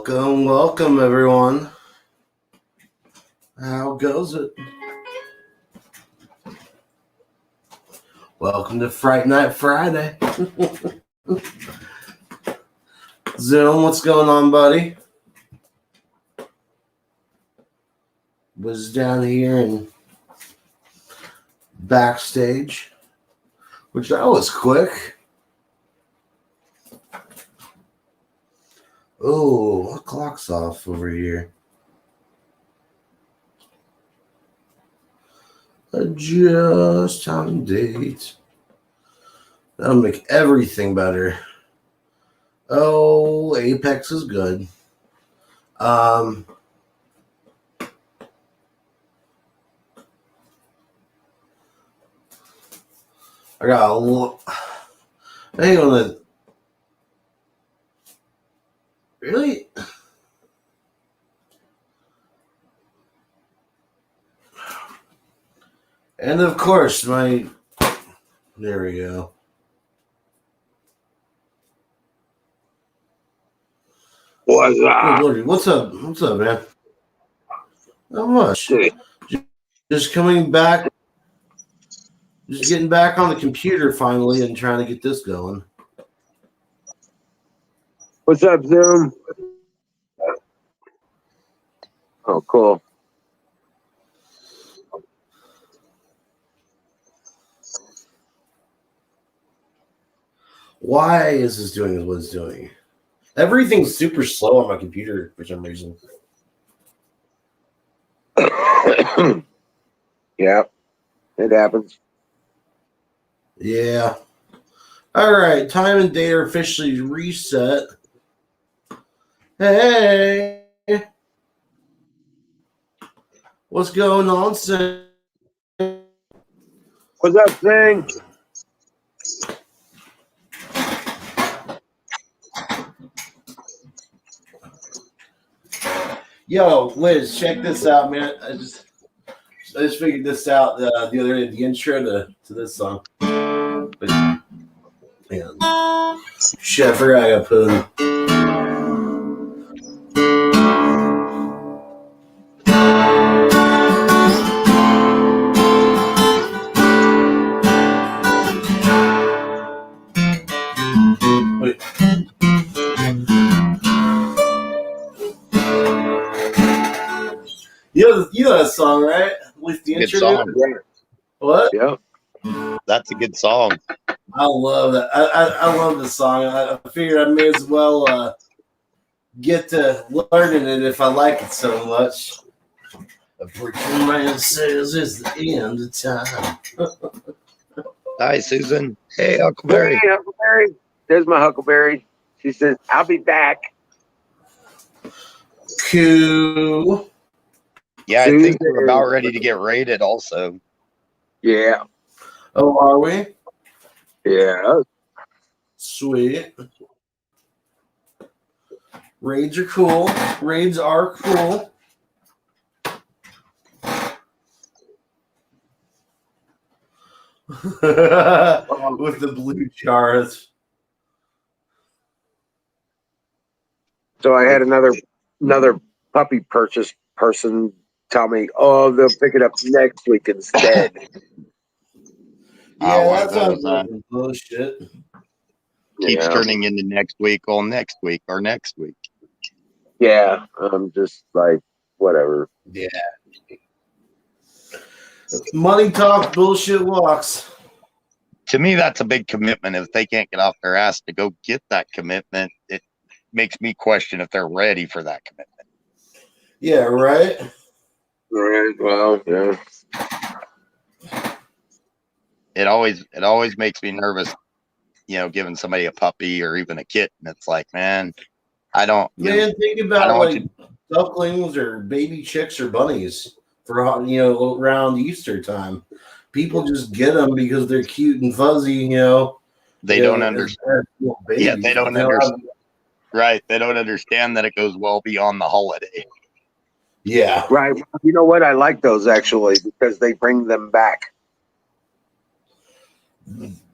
Welcome, everyone. How goes it? Welcome to Fright Night Friday. Zoom, what's going on, buddy? Was down here and backstage, which that was quick. Oh, what clock's off over here? Adjust time and date. That'll make everything better. Oh, Apex is good. I got a look. Hang on a really? And of course, there we go. What's up? What's up? What's up, man? Not much. Just coming back. Just getting back on the computer finally and trying to get this going. What's up, Zoom? Oh, cool. Why is this doing what it's doing? Everything's super slow on my computer for some reason. Yeah, it happens. Yeah. All right. Time and date are officially reset. Hey. What's going on, Sam? What's up, Sing? Yo, Liz, check this out, man. I just figured this out the other day, the intro to this song. But, man, shit, I forgot I got put in. Wait. You know that song, right? With the Good intro. song. What? Yeah. That's a good song. I love that. I love this song. I figured I may as well get to learning it if I like it so much. A preacher man says it's the end of time. Hi, Susan. Hey, Huckleberry. Hey, Huckleberry. There's my Huckleberry. She says, I'll be back. Cool. Yeah, I think we're about ready to get raided also. Yeah. Oh, are we? Yeah. Sweet. Raids are cool. Raids are cool. With the blue jars. So I had another puppy purchase person tell me, oh, they'll pick it up next week instead. Yeah, one of that's those, bullshit. Keeps turning into next week or next week. Yeah. I'm just like, whatever. Yeah. Money talks, bullshit walks. To me, that's a big commitment. If they can't get off their ass to go get that commitment, it makes me question if they're ready for that commitment. Yeah, right? Right. Well, yeah. It always makes me nervous, giving somebody a puppy or even a kitten. It's like, man, I don't. Think about like ducklings or baby chicks or bunnies for around Easter time. People just get them because they're cute and fuzzy. They don't understand. Yeah, they don't understand. Right, they don't understand that it goes well beyond the holiday. Yeah. Right. You know what? I like those actually because they bring them back.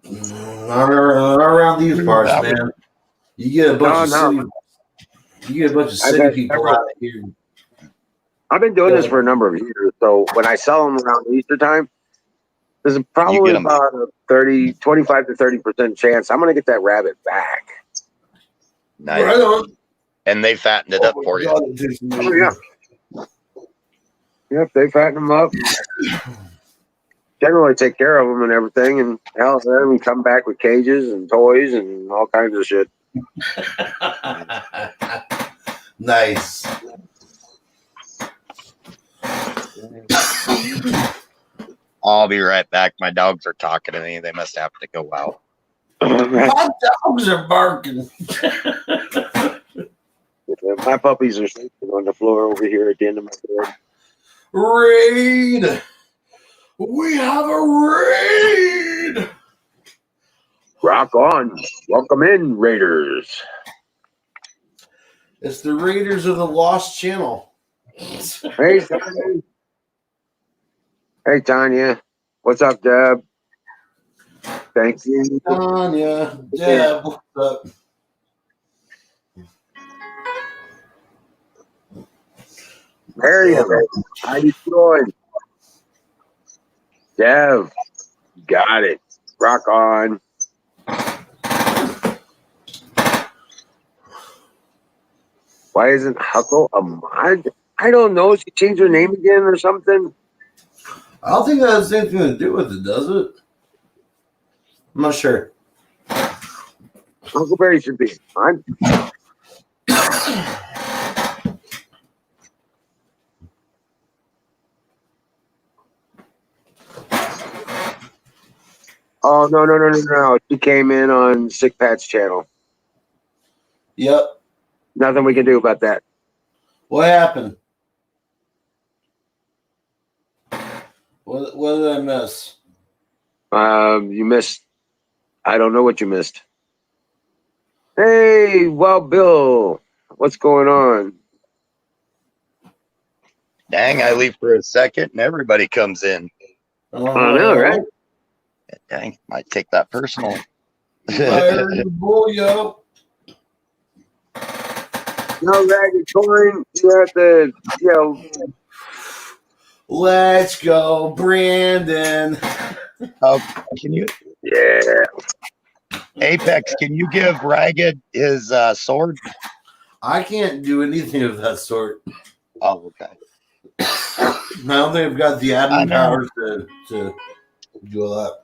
Not around these parts, man. You get a bunch of city. You get a bunch of I've city had people several- out here. I've been doing this for a number of years. So when I sell them around Easter time, there's probably get 'em. about a 25 to 30% chance I'm going to get that rabbit back. Nice. Right on. And they fattened it up for you. God, it tastes Oh, amazing. yeah. Yep, they fatten them up. Generally take care of them and everything. And hell, then we come back with cages and toys and all kinds of shit. Nice. I'll be right back. My dogs are talking to me. They must have to go out. My dogs are barking. My puppies are sleeping on the floor over here at the end of my bed. Raid. We have a raid. Rock on. Welcome in, Raiders. It's the Raiders of the Lost Channel. Hey, Tanya. Hey, Tanya. What's up, Deb? Thank you. Tanya, Deb, what's up? Marion, how you doing? Dev, got it. Rock on. Why isn't Huckle a mod? I don't know. She changed her name again or something? I don't think that has anything to do with it, does it? I'm not sure. Huckleberry should be a mod. Oh, no. She came in on Sick Pat's channel. Yep. Nothing we can do about that. What happened? What did I miss? You missed. I don't know what you missed. Hey, Wild Bill. What's going on? Dang, I leave for a second and everybody comes in. I know, right? Dang, might take that personal. Fire bull, yo. No, Ragged Coin. You have to, Let's go, Brandon. Oh, can you, yeah. Apex, can you give Ragged his sword? I can't do anything of that sort. Oh, okay. I don't think I've got the I admin know. powers to do all that.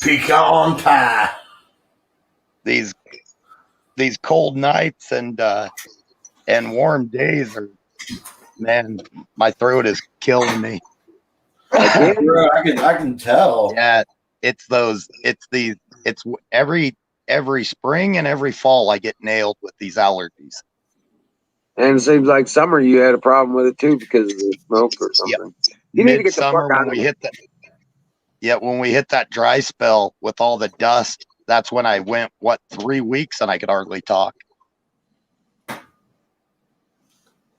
Pecan pie. These cold nights and warm days are, man, my throat is killing me. Bro, I can tell. Yeah, it's every spring and every fall I get nailed with these allergies. And it seems like summer you had a problem with it too because of the smoke or something. You need to get the Midsummer fuck out when of we it. hit that. Yeah, when we hit that dry spell with all the dust, that's when I went 3 weeks and I could hardly talk.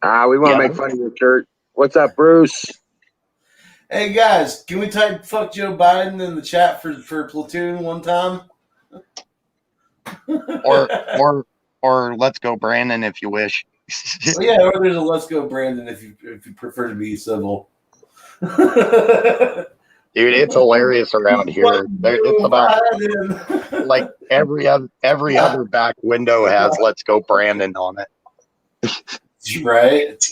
We want to make fun of your shirt. What's up, Bruce? Hey guys, can we type "fuck Joe Biden" in the chat for Platoon one time? Or let's go, Brandon, if you wish. Well, yeah, or there's a "let's go, Brandon" if you prefer to be civil. Dude, it's hilarious around here. It's about like every other back window has "let's go, Brandon" on it. Right?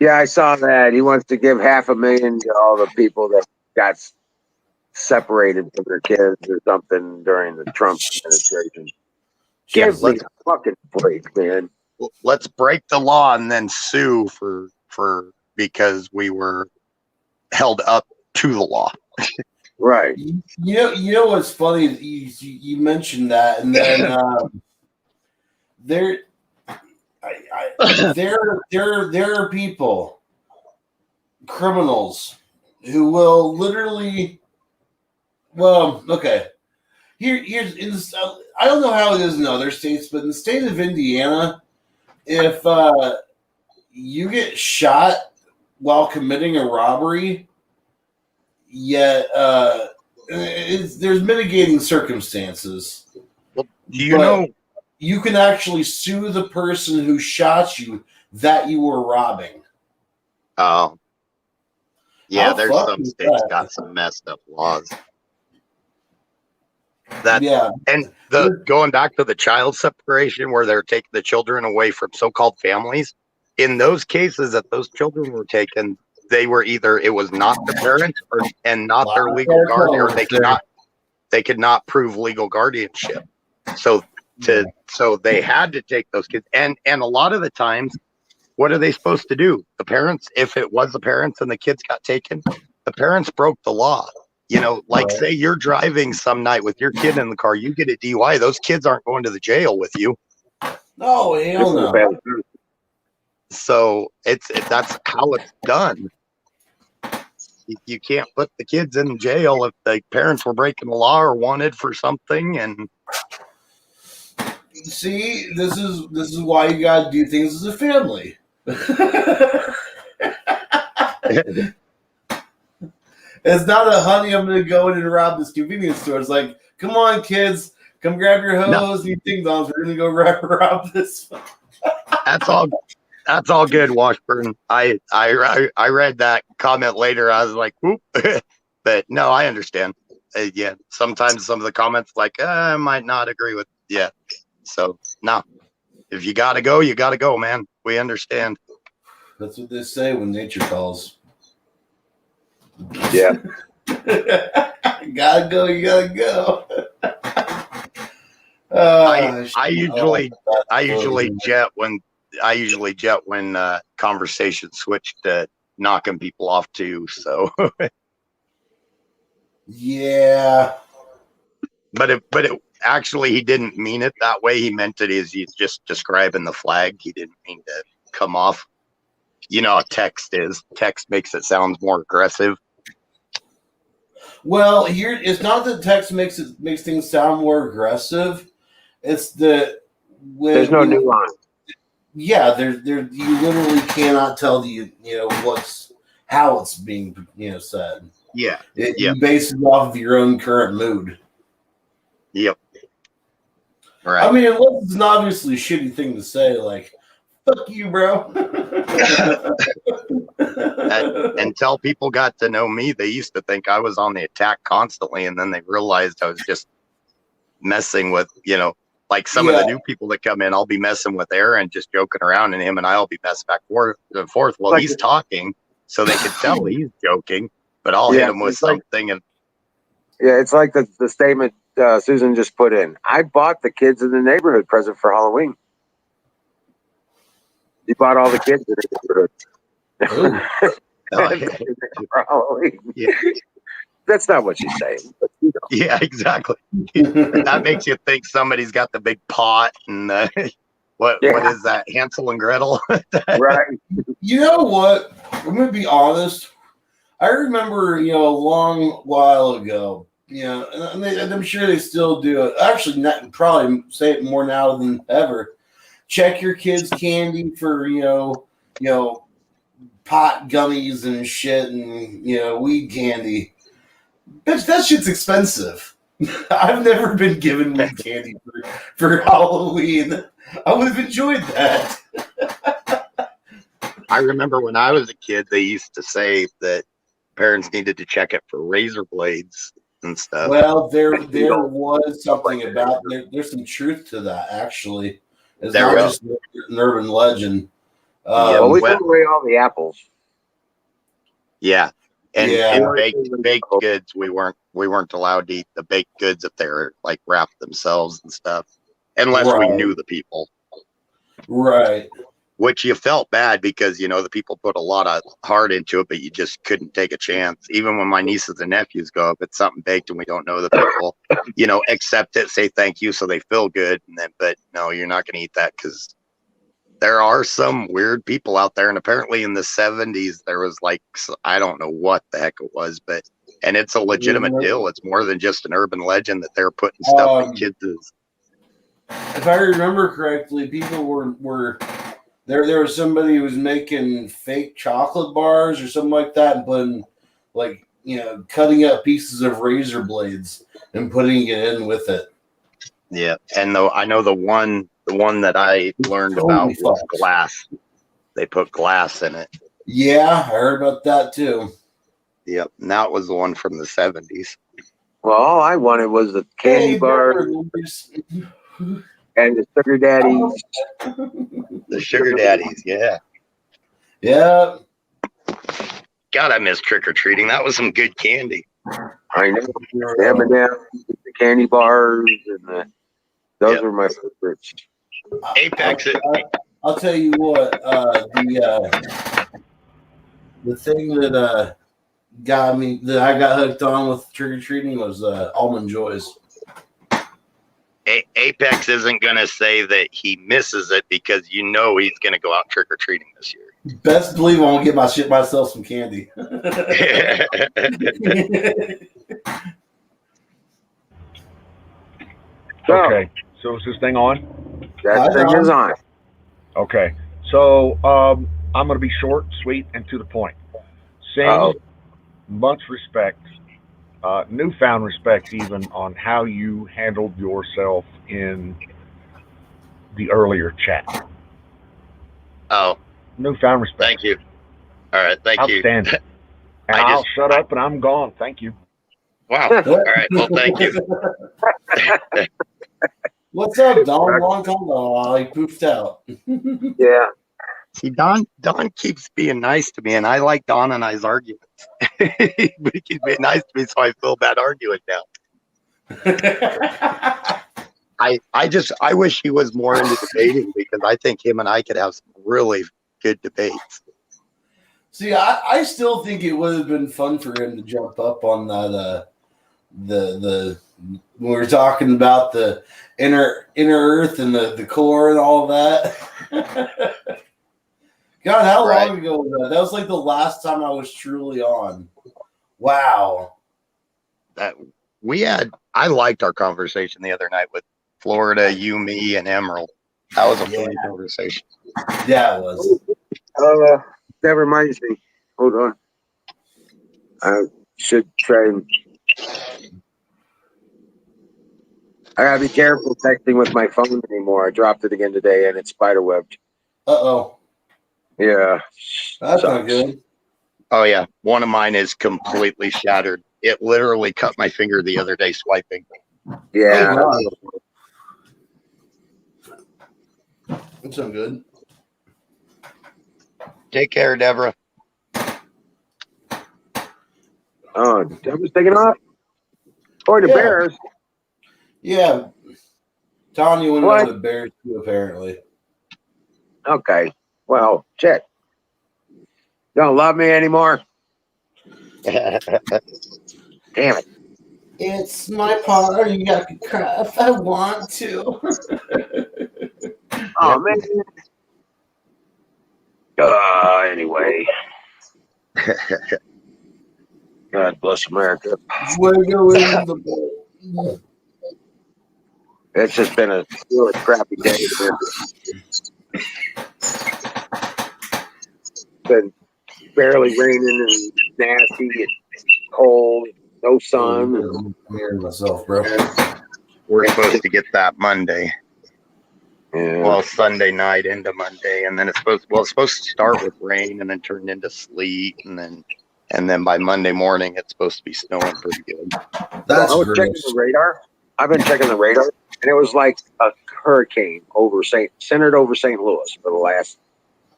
Yeah, I saw that. He wants to give $500,000 to all the people that got separated from their kids or something during the Trump administration. Give me a fucking break, man. Let's break the law and then sue for because we were held up to the law. Right. You know what's funny? You mentioned that, and then there are people, criminals, who will literally. Well, okay. Here's in the, I don't know how it is in other states, but in the state of Indiana, if you get shot while committing a robbery, yet there's mitigating circumstances. Well, do you know? You can actually sue the person who shot you that you were robbing. Oh, yeah. How There's fucked some is states that? got some messed up laws. And going back to the child separation where they're taking the children away from so-called families, in those cases that those children were taken, they were either it was not the parents and not their legal guardian, or they could not prove legal guardianship. So they had to take those kids, and a lot of the times, what are they supposed to do? The parents, if it was the parents and the kids got taken, the parents broke the law. Like say you're driving some night with your kid in the car, you get a DUI, those kids aren't going to the jail with you. No, hell no. So that's how it's done. You can't put the kids in jail if the parents were breaking the law or wanted for something. And see, this is why you gotta do things as a family. It's not a honey, I'm going to go in and rob this convenience store. It's like, come on, kids, come grab your hose and your ding dongs. We're going to go rob this. That's all good, Washburn. I read that comment later. I was like, whoop. But no, I understand. Yeah, sometimes some of the comments like, I might not agree with. Yeah. So, no. If you got to go, you got to go, man. We understand. That's what they say when nature calls. Yeah. Gotta go, you gotta go. I usually jet when conversations switch to knocking people off too. So yeah. But it actually he didn't mean it that way. He meant it as he's just describing the flag. He didn't mean to come off. You know how text is. Text makes it sound more aggressive. Well, here it's not that text makes things sound more aggressive. It's that there's no nuance. Yeah, there you literally cannot tell how it's being said. Yeah, you base it off of your own current mood. Yep. Right. I mean, unless it's an obviously shitty thing to say, like "fuck you, bro." Until people got to know me, they used to think I was on the attack constantly, and then they realized I was just messing with, like some of the new people that come in. I'll be messing with Aaron, just joking around, and him and I'll be messing back and forth. Well, he's talking, so they can tell he's joking, but I'll hit him with something. It's like the statement Susan just put in. I bought the kids in the neighborhood present for Halloween. You bought all the kids in the neighborhood. For Halloween. Yeah. That's not what she's saying. But, Yeah, exactly. That makes you think somebody's got the big pot and what is that? Hansel and Gretel? Right. You know what? I'm going to be honest. I remember, a long while ago, and I'm sure they still do it. Actually, probably say it more now than ever. Check your kids' candy for, pot gummies and shit and, weed candy. Bitch, that shit's expensive. I've never been given weed candy for Halloween. I would have enjoyed that. I remember when I was a kid, they used to say that parents needed to check it for razor blades and stuff. Well, there was something about there's some truth to that, actually. It's not just an urban legend. We threw away all the apples. Yeah. And baked goods, we weren't allowed to eat the baked goods if they were like wrapped themselves and stuff, unless we knew the people. Right. Which you felt bad because the people put a lot of heart into it, but you just couldn't take a chance. Even when my nieces and nephews go, if it's something baked and we don't know the people, accept it, say thank you, so they feel good, but no, you're not going to eat that because there are some weird people out there. And apparently in the 70s, there was I don't know what the heck it was, and it's a legitimate deal. It's more than just an urban legend that they're putting stuff in kids'. If I remember correctly, people were there was somebody who was making fake chocolate bars or something like that and putting cutting up pieces of razor blades and putting it in with it. Yeah, and I know the one that I learned about was glass. They put glass in it. Yeah, I heard about that too. Yep, and that was the one from the 70s. Well, all I wanted was the candy bar and the sugar daddies. The sugar daddies, yeah. Yeah. God, I miss trick-or-treating. That was some good candy. I know. The M&M's, the candy bars, and those were my favorites. Apex. I'll tell you what, the thing that got me, that I got hooked on with trick-or-treating was Almond Joys. Apex isn't going to say that he misses it because he's going to go out trick-or-treating this year. Best believe I'm going to get myself some candy. Okay, so is this thing on? That thing is on. Okay, so I'm going to be short, sweet, and to the point. Sing, much respect, newfound respect even on how you handled yourself in the earlier chat. Oh. Newfound respect. Thank you. All right, thank you. Outstanding. And I'll shut up and I'm gone. Thank you. Wow. All right, well, thank you. What's up, Don? Long time. Oh, he poofed out. Yeah. See, Don keeps being nice to me, and I like Don and I's arguments. But he keeps being nice to me, so I feel bad arguing now. I wish he was more into debating because I think him and I could have some really good debates. See, I still think it would have been fun for him to jump up on that the when we were talking about the inner earth and the core and all that. God, how long ago was that? That was like the last time I was truly on. Wow. I liked our conversation the other night with Florida, you, me, and Emerald. That was a funny conversation. Yeah, it was. That reminds me. Hold on. I should try and. I gotta be careful texting with my phone anymore. I dropped it again today, and it's spiderwebbed. Uh-oh. Yeah. That's not good. Oh, yeah. One of mine is completely shattered. It literally cut my finger the other day swiping. Yeah. Oh, that's so good. Take care, Deborah. Oh, Deborah's taking off? Or the Bears. Yeah. Tanya went over the Bears, too, apparently. Okay. Well, shit. Don't love me anymore? Damn it. It's my party. I can cry if I want to. Oh, man. Anyway. God bless America. It's just been a really crappy day. It's been barely raining and nasty and cold, no sun. I'm hearing myself, bro. We're supposed to get that Monday. Yeah. Well, Sunday night into Monday, and then it's supposed to start with rain and then turn into sleet, and then by Monday morning it's supposed to be snowing pretty good. That's I was checking the radar. I've been checking the radar, and it was like a hurricane centered over St. Louis for the last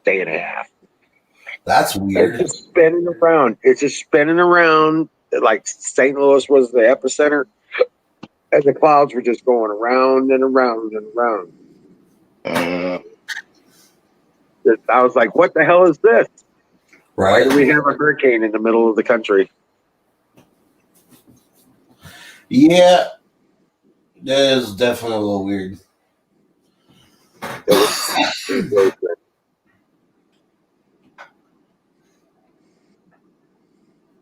day and a half. That's weird. It's just spinning around. It's just spinning around. Like St. Louis was the epicenter, and the clouds were just going around and around and around. I was like, what the hell is this? Right. Why do we have a hurricane in the middle of the country? Yeah. That is definitely a little weird.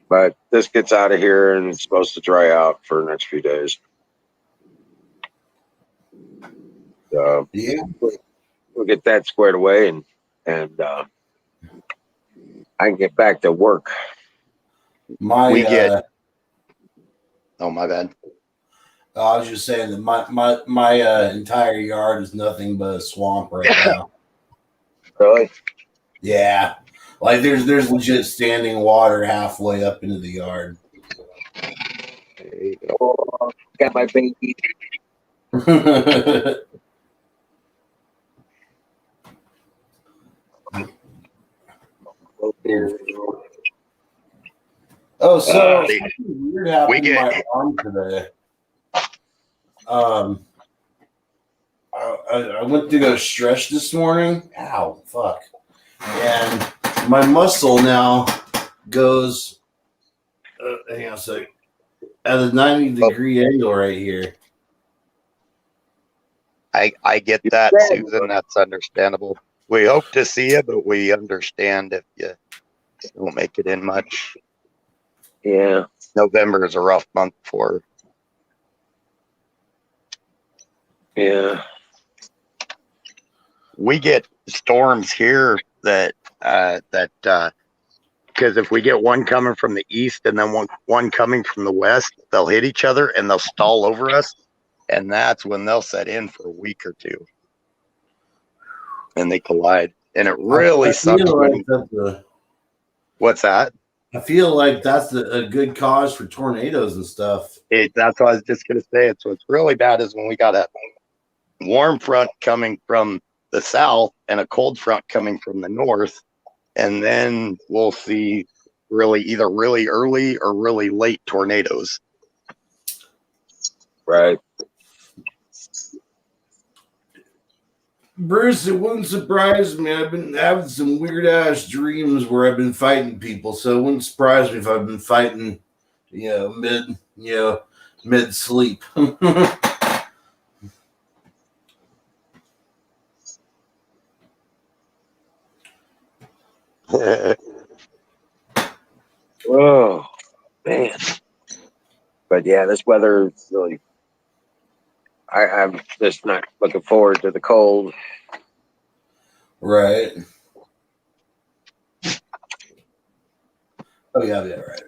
But this gets out of here and it's supposed to dry out for the next few days. Yeah. We'll get that squared away and I can get back to work. My We get. Oh, my bad. I was just saying that my entire yard is nothing but a swamp right now. Really? Yeah, like there's legit standing water halfway up into the yard. There you go. Oh, got my baby. Oh, so See, something weird happened we to my get. arm today. Um, I went to go stretch this morning. Ow, fuck. And my muscle now goes, hang on a second, at a 90-degree angle right here. I get that, Susan. That's understandable. We hope to see you, but we understand if you don't make it in much. Yeah. November is a rough month for. Yeah. We get storms here that because if we get one coming from the east and then one coming from the west, they'll hit each other and they'll stall over us, and that's when they'll set in for a week or two, and they collide, and it really sucks. What's that? I feel like that's a good cause for tornadoes and stuff. That's what I was just gonna say. What's really bad is when we got a warm front coming from the south and a cold front coming from the north, and then we'll see either really early or really late tornadoes. Right. Bruce, it wouldn't surprise me. I've been having some weird ass dreams where I've been fighting people, so it wouldn't surprise me if I've been fighting, mid sleep. Oh man. But yeah, this weather is really. I'm just not looking forward to the cold. Right. Oh yeah, right.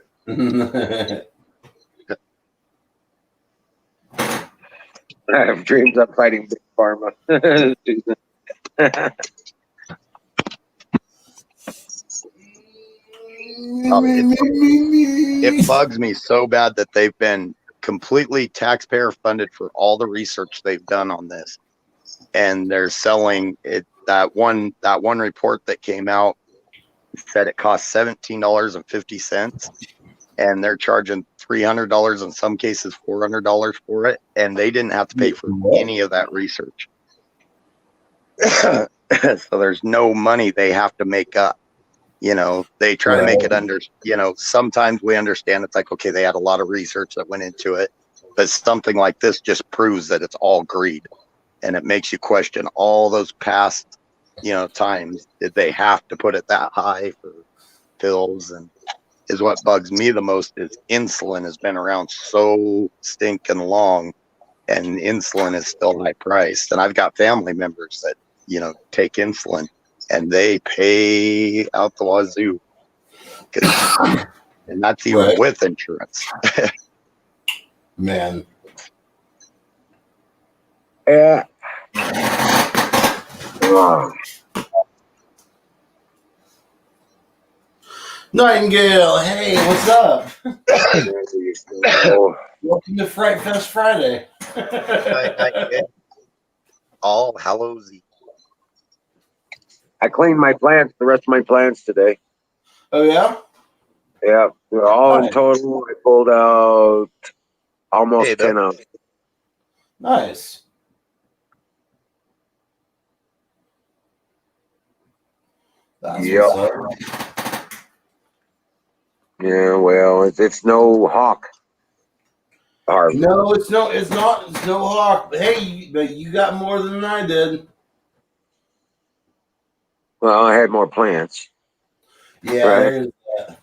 I have dreams of fighting big pharma. It bugs me so bad that they've been completely taxpayer funded for all the research they've done on this, and they're selling it. That one report that came out said it cost $17.50, and they're charging $300, in some cases $400 for it, and they didn't have to pay for any of that research. So there's no money they have to make up. They try to make it under, sometimes we understand it's like, okay, they had a lot of research that went into it, but something like this just proves that it's all greed, and it makes you question all those past, times. Did they have to put it that high for pills? And is what bugs me the most is insulin has been around so stinking long, and insulin is still high priced. And I've got family members that, take insulin, and they pay out the wazoo, and that's even with insurance. Man. Yeah. Nightingale, hey, what's up? Welcome to Fright Fest Friday. All Hallows Eve. I cleaned my plants, the rest of my plants today. Oh yeah? Yeah. All in total, I pulled out almost 10 ounces. Nice. That's what's up. Yeah, well, it's no hawk. No, it's no hawk. But hey, but you got more than I did. Well, I had more plants. Yeah, right. There is that.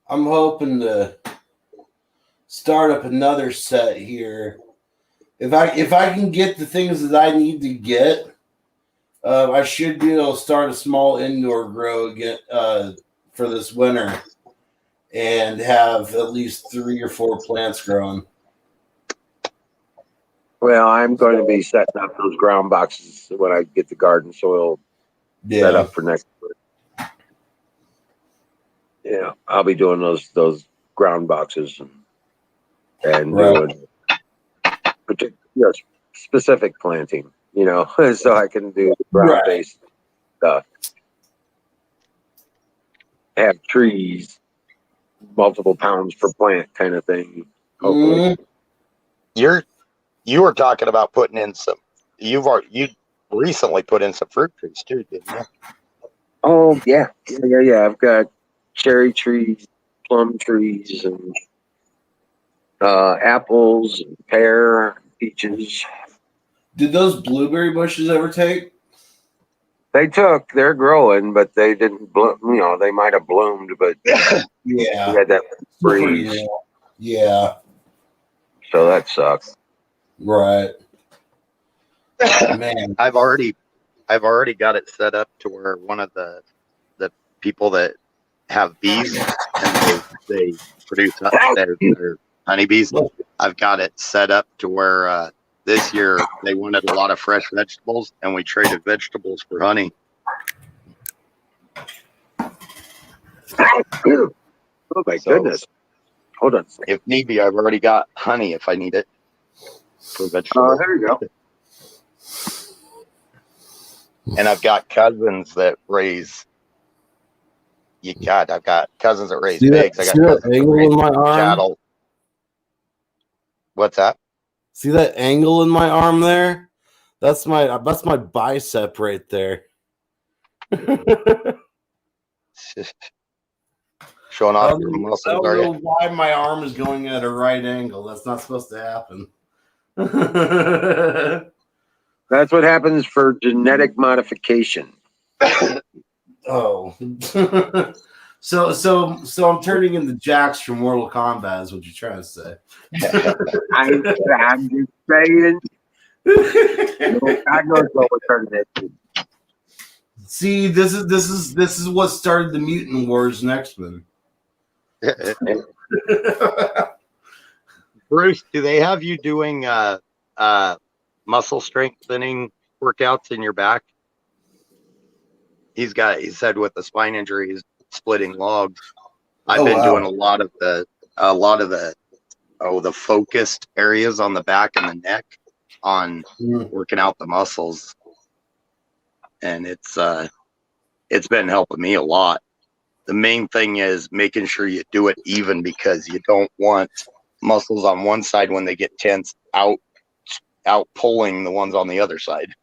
I'm hoping to start up another set here. If I can get the things that I need to get I should be able to start a small indoor grow again for this winter, and have at least 3 or 4 plants growing. Well, I'm going to be setting up those ground boxes when I get the garden soil set up for next year. Yeah, I'll be doing those ground boxes and doing particular specific planting, so I can do the ground based stuff. Have trees, multiple pounds per plant kind of thing. Hopefully. You were talking about putting in some. You recently put in some fruit trees too, didn't you? Oh yeah. I've got cherry trees, plum trees, and apples, and pear, peaches. Did those blueberry bushes ever take? They're growing, but they didn't bloom. They might have bloomed, but yeah, we had that freeze. Yeah. So that sucks. Right. Man, I've already got it set up to where one of the people that have bees and they produce their honeybees. I've got it set up to where this year they wanted a lot of fresh vegetables, and we traded vegetables for honey. Oh my goodness! Hold on. If need be, I've already got honey if I need it for vegetables. There you go. And I've got cousins that raise. I've got cousins that raise pigs. I got cousins that raise cattle. What's that? See that angle in my arm there? That's my bicep right there. Showing off your muscles. I don't know why my arm is going at a right angle. That's not supposed to happen. That's what happens for genetic modification. Oh. So I'm turning into Jax from Mortal Kombat is what you're trying to say. I'm just saying. God knows what we're turning into. See, this is what started the Mutant Wars in X-Men. Bruce, do they have you doing muscle strengthening workouts in your back? He said with the spine injury, he's splitting logs. I've been doing a lot of the focused areas on the back and the neck on working out the muscles, and it's been helping me a lot. The main thing is making sure you do it even, because you don't want muscles on one side when they get tense out pulling the ones on the other side.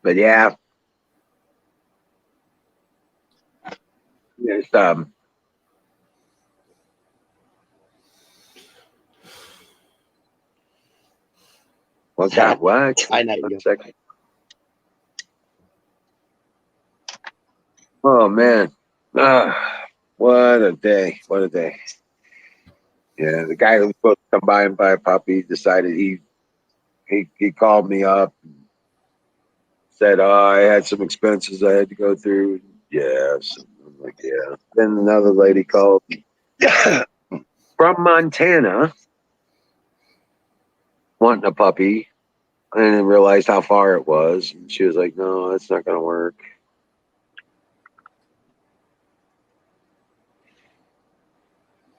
But yeah. There's what's that? What? I know. Oh man. What a day. What a day. Yeah, the guy who was supposed to come by and buy a puppy decided he called me up and said, "Oh, I had some expenses I had to go through." Yes. I'm like, yeah. Then another lady called from Montana wanting a puppy. I didn't realize how far it was. And she was like, "No, that's not going to work."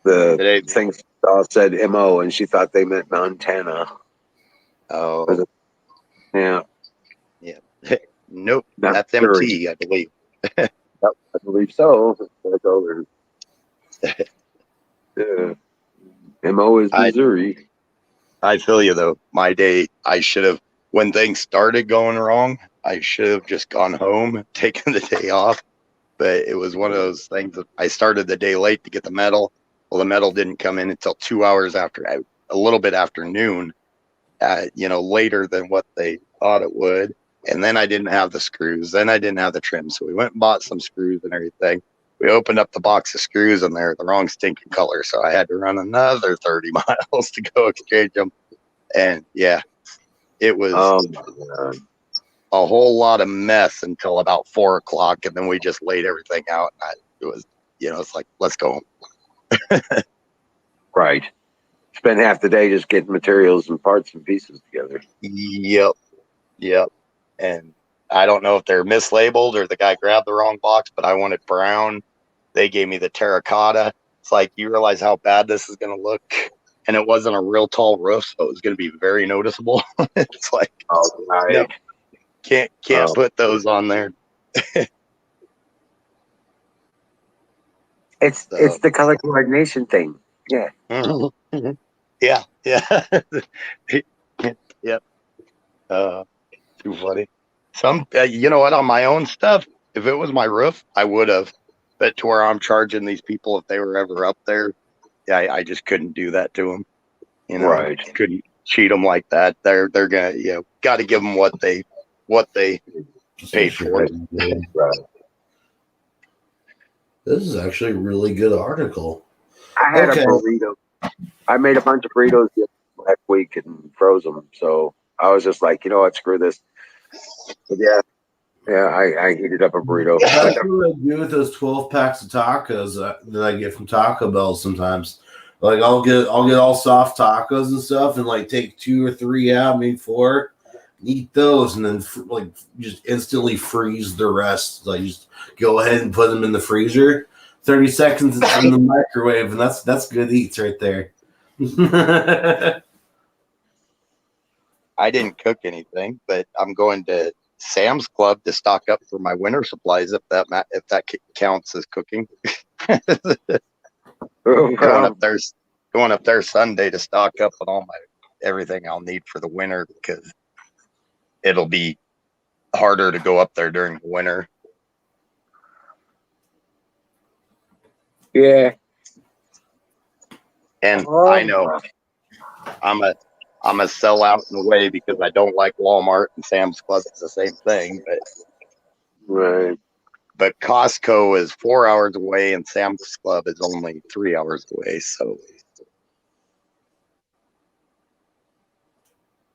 The thing said MO, and she thought they meant Montana. Oh. Yeah. Yeah. Nope. That's MT, I believe. I believe so. That's over. Yeah. MO is Missouri. I feel you, though. My day, I should have, when things started going wrong, I should have just gone home, taken the day off. But it was one of those things that I started the day late to get the metal. Well, the metal didn't come in until 2 hours after, a little bit after noon, later than what they thought it would. And then I didn't have the screws. Then I didn't have the trim. So we went and bought some screws and everything. we opened up the box of screws and they're the wrong stinking color. So I had to run another 30 miles to go exchange them. And yeah, it was a whole lot of mess until about 4 o'clock. And then we just laid everything out. It was, it's like, let's go home. Right. Spend half the day just getting materials and parts and pieces together. Yep. And I don't know if they're mislabeled or the guy grabbed the wrong box, but I wanted brown. They gave me the terracotta. It's like, you realize how bad this is going to look. And it wasn't a real tall roof, so it was going to be very noticeable. It's like, no, can't put those on there. It's the color coordination thing. Yeah. Yeah. Yep. Too funny. Some, you know what? On my own stuff, if it was my roof, I would have. But to where I'm charging these people if they were ever up there, yeah, I just couldn't do that to them. Right. Couldn't cheat them like that. They're gonna, got to give them what they paid for. Right. This is actually a really good article. I had a burrito. I made a bunch of burritos last week and froze them. So I was just like, you know what, screw this. But I heated up a burrito. That's what I do with those 12 packs of tacos that I get from Taco Bell sometimes. Like I'll get all soft tacos and stuff, and like take 2 or 3 out, maybe 4, and eat those, and then like just instantly freeze the rest. Like just go ahead and put them in the freezer. 30 seconds in the microwave, and that's good eats right there. I didn't cook anything, but I'm going to Sam's Club to stock up for my winter supplies if that counts as cooking. Going up there Sunday to stock up on all everything I'll need for the winter, because it'll be harder to go up there during the winter. Yeah. And I know I'm a sellout in a way because I don't like Walmart, and Sam's Club is the same thing. But Costco is 4 hours away and Sam's Club is only 3 hours away. So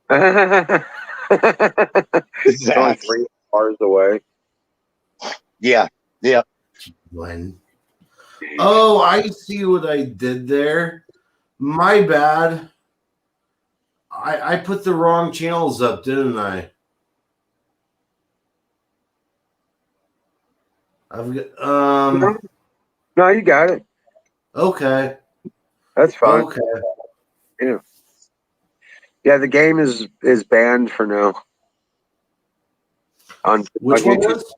It's only 3 hours away. Yeah. When? Oh, I see what I did there. My bad. I put the wrong channels up, didn't I? I've got No, you got it. Okay. That's fine. Okay. Yeah, the game is banned for now. Which on one YouTube. was?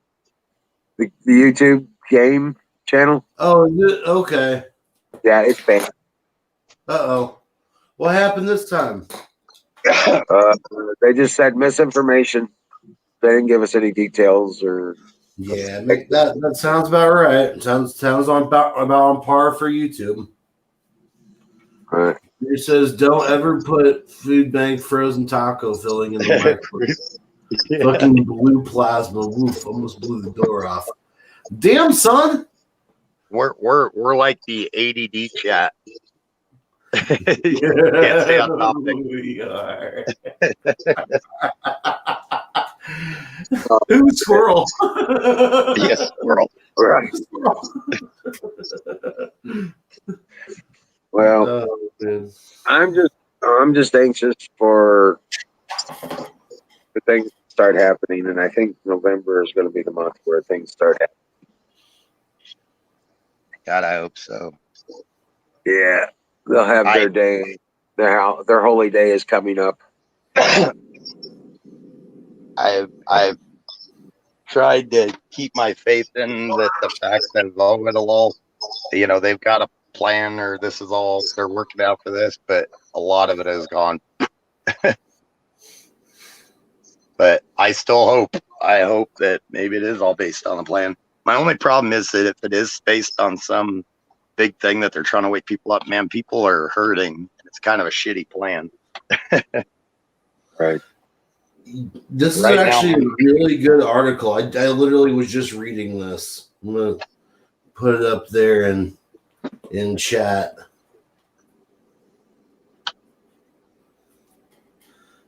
The YouTube game channel. Oh, okay. Yeah, it's banned. Uh-oh. What happened this time? They just said misinformation. They didn't give us any details or. Yeah, that sounds about right. Sounds about on par for YouTube. All right. It says don't ever put food bank frozen taco filling in the microwave. Yeah. Fucking blue plasma. Woof, almost blew the door off. Damn, son. We're like the ADD chat. Can't stay on topic. We are. Ooh, squirrel. Yes, squirrel. Right. Well, Oh, I'm just anxious for the things to start happening, and I think November is going to be the month where things start happening. God, I hope so. Yeah, they'll have their day. Their holy day is coming up. I've tried to keep my faith in that the fact that it'll all, they've got a plan, or this is all they're working out for this, but a lot of it has gone. But I still hope. I hope that maybe it is all based on a plan. My only problem is that if it is based on some big thing that they're trying to wake people up, man, people are hurting. It's kind of a shitty plan. Right. This is Right actually now, a really good article. I literally was just reading this. I'm going to put it up there in chat.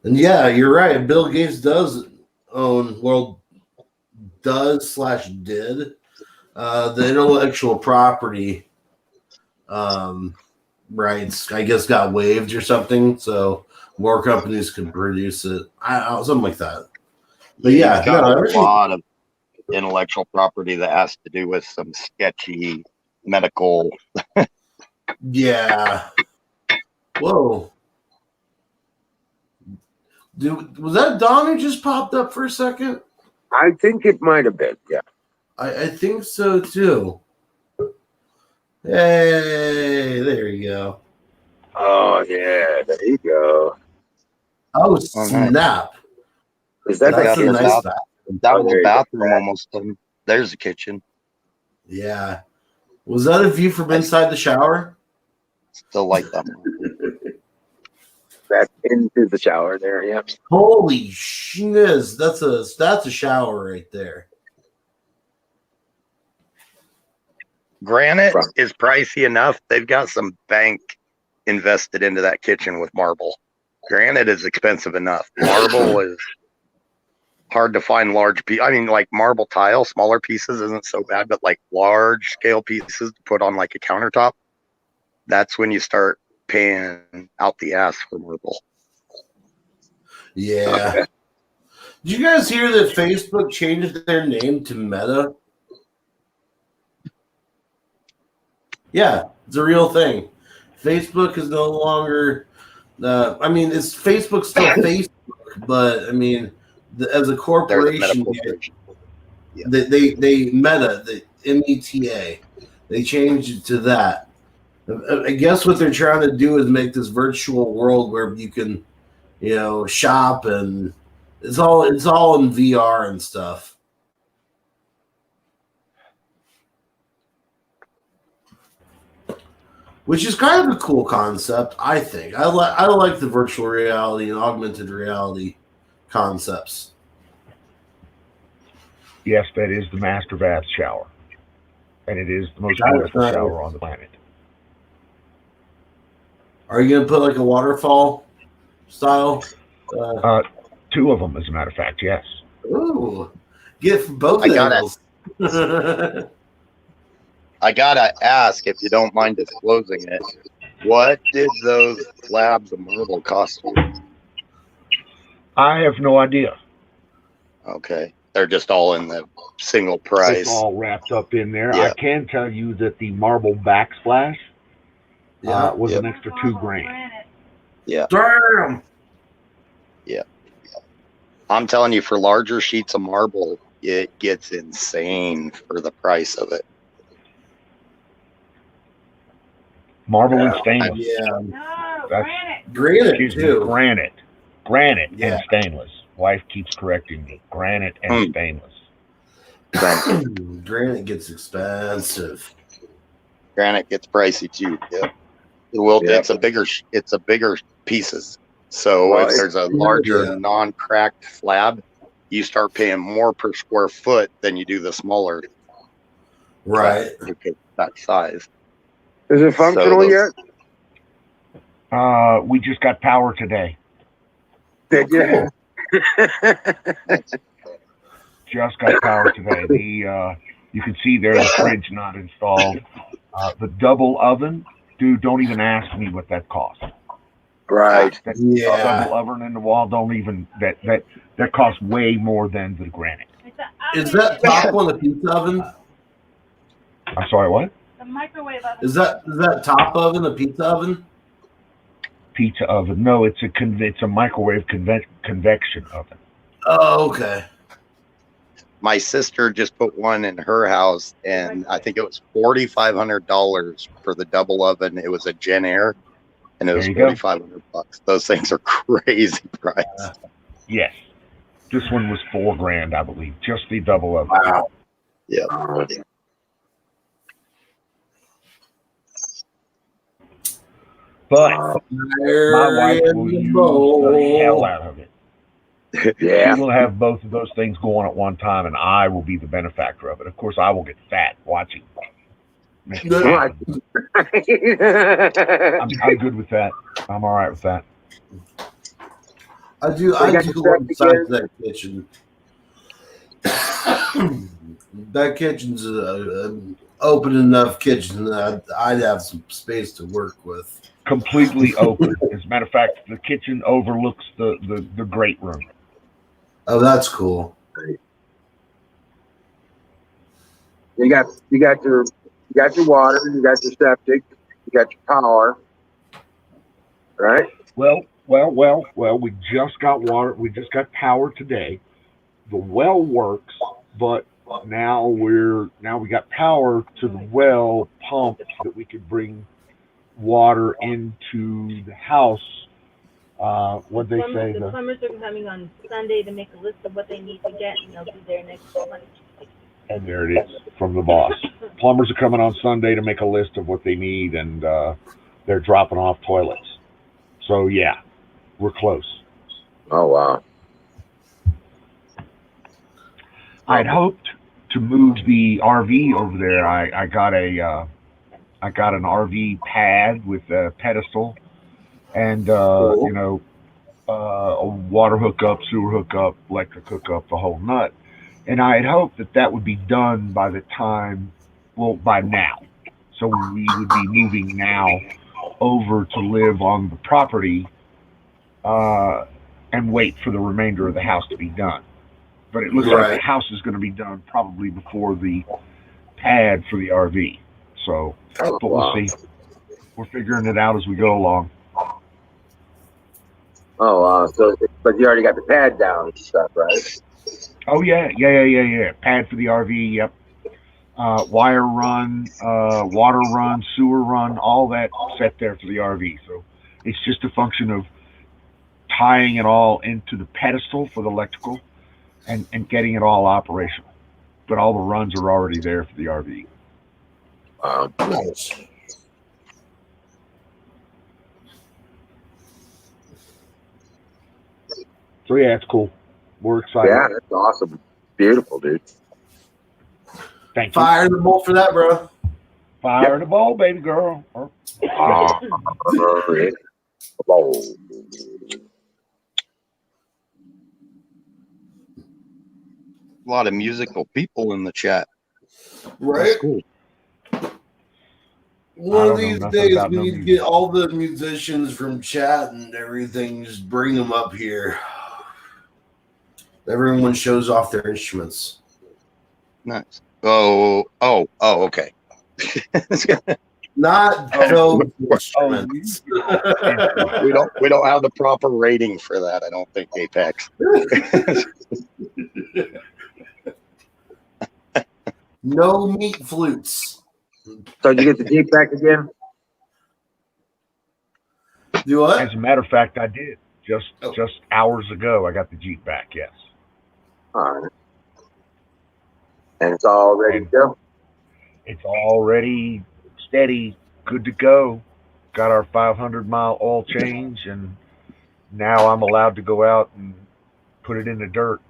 And yeah, you're right. Bill Gates does own, well, did the intellectual property rights, I guess, got waived or something. So more companies can produce it. Something like that. But yeah, he's got no, a lot of intellectual property that has to do with some sketchy medical. Yeah. Whoa. Dude, was that Don who just popped up for a second? I think it might have been. Yeah. I think so too. Hey, there you go. Oh yeah, there you go. Oh, snap. Is that That's the a nice bathroom? That was there the you go. bathroom almost done. There's the kitchen. Yeah. Was that a view from inside the shower? Still like that one. That's into the shower there. Yep. Holy shiz. That's a shower right there. Granite is pricey enough. They've got some bank invested into that kitchen with marble. Granite is expensive enough. Marble is hard to find large pieces. I mean, like marble tile, smaller pieces isn't so bad, but like large scale pieces to put on like a countertop, that's when you start paying out the ass for marble. Yeah. Okay. Did you guys hear that Facebook changed their name to Meta? Yeah, it's a real thing. Facebook is no longer. I mean, it's Facebook still Facebook, but I mean, as a corporation, they Meta, the META, they changed it to that. I guess what they're trying to do is make this virtual world where you can, shop, and it's all in VR and stuff. Which is kind of a cool concept, I think. I like the virtual reality and augmented reality concepts. Yes, that is the master bath shower. And it is the most beautiful shower on the planet. Are you going to put like a waterfall style? Two of them, as a matter of fact, yes. Ooh. Get both angles. I gotta ask, if you don't mind disclosing it, what did those slabs of marble cost you? I have no idea. Okay. They're just all in the single price. It's all wrapped up in there. Yeah. I can tell you that the marble backsplash was an extra $2,000. Yeah. Damn. Yeah. I'm telling you, for larger sheets of marble, it gets insane for the price of it. Marble and stainless. Yeah. That's granite too. Granite and stainless. Wife keeps correcting me. Granite and stainless. Granite gets expensive. Granite gets pricey too. Yeah. Well, it's a bigger pieces. So if there's a larger non-cracked slab, you start paying more per square foot than you do the smaller. Right. That size. Is it functional yet? We just got power today. Did you? Just got power today. You can see there the fridge not installed. The double oven, dude, don't even ask me what that costs. Right. That double oven in the wall, don't even that costs way more than the granite. Is that top one a pizza oven? I'm sorry, what? The microwave oven. Is that top oven a pizza oven? Pizza oven? No, it's a microwave convection oven. Oh, okay. My sister just put one in her house, and I think it was $4,500 for the double oven. It was a Gen Air, and it was $4,500. Those things are crazy price. Yes, this one was $4,000, I believe, just the double oven. Wow. Yeah. But my wife will use the hell out of it. Yeah. She will have both of those things going at one time, and I will be the benefactor of it. Of course, I will get fat watching. What? I'm good with that. I'm all right with that. I do. So you I got do your love the size septic of that kitchen. That kitchen's open enough kitchen that I'd have some space to work with. Completely open. As a matter of fact, the kitchen overlooks the great room. Oh, that's cool. You got your water, you got your septic, you got your power, right? Well. We just got water. We just got power today. The well works, but now we got power to the well pump that we could bring water into the house. What they say? The plumbers are coming on Sunday to make a list of what they need to get, and they'll be there next month. And there it is from the boss. Plumbers are coming on Sunday to make a list of what they need, and they're dropping off toilets. So yeah, we're close. Oh wow. I'd hoped to move the RV over there. I got an RV pad with a pedestal and Cool. a water hookup, sewer hookup, electric hookup, the whole nut. And I had hoped that would be done by now. So we would be moving now over to live on the property and wait for the remainder of the house to be done. But it looks like the Right. house is going to be done probably before the pad for the RV. So, Oh, but we'll see. We're figuring it out as we go along. Oh wow. So, but you already got the pad down and stuff, right? Oh yeah. Pad for the RV. Yep. Wire run, water run, sewer run, all that set there for the RV. So it's just a function of tying it all into the pedestal for the electrical and getting it all operational. But all the runs are already there for the RV. Nice. So yeah, it's cool. We're excited. Yeah, that's awesome. Beautiful, dude. Thank you. Fire the bolt for that, bro. Fire the ball, baby girl. Yeah. Oh. A lot of musical people in the chat. Right. That's cool. One of these days, about we no need to music. get all the musicians from chat and everything. Just bring them up here. Everyone shows off their instruments. Nice. Oh, okay. Not dope instruments. we don't have the proper rating for that, I don't think, Apex. No meat flutes. So did you get the Jeep back again? Do what? As a matter of fact, I did. Just hours ago, I got the Jeep back. Yes. All right. And it's all ready to go? It's already steady, good to go. Got our 500-mile oil change, and now I'm allowed to go out and put it in the dirt.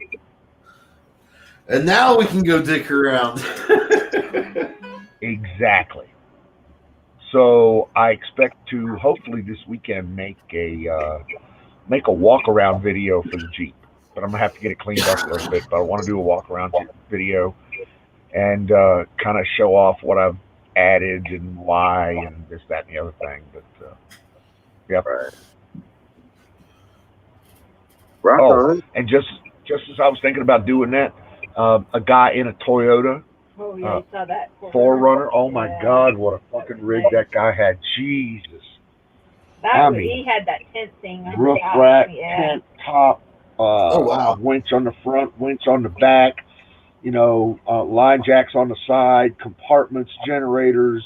And now we can go dick around. Exactly. So I expect to hopefully this weekend make a walk around video for the Jeep. But I'm gonna have to get it cleaned up a little bit. But I want to do a walk around video and kind of show off what I've added and why and this, that, and the other thing. But yeah. Rock on. And just as I was thinking about doing that, a guy in a Toyota. Oh yeah, I saw that. 4Runner. Oh my God, what a fucking rig that guy had! Jesus. He had that tent thing on roof the top. rack, Yeah. tent top. Oh wow. Winch on the front, winch on the back. Line jacks on the side, compartments, generators.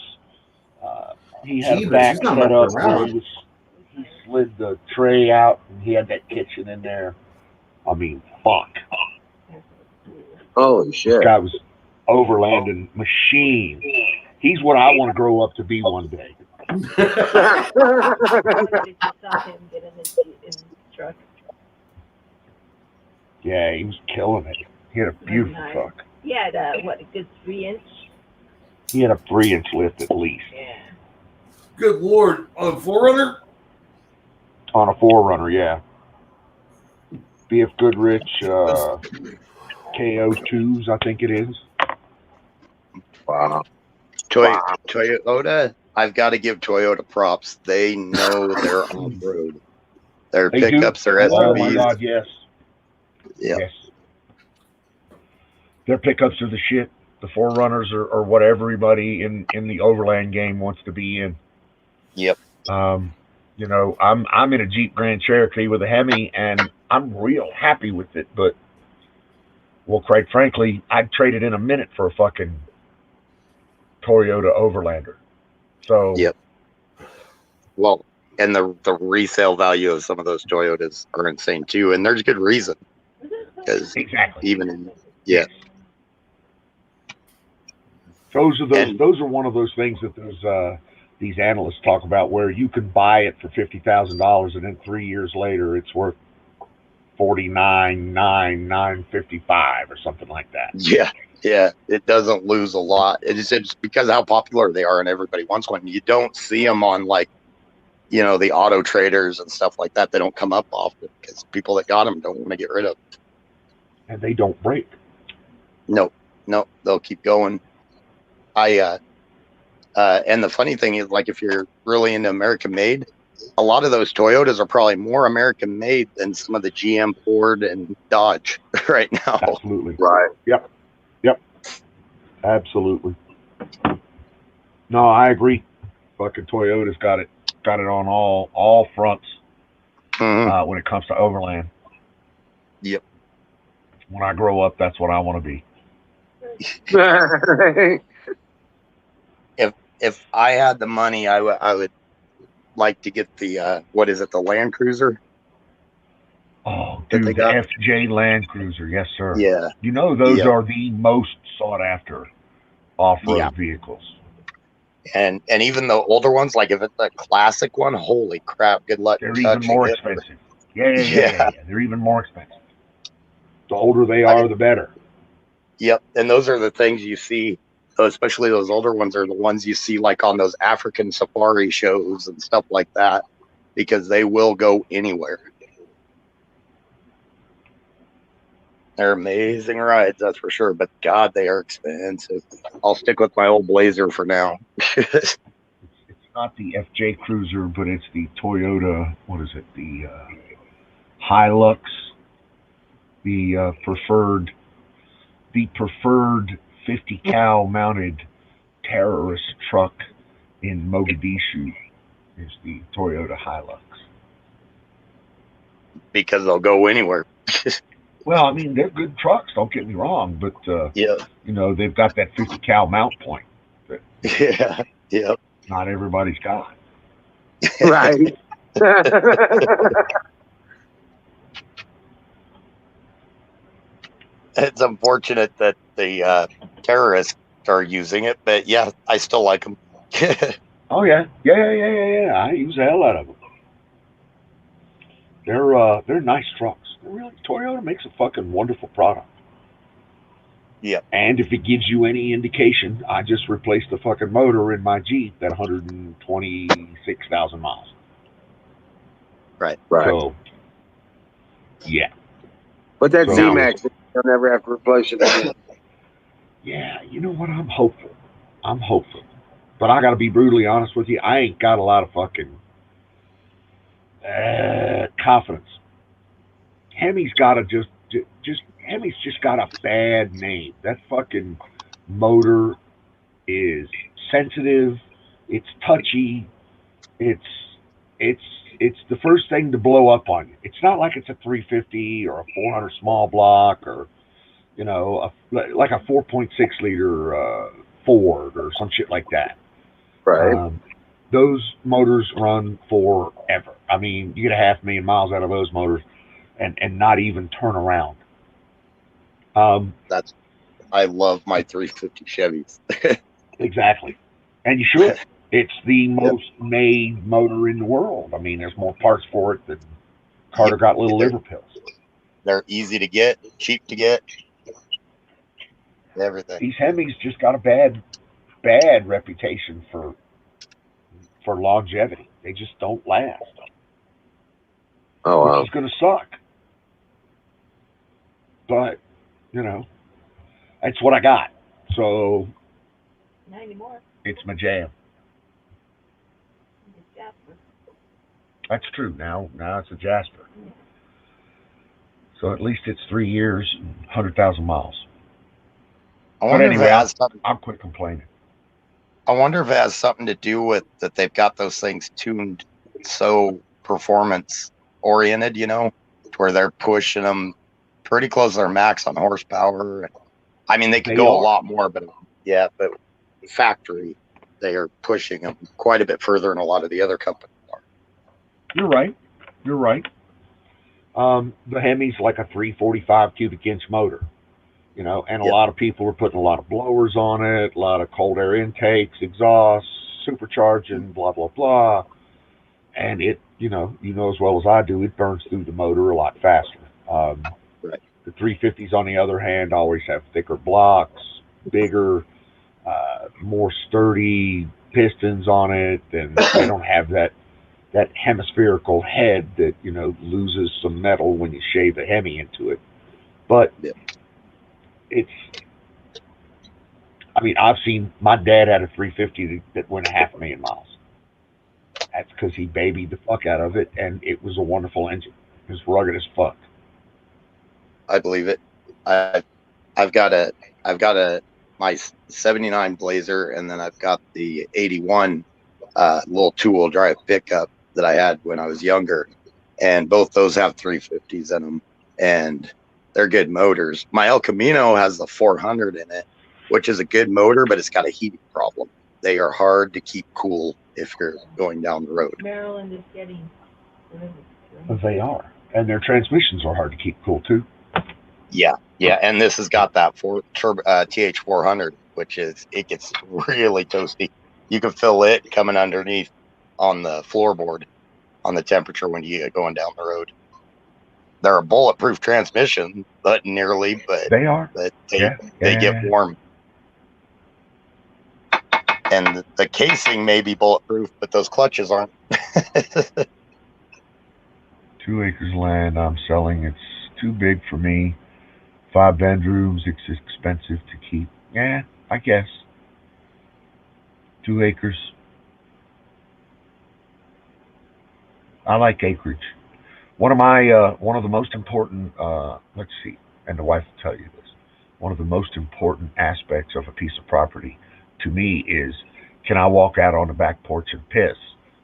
He had a back set up where he slid the tray out, and he had that kitchen in there. I mean, fuck. Holy shit. This guy was overlanding machine. He's what I want to grow up to be one day. Yeah, he was killing it. He had a beautiful truck. He had a good 3-inch He had a 3-inch lift at least. Yeah. Good Lord. On a Forerunner? On a 4Runner, yeah. B.F. Goodrich, KO2s, I think it is. Wow. Toyota, I've got to give Toyota props. They know their off-road. Their They do. pickups, their Oh my SUVs. God, yes. Yeah. Yes. Their pickups are the shit. The Forerunners are what everybody in the overland game wants to be in. Yep. You know, I'm in a Jeep Grand Cherokee with a Hemi, and I'm real happy with it. But, well, quite frankly, I'd trade it in a minute for a fucking Toyota Overlander. So, Yep. Well, and the resale value of some of those Toyotas are insane too, and there's good reason. Because exactly. even in, yeah. Those are one of those things that these analysts talk about, where you can buy it for $50,000 and then 3 years later it's worth $49,955 or something like that. Yeah, it doesn't lose a lot. It's because of how popular they are, and everybody wants one. You don't see them on the auto traders and stuff like that. They don't come up often because people that got them don't want to get rid of them. And they don't break. No, they'll keep going. And the funny thing is, like, if you're really into American made, a lot of those Toyotas are probably more American made than some of the GM, Ford, and Dodge right now. Absolutely. Right. Yep. Absolutely. No, I agree. Fucking Toyota's got it on all fronts when it comes to overland. Yep. When I grow up, that's what I want to be. If I had the money, I would like to get the the Land Cruiser. Oh, dude, the FJ Land Cruiser, yes, sir. Yeah. You know, those are the most sought after off-road vehicles. And even the older ones, like if it's a classic one, holy crap, good luck. They're even more expensive. Yeah. They're even more expensive. The older they are, the better. Yep. And those are the things you see, especially those older ones are the ones you see like on those African safari shows and stuff like that, because they will go anywhere. They're amazing rides, that's for sure. But God, they are expensive. I'll stick with my old Blazer for now. It's not the FJ Cruiser, but it's the Toyota. What is it? The Hilux, the preferred 50 cal mounted terrorist truck in Mogadishu is the Toyota Hilux. Because they'll go anywhere. Well, I mean, they're good trucks, don't get me wrong, but they've got that 50 cal mount point that not everybody's got. Right. It's unfortunate that the terrorists are using it, but yeah, I still like them. Oh yeah. I use the hell out of them. They're nice trucks. Toyota makes a fucking wonderful product. Yeah. And if it gives you any indication, I just replaced the fucking motor in my Jeep at 126,000 miles. Right. So, yeah. But that Z-Max, you'll never have to replace it again. Yeah, you know what? I'm hopeful. But I got to be brutally honest with you. I ain't got a lot of fucking confidence. Hemi's got to Hemi's just got a bad name. That fucking motor is sensitive. It's touchy. It's the first thing to blow up on you. It's not like it's a 350 or a 400 small block or like a 4.6 liter Ford or some shit like that. Right. Those motors run forever. I mean, you get 500,000 miles out of those motors and not even turn around. I love my 350 Chevys. Exactly. And you should. It's the most made motor in the world. I mean, there's more parts for it than Carter got little liver pills. They're easy to get, cheap to get, everything. These Hemis just got a bad bad reputation for longevity. They just don't last, Oh, which wow. is going to suck. But you know, that's what I got. So Not anymore. it's my jam. It's Jasper. That's true. Now it's a Jasper. So at least it's 3 years, 100,000 miles. I But wonder if it anyway, has something. I'll quit complaining. I wonder if it has something to do with that they've got those things tuned so performance oriented, to where they're pushing them pretty close to their max on horsepower. I mean, they could They go a are. lot more, but factory, they are pushing them quite a bit further than a lot of the other companies are. You're right. You're right. The Hemi's like a 345 cubic inch motor, and a Yep. lot of people are putting a lot of blowers on it, a lot of cold air intakes, exhausts, supercharging, blah blah blah, and it, as well as I do, it burns through the motor a lot faster. Right. The 350s, on the other hand, always have thicker blocks, bigger, more sturdy pistons on it, and they don't have that hemispherical head that loses some metal when you shave a Hemi into it. But Yep. it's, I mean, I've seen my dad had a 350 that went 500,000 miles. That's because he babied the fuck out of it, and it was a wonderful engine. It was rugged as fuck. I believe it. I've got my 79 Blazer, and then I've got the 81 little 2-wheel drive pickup that I had when I was younger, and both those have 350s in them, and they're good motors. My El Camino has the 400 in it, which is a good motor, but it's got a heating problem. They are hard to keep cool if you're going down the road. Maryland is getting. They are, and their transmissions are hard to keep cool too. Yeah, and this has got that TH400, which it gets really toasty. You can feel it coming underneath on the floorboard on the temperature when you get going down the road. They're a bulletproof transmission, but They are. They get warm. And the casing may be bulletproof, but those clutches aren't. 2 acres land I'm selling. It's too big for me. 5 bedrooms. It's expensive to keep. Yeah, I guess. 2 acres. I like acreage. One of the most important, let's see, and the wife will tell you this. One of the most important aspects of a piece of property to me is, can I walk out on the back porch and piss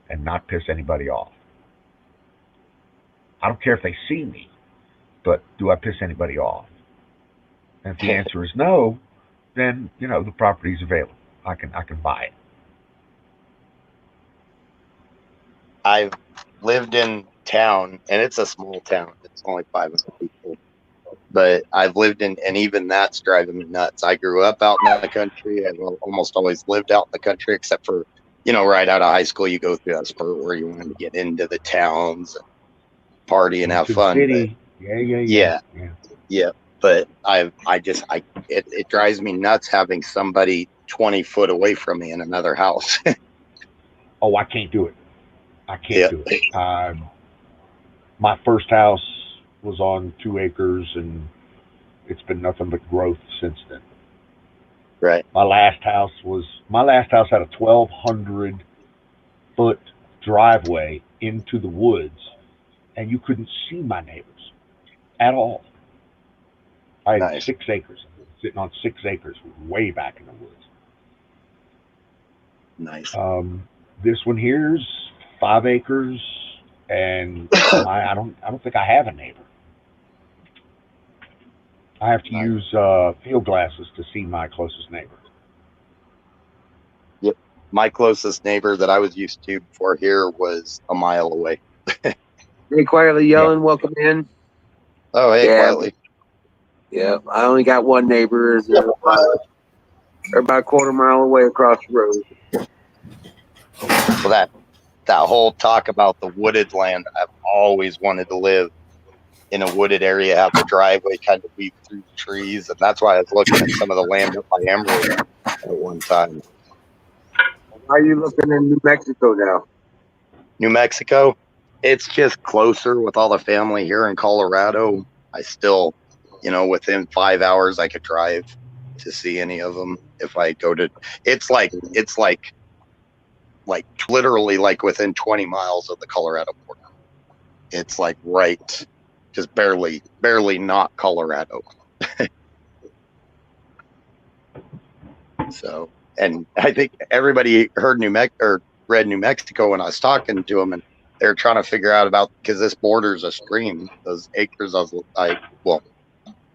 and not piss anybody off? I don't care if they see me, but do I piss anybody off? And if the answer is no, then the property is available. I can buy it. I've lived in town, and it's a small town. It's only 500 people. But I've lived in, and even that's driving me nuts. I grew up out in the country. I've almost always lived out in the country, except for, right out of high school, you go through that spurt where you want to get into the towns and party and have fun. City. But, yeah. But it drives me nuts having somebody 20 foot away from me in another house. Oh, I can't do it. I can't do it. My first house was on 2 acres, and it's been nothing but growth since then. Right. My last house had a 1,200 foot driveway into the woods, and you couldn't see my neighbors at all. I had Nice. 6 acres, sitting on 6 acres, way back in the woods. Nice. This one here's 5 acres, and I don't think I have a neighbor. I have to use field glasses to see my closest neighbor. Yep. My closest neighbor that I was used to before here was a mile away. They quietly yelling, welcome in. Oh, hey, Yeah. quietly. Yeah, I only got one neighbor. They're about a quarter mile away across the road. Well, that whole talk about the wooded land, I've always wanted to live in a wooded area, have the driveway kind of weave through the trees, and that's why I was looking at some of the land up by Emerald at one time. How are you looking in New Mexico now? New Mexico, it's just closer with all the family here in Colorado. I still, within 5 hours I could drive to see any of them. If I go to, it's like literally like within 20 miles of the Colorado border. It's like right, just barely not Colorado. So, and I think everybody heard read New Mexico when I was talking to them, and they're trying to figure out because this borders a stream. Those acres I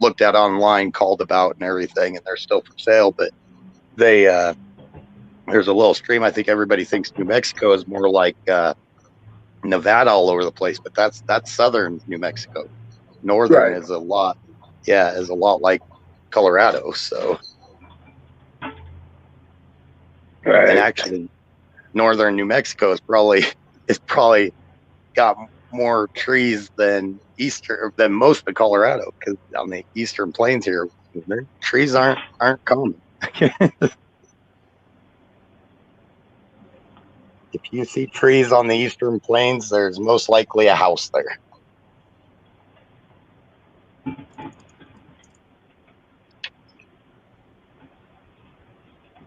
looked at online, called about, and everything, and they're still for sale. But they there's a little stream. I think everybody thinks New Mexico is more like Nevada all over the place, but that's southern New Mexico. Northern Right. is a lot like Colorado. So. Right. And actually, northern New Mexico is probably got more trees than most of Colorado, because on the eastern plains here, trees aren't common. If you see trees on the eastern plains, there's most likely a house there.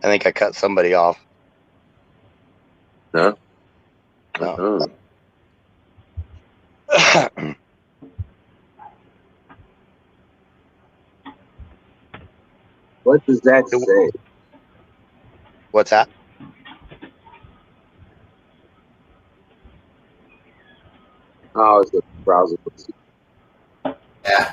I think I cut somebody off. No. No. What does that say? What's that? Oh, it's the browser. Yeah.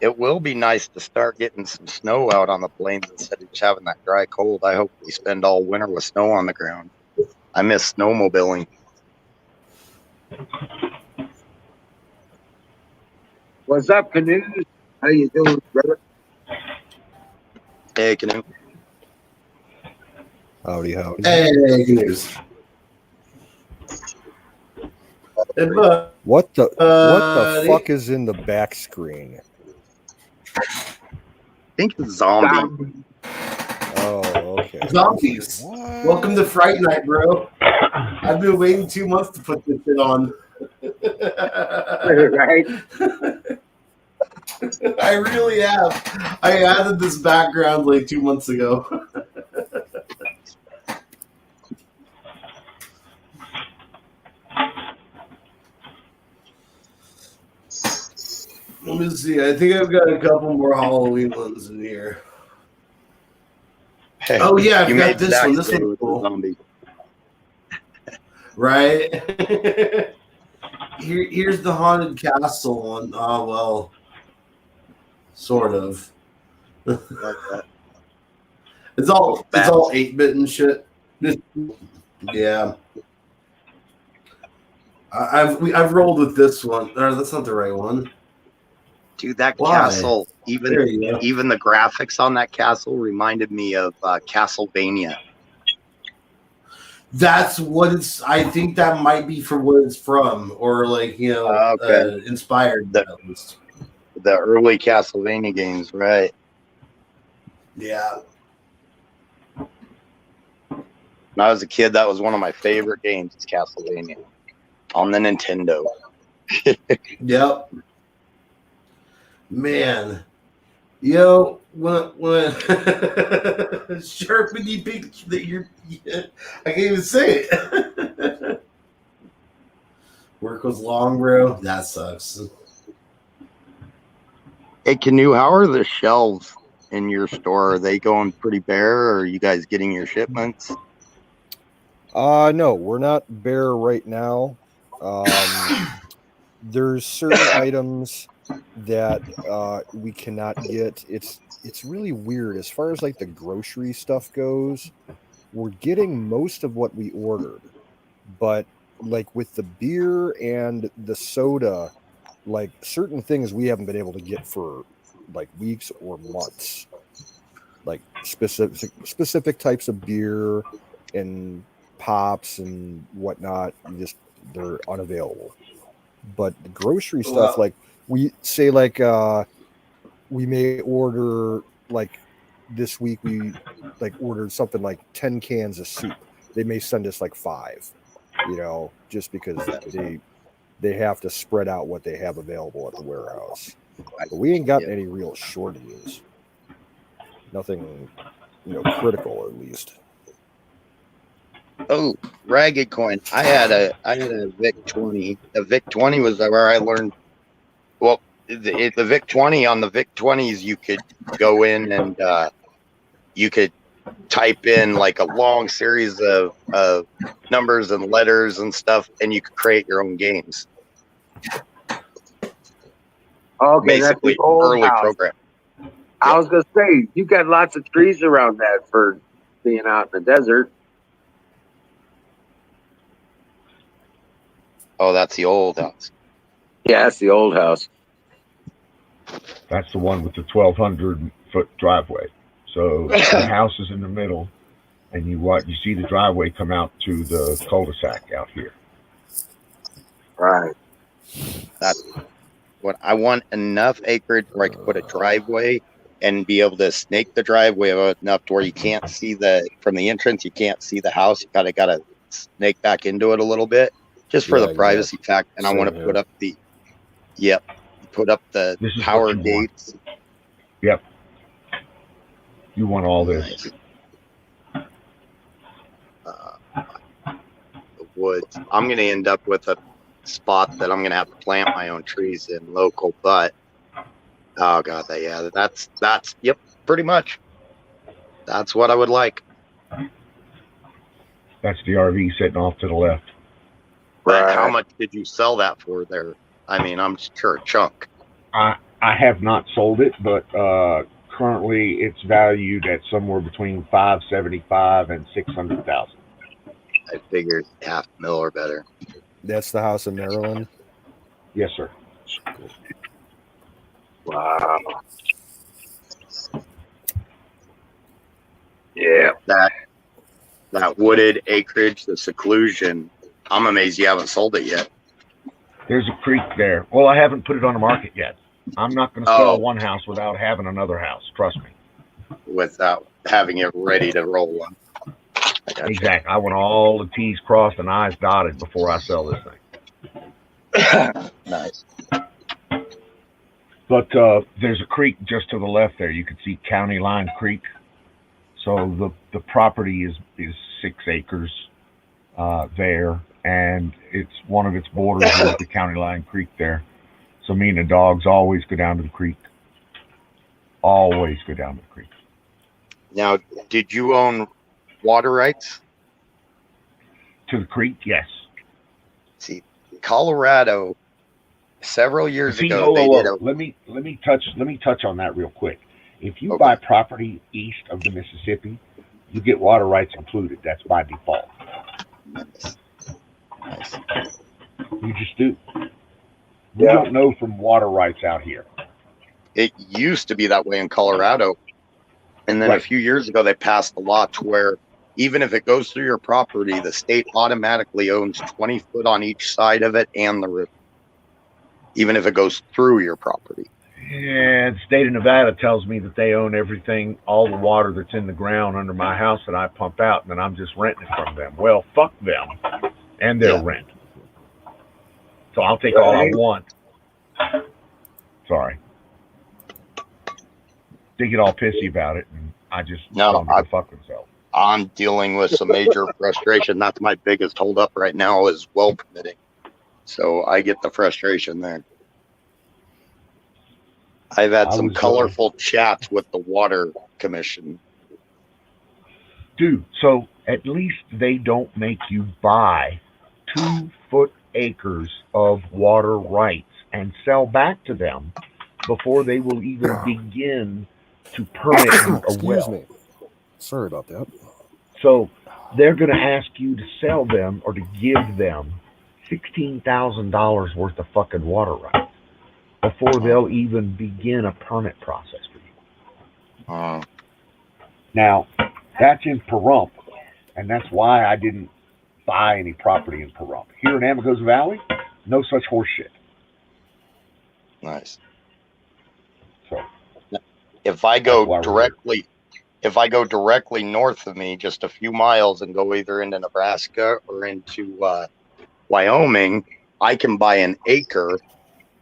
It will be nice to start getting some snow out on the plains instead of just having that dry cold. I hope we spend all winter with snow on the ground. I miss snowmobiling. What's up, Canoe? How you doing, brother? Hey, Canoe. Howdy. Hey, news. Hey, bud. What the fuck is in the back screen? I think it's zombie. Oh, okay. Zombies. What? Welcome to Fright Night, bro. I've been waiting 2 months to put this shit on. Right? I really have. I added this background like 2 months ago. Let me see. I think I've got a couple more Halloween ones in here. Hey, Oh yeah, I've you got made this Zach one. This stay one's with the cool. zombie. Right? Here's the haunted castle one. Oh well, sort of. Like that. It's all 8-bit and shit. Yeah. I've rolled with this one. Or that's not the right one. Dude, that Why? castle, There you go. even the graphics on that castle reminded me of Castlevania. That's what it's. I think that might be for what it's from, or like Okay. inspired. The- at least. The early Castlevania games, right? Yeah. When I was a kid, that was one of my favorite games, is Castlevania on the Nintendo. Yep. Man. Yo, when sharpeny picture that I can't even say it. Work was long, bro. That sucks. Hey, Canoe, how are the shelves in your store? Are they going pretty bare, or are you guys getting your shipments? No, we're not bare right now. There's certain items that we cannot get. It's really weird as far as like the grocery stuff goes. We're getting most of what we ordered, but like with the beer and the soda, like certain things we haven't been able to get for like weeks or months. Like specific types of beer and pops and whatnot, they're unavailable. But the grocery stuff, Well, like we say, like we may order like this week we like ordered something like 10 cans of soup. They may send us like 5, just because they have to spread out what they have available at the warehouse. But we ain't got any real shortages. Nothing, critical at least. Oh, ragged coin. I had a Vic 20. The Vic 20 was where I learned. Well, the Vic 20, on the Vic 20s, you could go in and you could type in like a long series of numbers and letters and stuff, and you could create your own games. Okay, Basically, that's the old early house. program. I was gonna say you got lots of trees around that for being out in the desert. Oh, that's the old house. Yeah, that's the old house. That's the one with the 1,200-foot driveway. So the house is in the middle, and you see the driveway come out to the cul-de-sac out here. Right. That's what I want. Enough acreage where I can put a driveway and be able to snake the driveway enough to where you can't see from the entrance. You can't see the house. You gotta snake back into it a little bit, just for the privacy fact. And I want to put up the power gates. Yep. You want all this. The woods. I'm going to end up with a spot that I'm going to have to plant my own trees in local, but oh god, that's yep, pretty much. That's what I would like. That's the RV sitting off to the left. But how much did you sell that for there? I mean, I'm sure a chunk. I have not sold it, but currently it's valued at somewhere between $575,000 and $600,000. I figured $500,000 or better. That's the house in Maryland? Yes, sir. Wow. Yeah. That wooded acreage, the seclusion, I'm amazed you haven't sold it yet. There's a creek there. Well, I haven't put it on the market yet. I'm not going to sell one house without having another house. Trust me. Without having it ready to roll on. Exactly. I want all the T's crossed and I's dotted before I sell this thing. Nice. But there's a creek just to the left there. You can see County Line Creek. So the property is 6 acres there, and it's one of its borders is the County Line Creek there. So me and the dogs always go down to the creek. Always go down to the creek. Now, did you own water rights to the creek? Yes. See, Colorado, several years ago, let me touch on that real quick. If you buy property east of the Mississippi, you get water rights included. That's by default. Nice. You just do. We don't know from water rights out here. It used to be that way in Colorado. And then a few years ago, they passed a law to where even if it goes through your property, the state automatically owns 20 foot on each side of it and the river, even if it goes through your property. Yeah, the state of Nevada tells me that they own everything, all the water that's in the ground under my house that I pump out, and then I'm just renting it from them. Well, fuck them and their rent. So I'll take all I want. Sorry. They get all pissy about it, and I just tell them to fuck themselves. I'm dealing with some major frustration. That's my biggest holdup right now is well permitting. So I get the frustration there. I've had some colorful chats with the water commission. Dude, so at least they don't make you buy 2-foot acres of water rights and sell back to them before they will even begin to permit a well. Excuse me. Sorry about that. So they're going to ask you to sell them or to give them $16,000 worth of fucking water rights before they'll even begin a permit process for you. Now, that's in Pahrump, and that's why I didn't buy any property in Pahrump. Here in Amigos Valley, no such horse shit. Nice. So, if I go directly if I go directly north of me, just a few miles, and go either into Nebraska or into Wyoming, I can buy an acre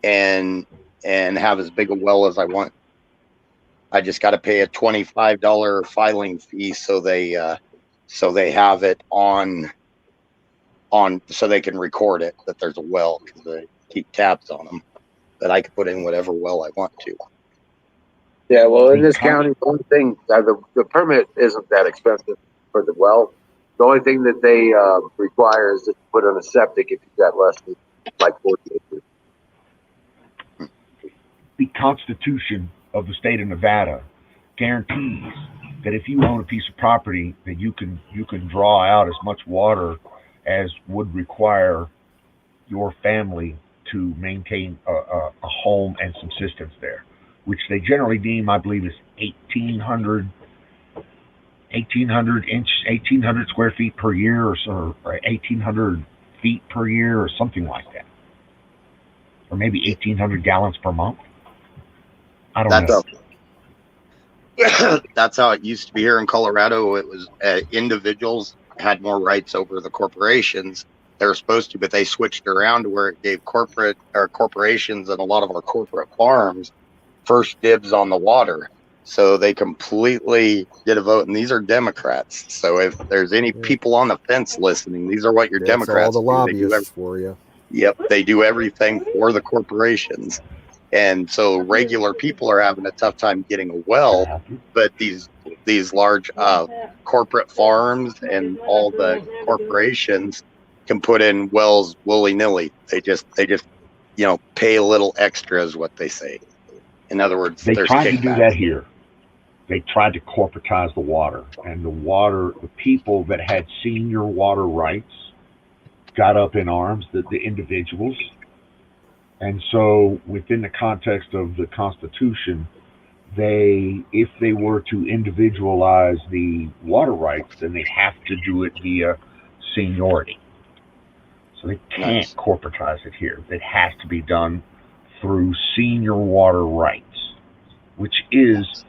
and have as big a well as I want. I just got to pay a $25 filing fee, so they have it on so they can record it that there's a well, because they keep tabs on them. That I can put in whatever well I want to. Yeah, well, in this county, the only thing, the permit isn't that expensive for the well. The only thing that they require is to put on a septic if you've got less than like 40 acres. The Constitution of the state of Nevada guarantees that if you own a piece of property, that you can draw out as much water as would require your family to maintain a home and subsistence there, which they generally deem, I believe, is 1,800 square feet per year, or 1,800 feet per year, or something like that, or maybe 1,800 gallons per month. I don't know. That's how it used to be here in Colorado. It was individuals had more rights over the corporations. They were supposed to, but they switched around to where it gave corporations and a lot of our corporate farms first dibs on the water. So they completely get a vote, and these are Democrats. So if there's any people on the fence listening, these are what your Democrats all the do. lobbyists for you. Yep, they do everything for the corporations. And so regular people are having a tough time getting a well, but these large corporate farms and all the corporations can put in wells willy-nilly. They just pay a little extra, is what they say. In other words, they there's tried kickbacks. to do that here. They tried to corporatize the water, and the people that had senior water rights got up in arms, the individuals. And so within the context of the Constitution, if they were to individualize the water rights, then they have to do it via seniority. So they can't corporatize it here. It has to be done through senior water rights, which is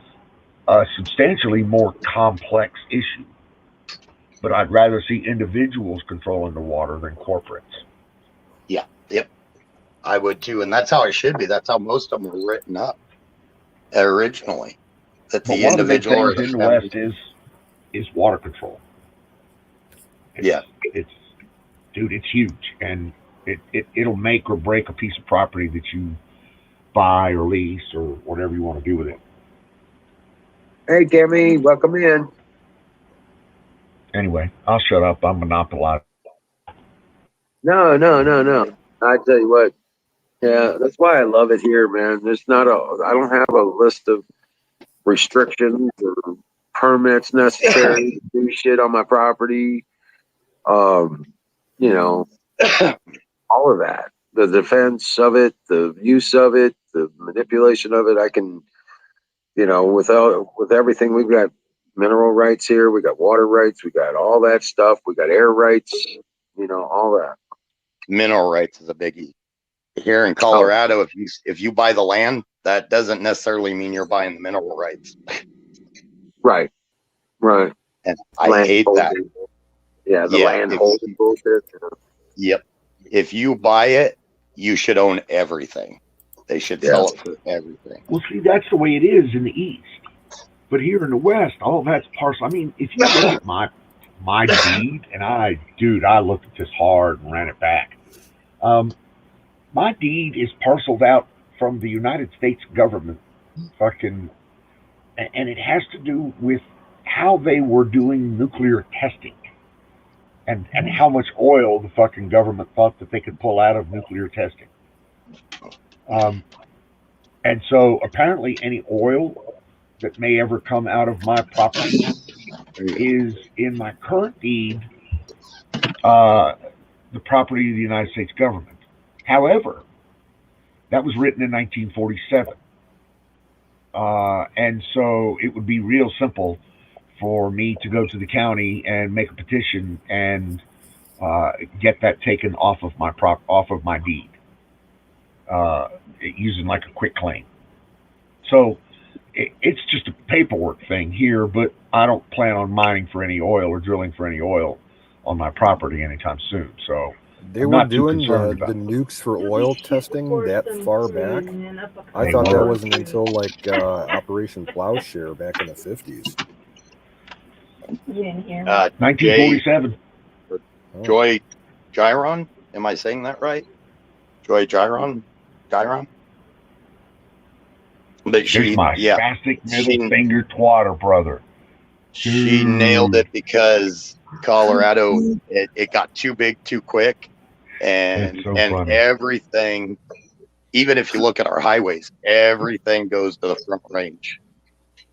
a substantially more complex issue. But I'd rather see individuals controlling the water than corporates. Yeah, yep. I would too, and that's how it should be. That's how most of them were written up originally. That the individual or the in the West is water control. It's huge, and it'll make or break a piece of property that you buy or lease or whatever you want to do with it. Hey, Kimmy, welcome in. Anyway, I'll shut up. I'm monopolized. No. I tell you what. Yeah, that's why I love it here, man. I don't have a list of restrictions or permits necessary to do shit on my property. All of that. The defense of it, the use of it, the manipulation of it. I can, with everything, we've got mineral rights here, we got water rights, we got all that stuff, we got air rights, all that. Mineral rights is a biggie. Here in Colorado, if you buy the land, that doesn't necessarily mean you're buying the mineral rights. Right. And I hate that. Yeah, land holding bullshit. Yep. If you buy it, you should own everything. They should sell it for everything. Well, see, that's the way it is in the East. But here in the West, all that's parcel. I mean, if you look at my deed, and I looked at this hard and ran it back. My deed is parceled out from the United States government, and it has to do with how they were doing nuclear testing, and how much oil the fucking government thought that they could pull out of nuclear testing. And so apparently any oil that may ever come out of my property is in my current deed, the property of the United States government. However, that was written in 1947. And so it would be real simple for me to go to the county and make a petition and get that taken off of my deed, using like a quick claim. So it's just a paperwork thing here, but I don't plan on mining for any oil or drilling for any oil on my property anytime soon. So They I'm were not too doing concerned the about nukes for You'll oil be shooting testing towards that them far soon, back. and up a I They thought that were. wasn't until like Operation Plowshare back in the 50s. You didn't hear me. Jay 1947. Oh. Joy Gyron. Am I saying that right? Joy Gyron. But She's my spastic middle she finger twatter, brother. she nailed it because Colorado it got too big too quick, and It's so and funny. everything. Even if you look at our highways, everything goes to the Front Range.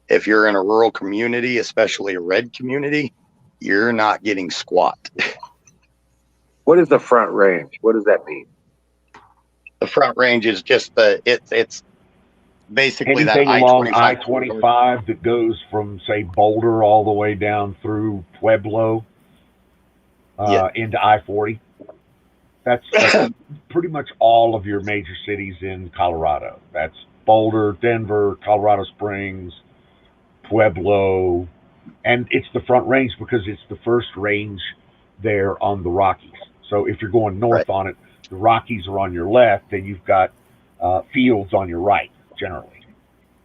If you're in a rural community, especially a red community, you're not getting squat. What is the Front Range? What does that mean? The Front Range is just it's basically that Anything along I-25 I-25 that goes from, say, Boulder all the way down through Pueblo into I-40. That's pretty much all of your major cities in Colorado. That's Boulder, Denver, Colorado Springs, Pueblo, and it's the Front Range because it's the first range there on the Rockies. So if you're going north on it, the Rockies are on your left, and you've got fields on your right, generally.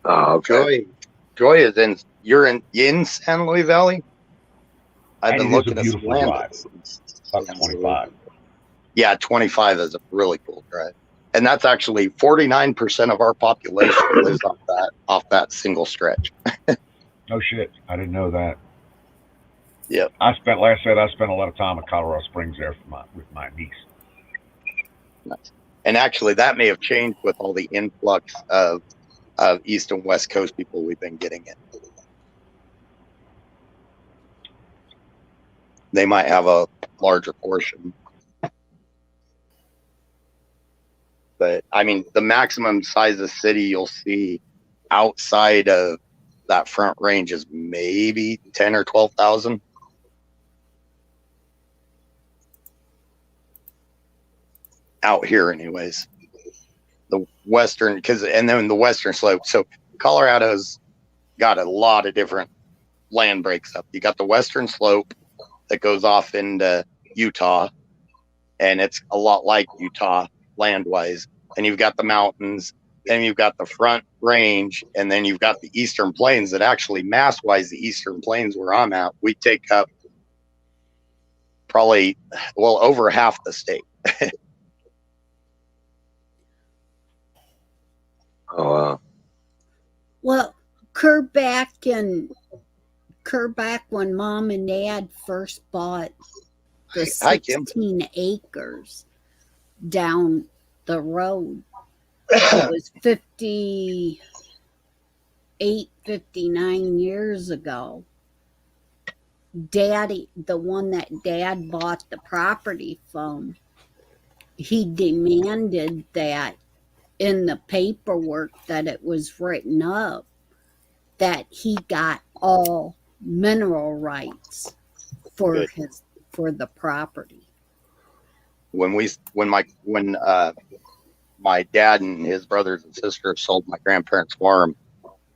Oh, okay. Joy is you're in San Luis Valley. I've been looking at some land. About 25. Yeah, 25 is a really cool drive. And that's actually 49% of our population lives off that single stretch. No shit. I didn't know that. Yep. I spent a lot of time in Colorado Springs there with my niece. Nice. And actually that may have changed with all the influx of East and West Coast people we've been getting in. They might have a larger portion. But I mean, the maximum size of city you'll see outside of that Front Range is maybe 10 or 12,000. Out here, anyways. The western, and then the western slope. So Colorado's got a lot of different land breaks up. You got the western slope that goes off into Utah, and it's a lot like Utah land-wise. And you've got the mountains, then you've got the Front Range, and then you've got the Eastern Plains that actually mass-wise, the Eastern Plains where I'm at, we take up probably, over half the state. Oh, wow. Well, back when Mom and Dad first bought the Hi, Kim. 16 acres down the road, it was 58, 59 years ago. Daddy, the one that Dad bought the property from, he demanded that in the paperwork that it was written up that he got all mineral rights for the property. When my dad and his brothers and sisters sold my grandparents' farm,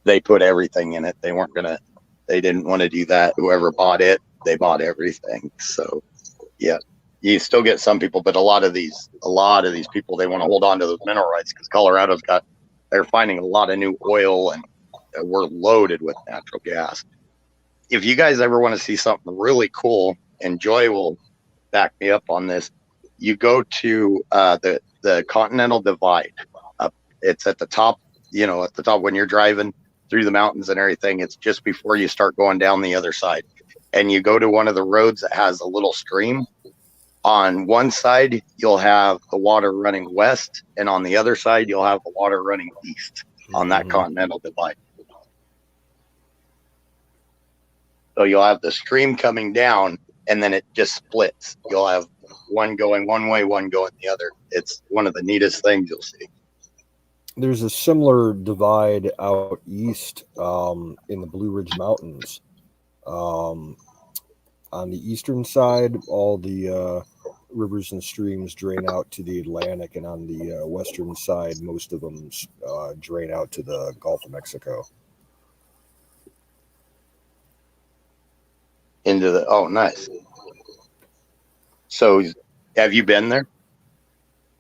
they put everything in it. They didn't want to do that. Whoever bought it, they bought everything. So yeah, you still get some people, but a lot of these people, they want to hold on to those mineral rights because they're finding a lot of new oil, and we're loaded with natural gas. If you guys ever want to see something really cool, and Joy will back me up on this, you go to the Continental Divide. It's at the top, when you're driving through the mountains and everything. It's just before you start going down the other side, and you go to one of the roads that has a little stream. On one side, you'll have the water running west, and on the other side, you'll have the water running east on that Continental Divide. So you'll have the stream coming down, and then it just splits. You'll have one going one way, one going the other. It's one of the neatest things you'll see. There's a similar divide out east in the Blue Ridge Mountains. On the eastern side, all the rivers and streams drain out to the Atlantic, and on the western side, most of them drain out to the Gulf of Mexico. into the. Oh, nice. So, have you been there?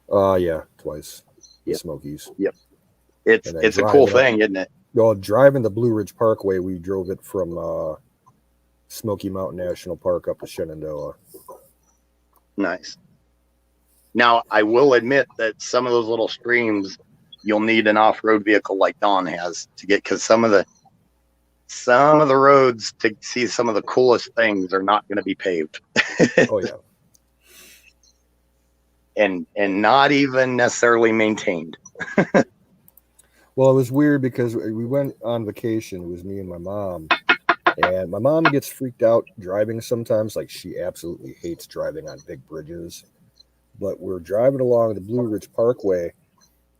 Yeah, twice. The Yep. Smokies. Yep. And It's then a cool driving up- thing, isn't it? Well, driving the Blue Ridge Parkway, we drove it from Smoky Mountain National Park up to Shenandoah. Nice. Now, I will admit that some of those little streams, you'll need an off-road vehicle like Don has to get, because some of the roads to see some of the coolest things are not going to be paved. Oh yeah. and not even necessarily maintained. Well, it was weird because we went on vacation. It was me and my mom. And my mom gets freaked out driving sometimes. Like, she absolutely hates driving on big bridges. But we're driving along the Blue Ridge Parkway,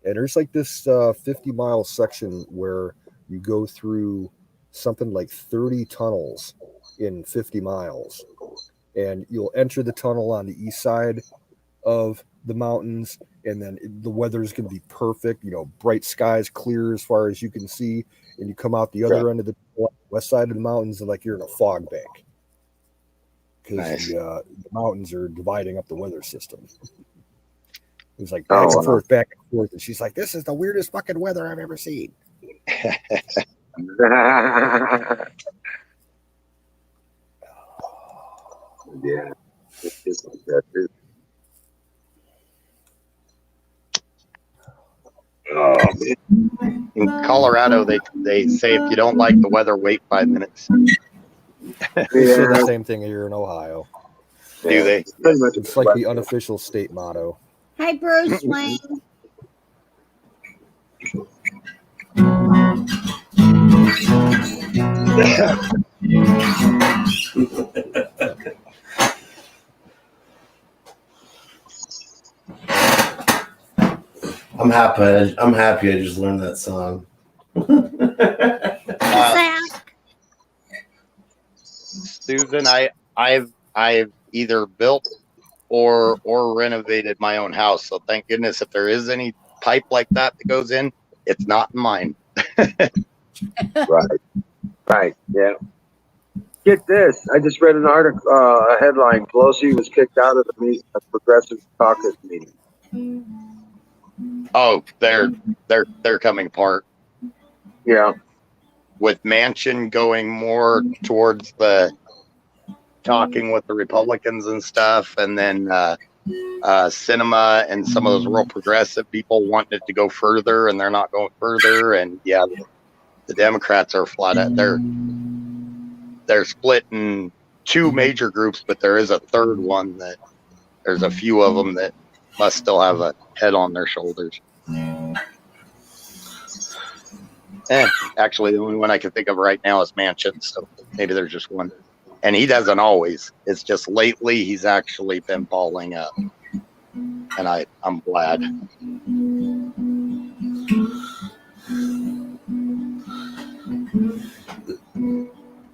and there's like this 50-mile section where you go through something like 30 tunnels in 50 miles. And you'll enter the tunnel on the east side of the mountains, and then the weather's going to be perfect, bright skies, clear as far as you can see. And you come out the other end of the west side of the mountains, and like you're in a fog bank. Because Nice. the mountains are dividing up the weather system. It was like back and forth, and she's like, "This is the weirdest fucking weather I've ever seen." Yeah. Oh, man. In Colorado, they say if you don't like the weather, wait 5 minutes. They say the same thing here in Ohio. Do they? Pretty much It's like the unofficial state motto. Hi, Bruce Wayne. I'm happy I just learned that song. Susan, I've either built or renovated my own house. So thank goodness if there is any pipe like that goes in, it's not mine. Right. Yeah. Get this. I just read an article, a headline. Pelosi was kicked out of the Progressive Caucus meeting. Oh, they're coming apart. Yeah. With Manchin going more towards the talking with the Republicans and stuff, and then Sinema and some of those real progressive people wanting it to go further, and they're not going further. And yeah, the Democrats are flat out. They're split in two major groups, but there is a third one that there's a few of them that must still have a head on their shoulders. Actually, the only one I can think of right now is Manchin, so maybe there's just one. And he doesn't always. It's just lately he's actually been balling up. And I'm glad.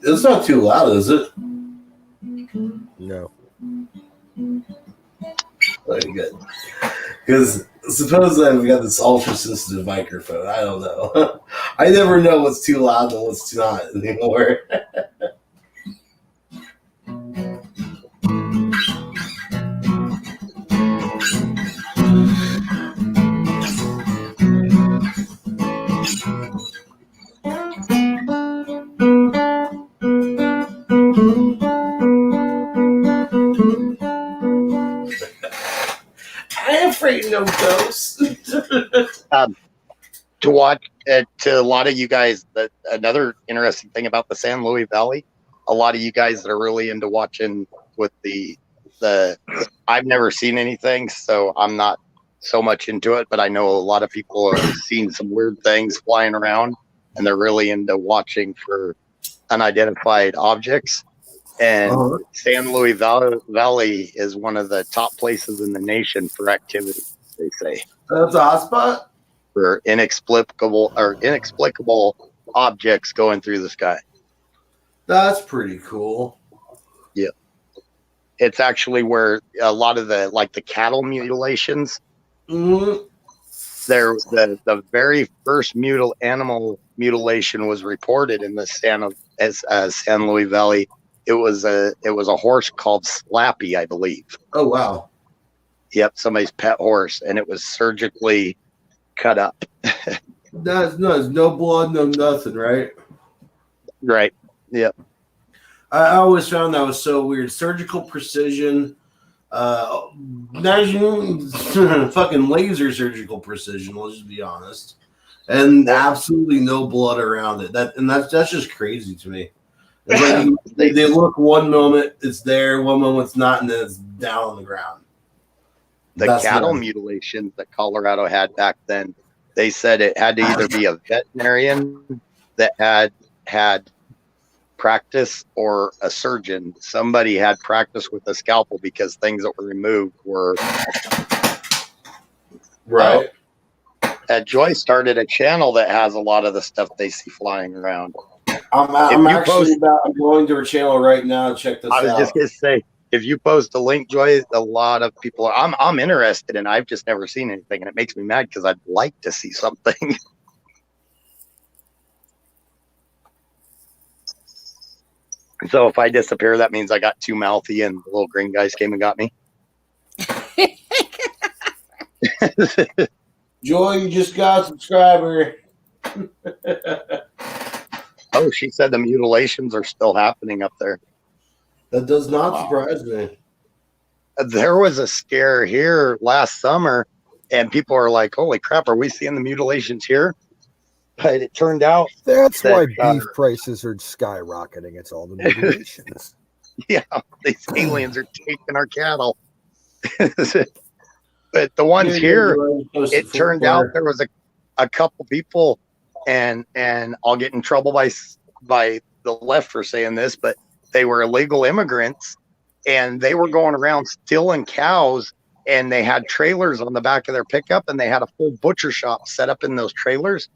It's not too loud, is it? No. Very good. Because supposedly we got this ultra sensitive microphone. I don't know. I never know what's too loud and what's not anymore. I ain't afraid of no ghosts. To watch, to a lot of you guys, another interesting thing about the San Luis Valley, a lot of you guys that are really into watching with the I've never seen anything, so I'm not so much into it, but I know a lot of people have seen some weird things flying around, and they're really into watching for unidentified objects. And San Luis Valley is one of the top places in the nation for activity, they say. That's a hotspot? For inexplicable objects going through the sky. That's pretty cool. Yeah. It's actually where a lot of the cattle mutilations, Mm-hmm. the very first animal mutilation was reported in the San Luis Valley It was a horse called Slappy, I believe. Oh wow. Yep, somebody's pet horse, and it was surgically cut up. There's no blood, no nothing, right? Right. Yep. I always found that was so weird. Surgical precision, not even fucking laser surgical precision. Let's just be honest, and absolutely no blood around it. That's just crazy to me. It's like they look one moment it's there, one moment it's not, and then it's down on the ground. The cattle mutilations that Colorado had back then, they said it had to either be a veterinarian that had practice or a surgeon. Somebody had practice with a scalpel because things that were removed were right. Joy started a channel that has a lot of the stuff they see flying around. I'm going to her channel right now to check this out. I was just gonna say, if you post a link, Joy, a lot of people are. I'm interested, and I've just never seen anything, and it makes me mad because I'd like to see something. So if I disappear, that means I got too mouthy, and the little green guys came and got me. Joy, you just got a subscriber. Oh, she said the mutilations are still happening up there. That does not surprise me. There was a scare here last summer, and people are like, holy crap, are we seeing the mutilations here? But it turned out that's why beef prices are skyrocketing. It's all the mutilations. Yeah, these aliens are taking our cattle. But the ones here, it turned out there was a couple people, and I'll get in trouble by the left for saying this, but they were illegal immigrants, and they were going around stealing cows, and they had trailers on the back of their pickup, and they had a full butcher shop set up in those trailers.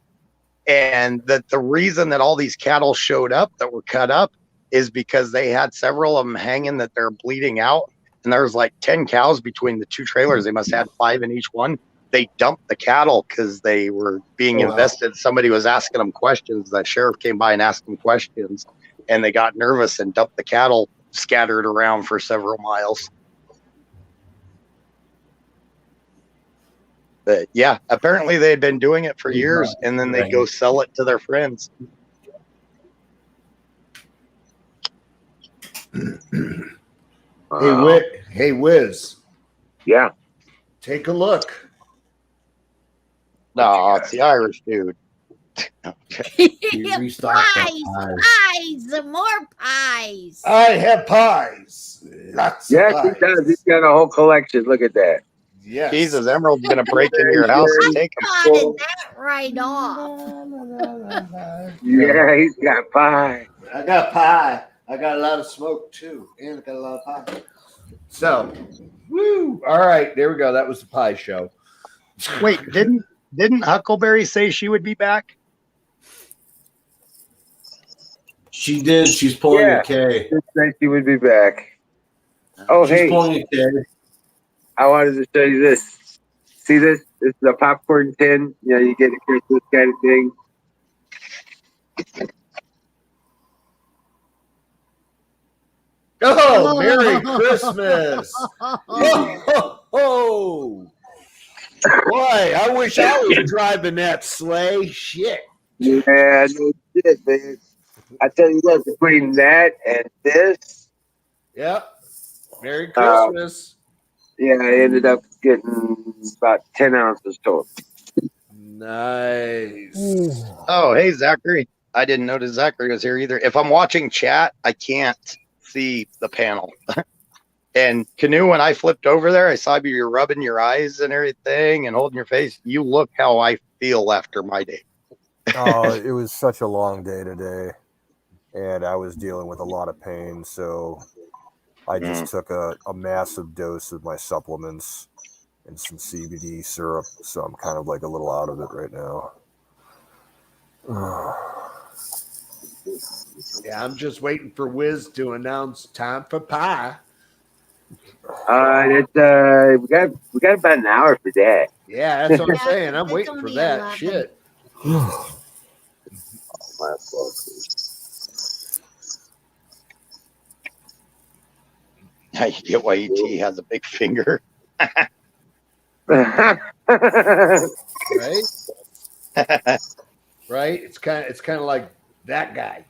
And that the reason that all these cattle showed up that were cut up is because they had several of them hanging that they're bleeding out. And there was like 10 cows between the two trailers. They must have had 5 in each one. They dumped the cattle because they were being invested. Somebody was asking them questions. The sheriff came by and asked them questions, and they got nervous and dumped the cattle scattered around for several miles. But yeah, apparently they had been doing it for years, and then they'd go sell it to their friends. Hey, Wiz. Yeah. Take a look. No, it's the Irish dude. Pies, more pies. I have pies. Lots of Yes, pies. he does. He's got a whole collection. Look at that. Yes. Jesus, Emerald's going to break into your house and take them. Potted that right off. Yeah, he's got pie. I got pie. I got a lot of smoke too, and I got a lot of pie. So, woo! All right, there we go. That was the pie show. Wait, didn't Huckleberry say she would be back? She did. She's pulling a K. She said she would be back. Oh, She's hey. pulling a K. I wanted to show you this. See this? This is a popcorn tin. You know, you get a Christmas kind of thing. Oh, Merry Christmas! Oh, boy, I wish I was driving that sleigh. Shit. Yeah, no shit, man. I tell you what, between that and this, Yep. Merry Christmas. yeah, I ended up getting about 10 ounces total. Nice. Oh, hey, Zachary. I didn't notice Zachary was here either. If I'm watching chat, I can't see the panel. And Canoe, when I flipped over there, I saw you rubbing your eyes and everything and holding your face. You look how I feel after my day. Oh, it was such a long day today, and I was dealing with a lot of pain, so I just took a massive dose of my supplements and some CBD syrup, so I'm kind of like a little out of it right now. Yeah, I'm just waiting for Wiz to announce time for pie. We got about an hour for that. Yeah, that's what I'm Yeah, saying. I'm it's waiting for only that 11. shit. I get why ET has a big finger. Right? Right? It's kind of like that guy.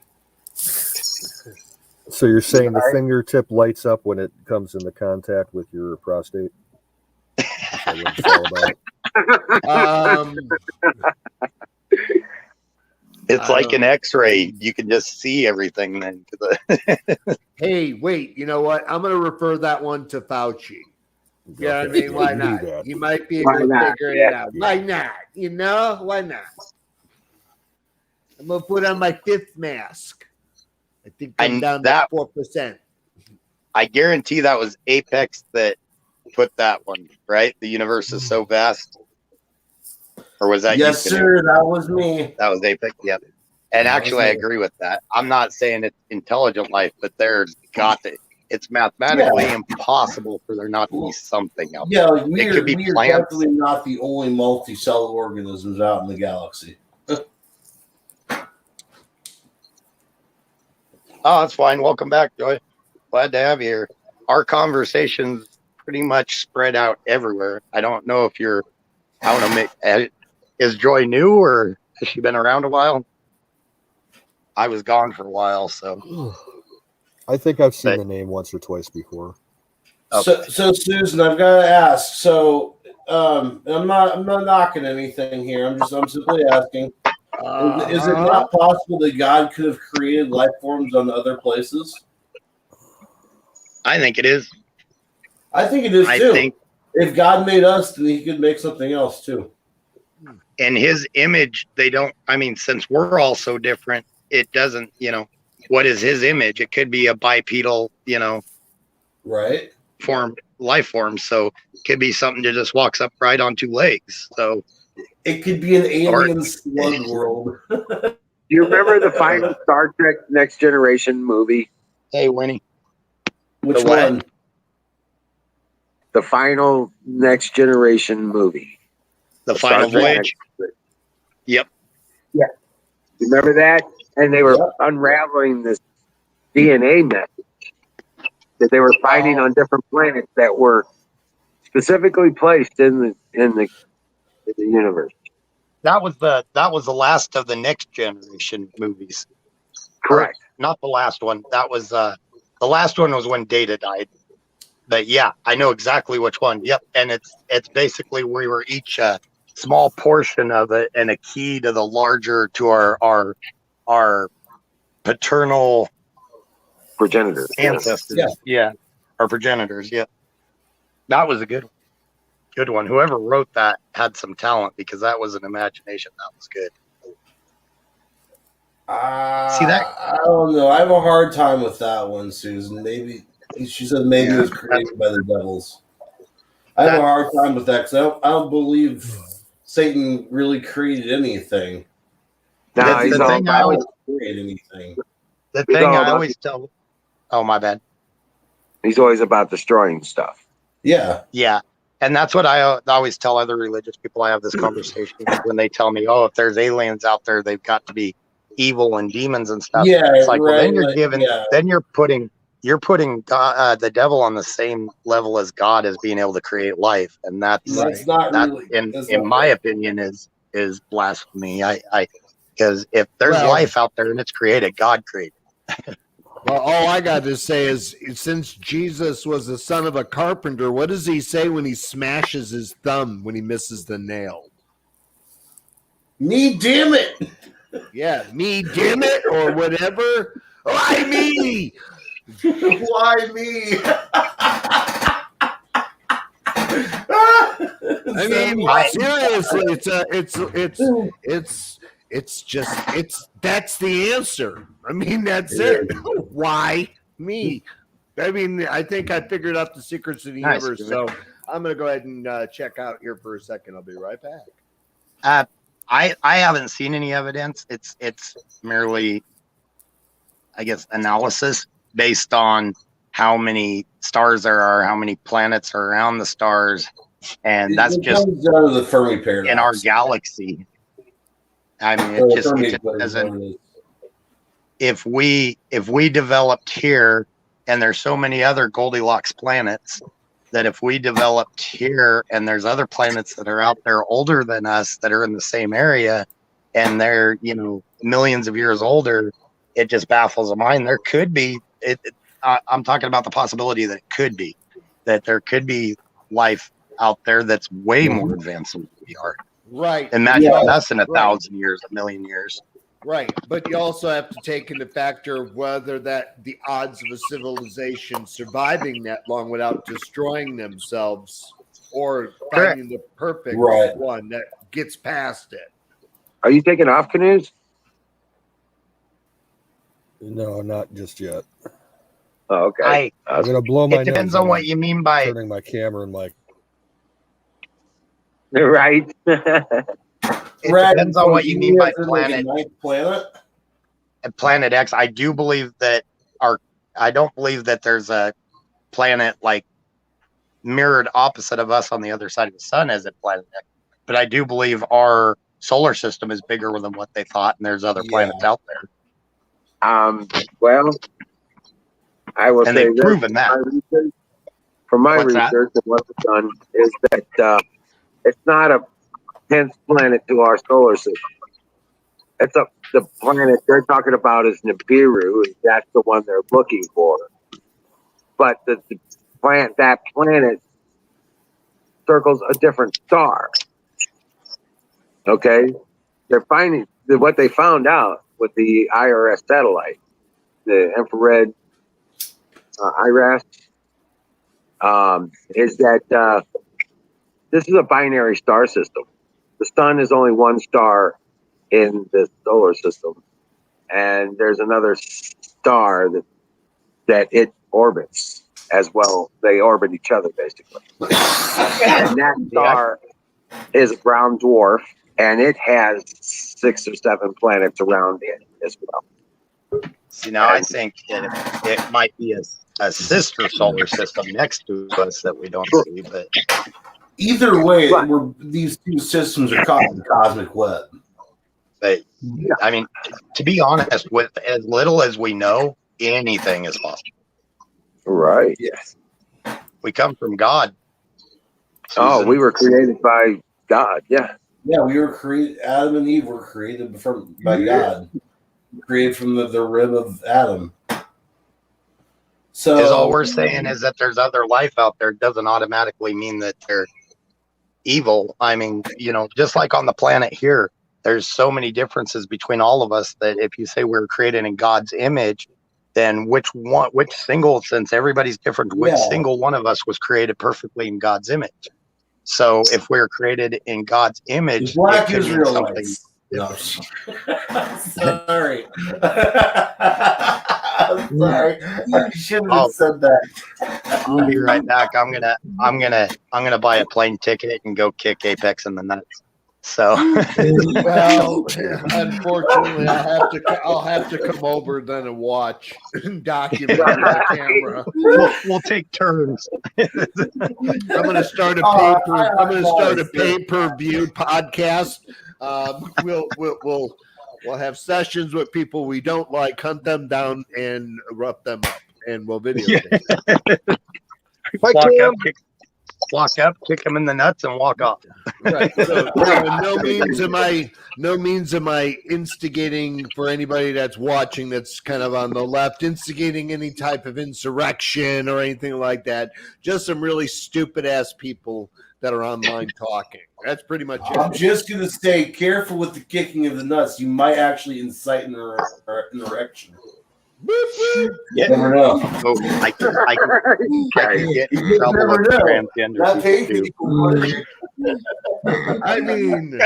So you're saying the fingertip lights up when it comes into contact with your prostate? Is that what it's all about? It's like an X-ray. You can just see everything then. Hey, wait, you know what? I'm going to refer that one to Fauci. Yeah, I mean, why not? He might be able to figure it out. Why not? You know, why not? I'm going to put on my 5th mask. I think I'm down to 4%. I guarantee that was Apex that put that one, right? The universe is so vast. Or was that yes, sir? That was me. That was Apex, yep. And actually, I agree with that. I'm not saying it's intelligent life, but it's mathematically impossible for there not to be something else. Yeah, like we are definitely not the only multicellular organisms out in the galaxy. Oh, that's fine. Welcome back, Joy. Glad to have you here. Our conversation's pretty much spread out everywhere. I don't know if you're, I don't know, is Joy new or has she been around a while? I was gone for a while, so. I think I've seen the name once or twice before. Okay. So Susan, I've got to ask. So I'm not knocking anything here. I'm simply asking. Is it not possible that God could have created life forms on other places? I think it is. I think it is too. If God made us, then he could make something else too. And his image, since we're all so different, it doesn't, what is his image? It could be a bipedal, right, life form. So it could be something that just walks upright on 2 legs. So it could be an alien slug world. Do you remember the final Star Trek Next Generation movie? Hey, Winnie. Which one? The final Next Generation movie. The Final Voyage. Yep. Yeah. You remember that? And they were unraveling this DNA message that they were finding on different planets that were specifically placed in the universe. That was the last of the Next Generation movies. Correct. Not the last one. That was the last one was when Data died. But yeah, I know exactly which one. Yep. And it's basically we were each a small portion of it and a key to the larger, to our paternal progenitors, ancestors. Yeah. Our progenitors. Yeah. That was a good one. Whoever wrote that had some talent because that was an imagination. That was good. See that? I don't know. I have a hard time with that one, Susan. Maybe she said it was created by the devils. I have a hard time with that because I don't believe Satan really created anything. No, he's all about create anything. The thing I always tell. Oh, my bad. He's always about destroying stuff. Yeah. Yeah. And that's what I always tell other religious people. I have this conversation when they tell me, "Oh, if there's aliens out there, they've got to be evil and demons and stuff." Yeah, it's like, well, then you're putting the devil on the same level as God as being able to create life, and that's not really. In my opinion, is blasphemy. Because if there's life out there and it's created, God created. Well, all I got to say is, since Jesus was the son of a carpenter, what does he say when he smashes his thumb when he misses the nail? Me, damn it! Yeah, me, damn it, or whatever. Why me? Why me? I mean, seriously, that's the answer. I mean, that's it. Why me? I mean, I think I figured out the secrets of the universe. So I'm going to go ahead and check out here for a second. I'll be right back. I haven't seen any evidence. It's merely, I guess, analysis based on how many stars there are, how many planets are around the stars, and that's just comes down to the Fermi paradox in our galaxy. I mean, it doesn't. If we developed here and there's so many other Goldilocks planets that if we developed here and there's other planets that are out there older than us that are in the same area and they're, millions of years older, it just baffles the mind. There could be, I'm talking about the possibility that there could be life out there that's way more advanced than we are. Right. Imagine us in 1,000 years, 1,000,000 years. Right, but you also have to take into factor whether that the odds of a civilization surviving that long without destroying themselves or finding the perfect one that gets past it. Are you taking off, Canoes? No, not just yet. Oh, okay. I'm gonna blow my nose. It depends on what you mean by turning my camera and mic. Right. It depends on what you mean by planet. Planet X. I do believe that I don't believe that there's a planet like mirrored opposite of us on the other side of the sun as a planet X. But I do believe our solar system is bigger than what they thought, and there's other planets out there. Well, I will say they've proven that. From my research and what's done is that it's not a 10th planet to our solar system. It's the planet they're talking about is Nibiru. That's the one they're looking for. But that planet circles a different star. Okay, they're finding what they found out with the IRS satellite, the infrared IRAS, is that this is a binary star system. The sun is only one star in the solar system, and there's another star that it orbits as well. They orbit each other basically, and that star is a brown dwarf, and it has 6 or 7 planets around it as well. See, now I think it might be a sister solar system next to us that we don't see, but either way, these two systems are caught in the cosmic web. But I mean, to be honest, with as little as we know, anything is possible. Right. Yes. We come from God. Oh, we were created by God. Yeah. Yeah, we were created. Adam and Eve were created by God. Created from the rib of Adam. So all we're saying is that there's other life out there. It doesn't automatically mean that they're evil. I mean, just like on the planet here, there's so many differences between all of us that if you say we're created in God's image, then since everybody's different, which single one of us was created perfectly in God's image? So if we're created in God's image, Black it could mean something. No. Sorry. I'm sorry. I shouldn't have said that. I'll be right back. I'm gonna buy a plane ticket and go kick Apex in the nuts. So well, unfortunately, I'll have to come over then and watch and document on the camera. We'll take turns. I'm going to start a pay-per-view podcast. We'll have sessions with people we don't like, hunt them down, and rough them up, and we'll videotape. Walk up, kick them in the nuts, and walk off. Right. So, no means am I instigating for anybody that's watching that's kind of on the left, instigating any type of insurrection or anything like that. Just some really stupid ass people that are online talking. That's pretty much it. I'm just gonna stay careful with the kicking of the nuts. You might actually incite an erection. Yeah. Never know. So I can get in trouble with transgender people too. I mean,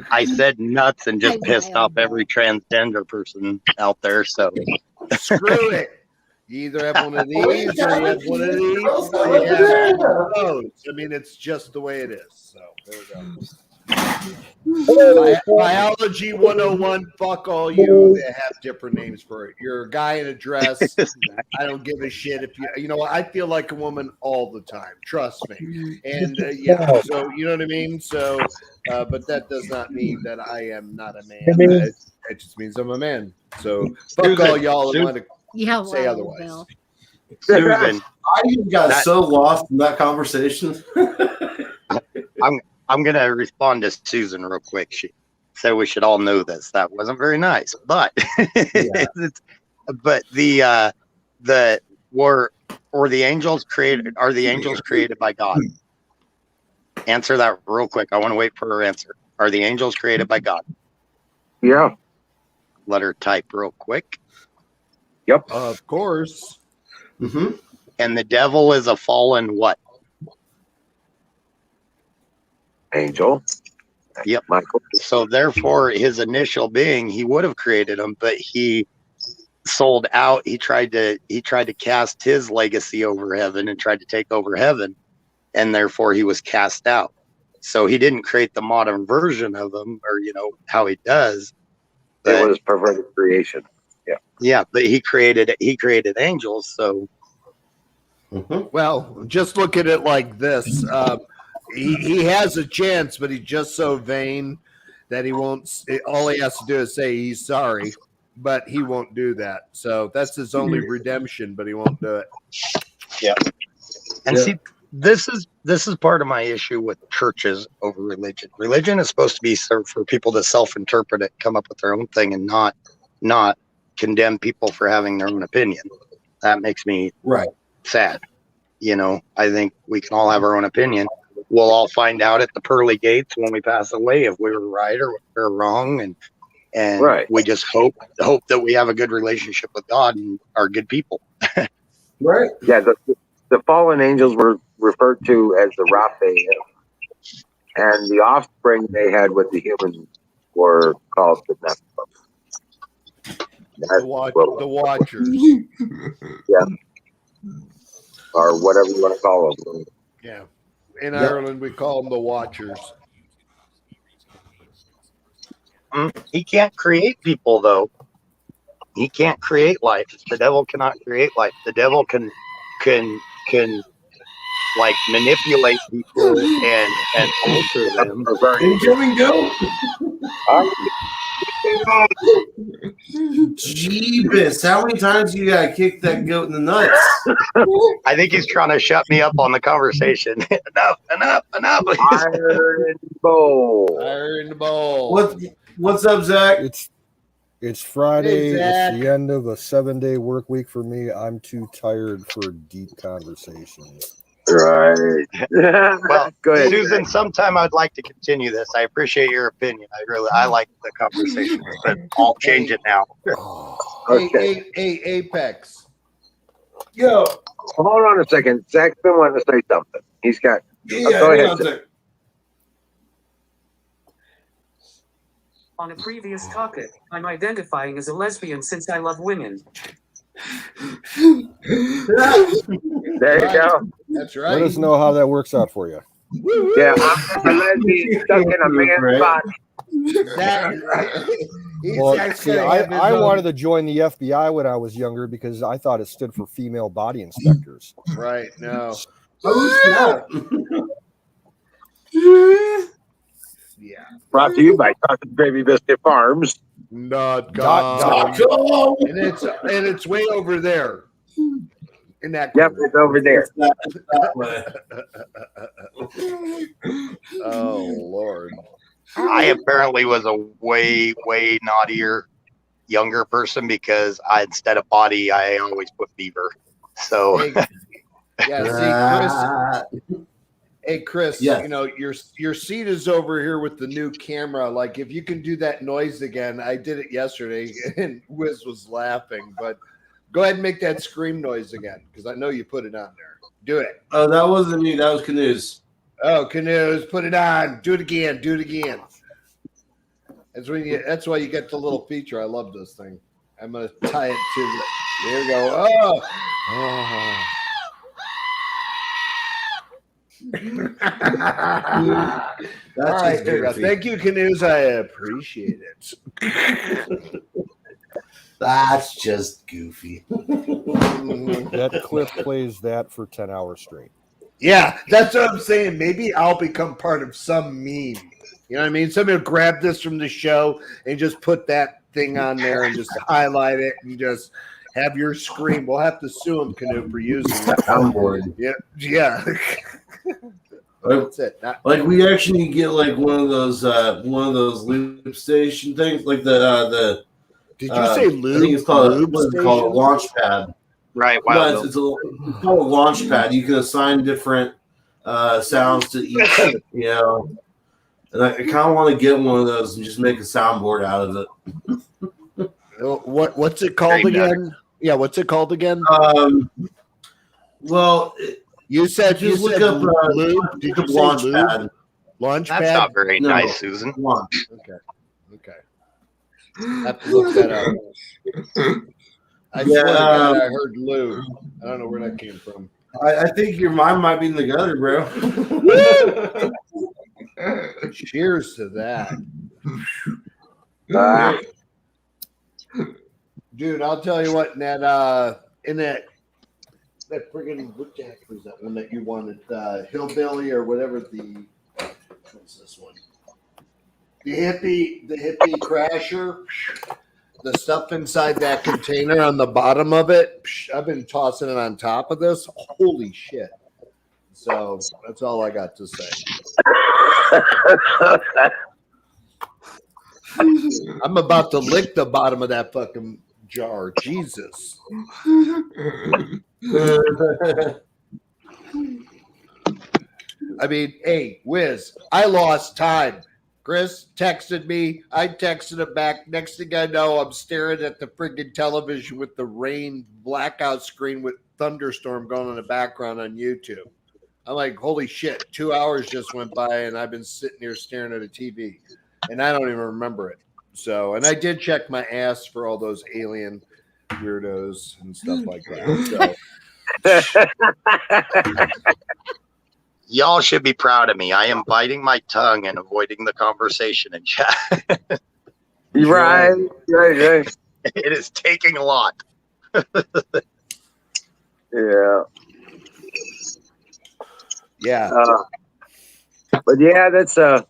I said nuts and just pissed off every transgender person out there. So screw it. You either have one of these, or you have one of these, or you have one of those. I mean, it's just the way it is. So there we go. Biology 101, fuck all you. They have different names for it. You're a guy in a dress. I don't give a shit if you know, I feel like a woman all the time. Trust me. And yeah, so you know what I mean? So, but that does not mean that I am not a man. It just means I'm a man. So fuck all y'all who want to Yeah, say well, otherwise. Bill. Susan, I even got so lost in that conversation. I'm gonna respond to Susan real quick. She said we should all know this. That wasn't very nice, but but the were the angels created? Are the angels created by God? Answer that real quick. I want to wait for her answer. Are the angels created by God? Yeah. Let her type real quick. Yep. Of course. Mm-hmm. And the devil is a fallen what? Angel. Yep. Michael. So therefore, his initial being, he would have created them, but he sold out. He tried to cast his legacy over heaven and tried to take over heaven, and therefore he was cast out. So he didn't create the modern version of him, or how he does. But, it was perverted creation. Yeah. Yeah, but he created angels. So Well, just look at it like this. He has a chance, but he's just so vain that he won't. All he has to do is say he's sorry, but he won't do that. So that's his only redemption, but he won't do it. yeah. And see, this is part of my issue with churches over religion. Religion is supposed to be for people to self-interpret it, come up with their own thing, and not condemn people for having their own opinion. That makes me sad. I think we can all have our own opinion. We'll all find out at the pearly gates when we pass away if we were right or if we were wrong, and we just hope that we have a good relationship with God and are good people. Right. Yeah. The fallen angels were referred to as the Raphael, and the offspring they had with the humans were called the Nephilim. The Watchers. Yeah. Or whatever you want to call them. Yeah. In Ireland, we call them the Watchers. He can't create people, though. He can't create life. The devil cannot create life. The devil can like manipulate people and alter them. Incoming go. Jeebus, how many times you gotta kick that goat in the nuts? I think he's trying to shut me up on the conversation. Enough. Iron Bowl. What's up, Zach? It's Friday. Hey, Zach. It's the end of a 7-day work week for me. I'm too tired for deep conversations. Right. Well, go ahead, Susan, sometime I'd like to continue this. I appreciate your opinion. I like the conversation, but I'll change it now. Okay. Hey, Apex. Yo. Hold on a second. Zach's been wanting to say something. He's got. Go ahead. Zach. On a previous topic, I'm identifying as a lesbian since I love women. There you go. That's right. Let us know how that works out for you. Yeah, I'm a lesbian stuck in a man's body. Well, see, I wanted to join the FBI when I was younger because I thought it stood for female body inspectors. Right. No. Yeah. Brought to you by Cotton Gravy Biscuit Farms. Not .com. And it's way over there. In that. Yep, it's over there. Oh Lord. I apparently was a way naughtier younger person because instead of body, I always put beaver. So yeah, see, Chris, yes. your seat is over here with the new camera. Like, if you can do that noise again, I did it yesterday, and Wiz was laughing. But go ahead and make that scream noise again, because I know you put it on there. Do it. Oh, that wasn't me. That was Canoes. Oh, Canoes, put it on. Do it again. Do it again. That's why you get the little feature. I love this thing. I'm gonna tie it to the. There you go. Oh. All right, there you go. Thank you, Canoes. I appreciate it. That's just goofy. That clip plays that for 10 hours straight. Yeah, that's what I'm saying. Maybe I'll become part of some meme. You know what I mean? Somebody will grab this from the show and just put that thing on there and just highlight it and just have your screen. We'll have to sue him, Canoe, for using that soundboard. Yeah. That's it. Like we actually get like one of those loop station things, like the. Did you say lube? I think it's called lube what's it called, a launch pad. Right. No, it's called a launch pad. You can assign different sounds to each, you know. And I kind of want to get one of those and just make a soundboard out of it. What's it called again? Yeah, what's it called again? Well, you said look up lube. Did you say launch lube? pad. Launch That's pad. not very No. nice, Susan. Launch. Okay. I have to look that up. I swear to God, I heard lube. I don't know where that came from. I think your mind might be in the gutter, bro. Cheers to that. Dude, I'll tell you what, in that friggin' what the heck was that one that you wanted? Hillbilly or whatever what's this one? The hippie crasher. The stuff inside that container on the bottom of it, I've been tossing it on top of this. Holy shit. So that's all I got to say. I'm about to lick the bottom of that fucking jar. Jesus. I mean, hey, Wiz, I lost time. Chris texted me. I texted him back. Next thing I know, I'm staring at the friggin' television with the rain blackout screen with thunderstorm going in the background on YouTube. I'm like, holy shit, 2 hours just went by and I've been sitting here staring at a TV and I don't even remember it. So, and I did check my ass for all those alien weirdos and stuff like that. So. Y'all should be proud of me. I am biting my tongue and avoiding the conversation in chat. Right. It is taking a lot. Yeah. Yeah. But yeah, that's a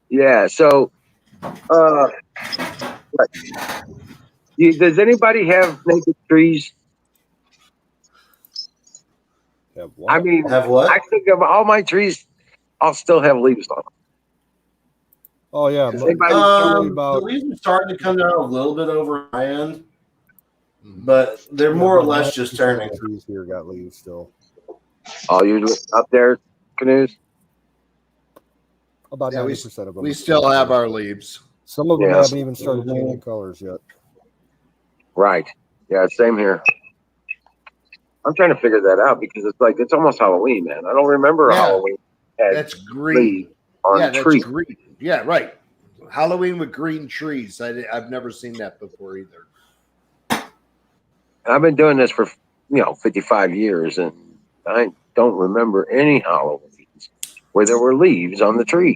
yeah. So, does anybody have naked trees? Have what? I mean, Have what? I think of all my trees, I'll still have leaves on them. Oh yeah, Does but anybody- The leaves are starting to come down a little bit over my end, but they're more or less just turning. Trees here got leaves still. Oh, you're up there, Canoes? About Yeah, 90% of them. We still have our leaves. Some of them Yeah. haven't even started changing colors yet. Right. Yeah, same here. I'm trying to figure that out because it's almost Halloween, man. I don't remember Yeah. Halloween had That's green. leaves on Yeah, that's trees. green. Yeah, right. Halloween with green trees. I've never seen that before either. I've been doing this for 55 years, and I don't remember any Halloweens where there were leaves on the trees.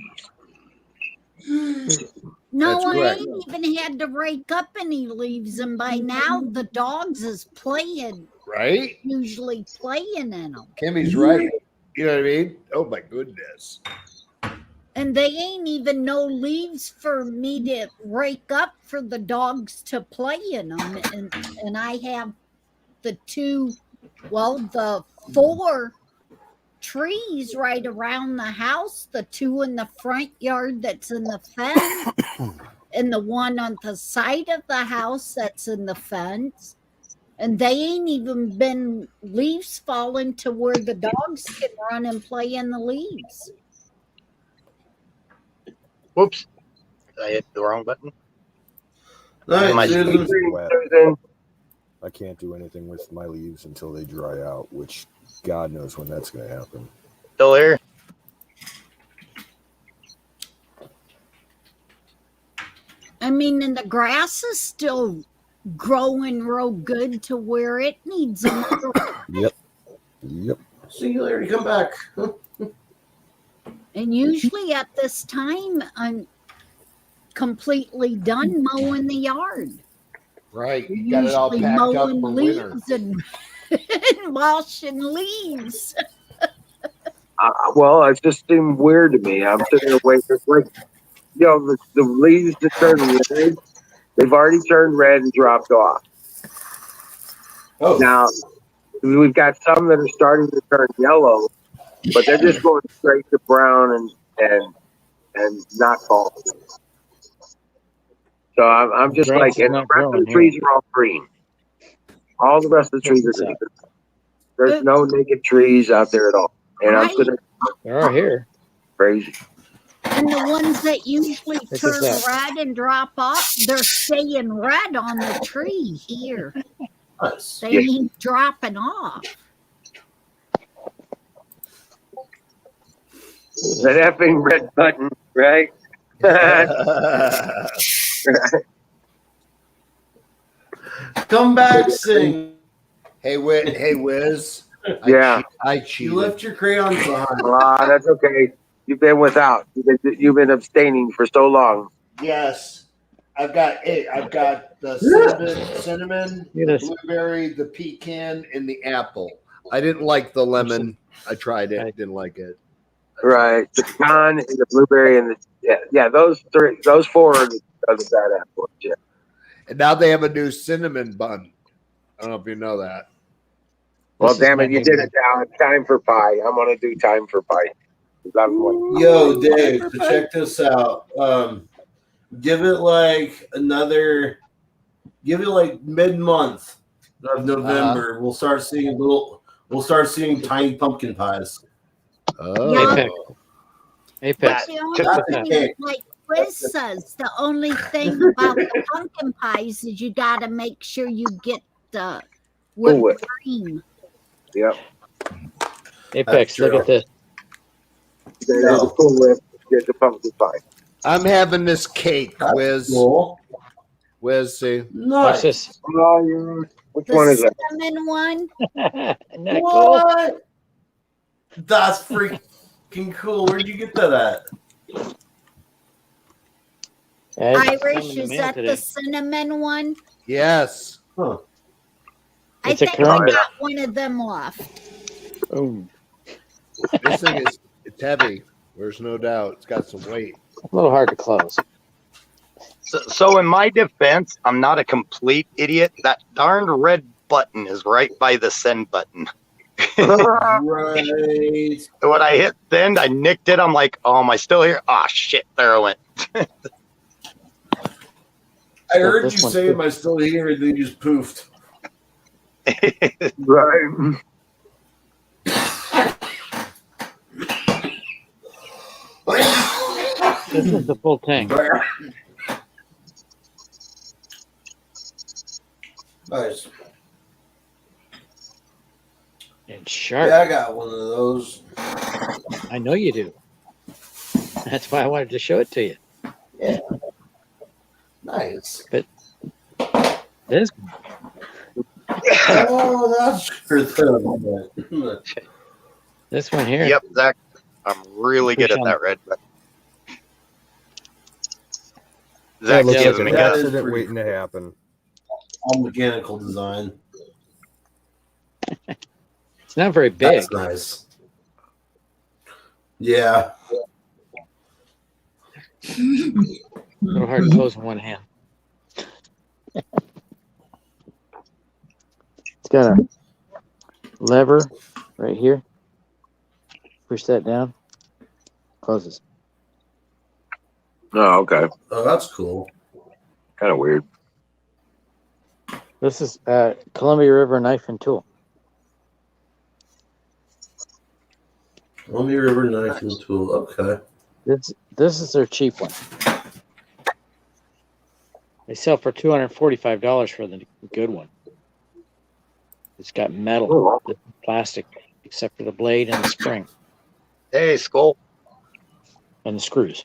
No, That's I correct. ain't even had to rake up any leaves, and by now the dogs is playing, Right? usually playing in them. Kimmy's right. You know what I mean? Oh my goodness. And they ain't even no leaves for me to rake up for the dogs to play in them. And I have the four trees right around the house, the two in the front yard that's in the fence, and the one on the side of the house that's in the fence. And they ain't even been leaves falling to where the dogs can run and play in the leaves. Whoops. Did I hit the wrong button? Nice, My- Susan. I can't do anything with my leaves until they dry out, which God knows when that's going to happen. Still here? I mean, and the grass is still growing real good to where it needs another. Yep. See you later. Come back. And usually at this time, I'm completely done mowing the yard. Right. You got it all Usually packed up mowing for winter. leaves and washing leaves. Well, it just seemed weird to me. I'm sitting there waiting. It's like, the leaves that turn red, they've already turned red and dropped off. Oh, Now, we've got some that are starting to turn yellow, but they're just going straight to brown and not falling. So I'm just Grass like, is and the not rest of growing the trees are all green. All the rest of the trees are green. There's no naked trees out there at all. And I'm sitting There are here. crazy. And the ones that usually Check turn this out. red and drop off, they're staying red on the tree here. nice. They Yeah. ain't dropping off. That effing red button, right? Come back, sing. Hey, Wiz. Yeah. I cheated. You left your crayons behind. That's okay. You've been without. You've been abstaining for so long. Yes. I've got the cinnamon, Yes. the blueberry, the pecan, and the apple. I didn't like the lemon. I tried it. Didn't like it. Right. The pecan and the blueberry and those four are the bad apples. Yeah. And now they have a new cinnamon bun. I don't know if you know that. Well, This is damn my it, you new did one. it now. It's time for pie. I'm gonna do time for pie. Yo, Dave, so check this out. Give it like mid-month of November. We'll start seeing tiny pumpkin pies. Oh. Yeah. Apex. The only thing, like Chris says, the only thing about the pumpkin pies is you got to make sure you get the whipped cream. Yep. Apex, look at this. There's a Cool Whip. Get the pumpkin pie. I'm having this cake, Wiz. Cool. Wiz, see. Watch this. Which one is The it? cinnamon one. Isn't that cool? What? That's freaking cool. Where'd you get that at? Irish, is that the cinnamon one? Yes. Huh. I It's a think I crumble. got one of them left. Boom. This thing it's heavy. There's no doubt. It's got some weight. A little hard to close. So in my defense, I'm not a complete idiot. That darned red button is right by the send button. Right. When I hit send, I nicked it. I'm like, oh, am I still here? Oh, shit, there I went. I heard you say, am I still here? And then you just poofed. Right. This is the full tank. Nice. And sharp. Yeah, I got one of those. I know you do. That's why I wanted to show it to you. Yeah. Nice. But this Oh, that's for them. this one here. Yep, Zach. I'm really good at that red button. Zach looks gives like me an that guts. is accident pretty waiting to happen. All mechanical design. It's not very big. That's nice. Yeah. A little hard to close in one hand. It's got a lever right here. Push that down. Closes. Oh, okay. Oh, that's cool. Kind of weird. This is Columbia River knife and tool. Columbia River knife and tool. Okay. This is their cheap one. They sell for $245 for the good one. It's got metal, plastic, except for the blade and the spring Hey, Skull. and the screws.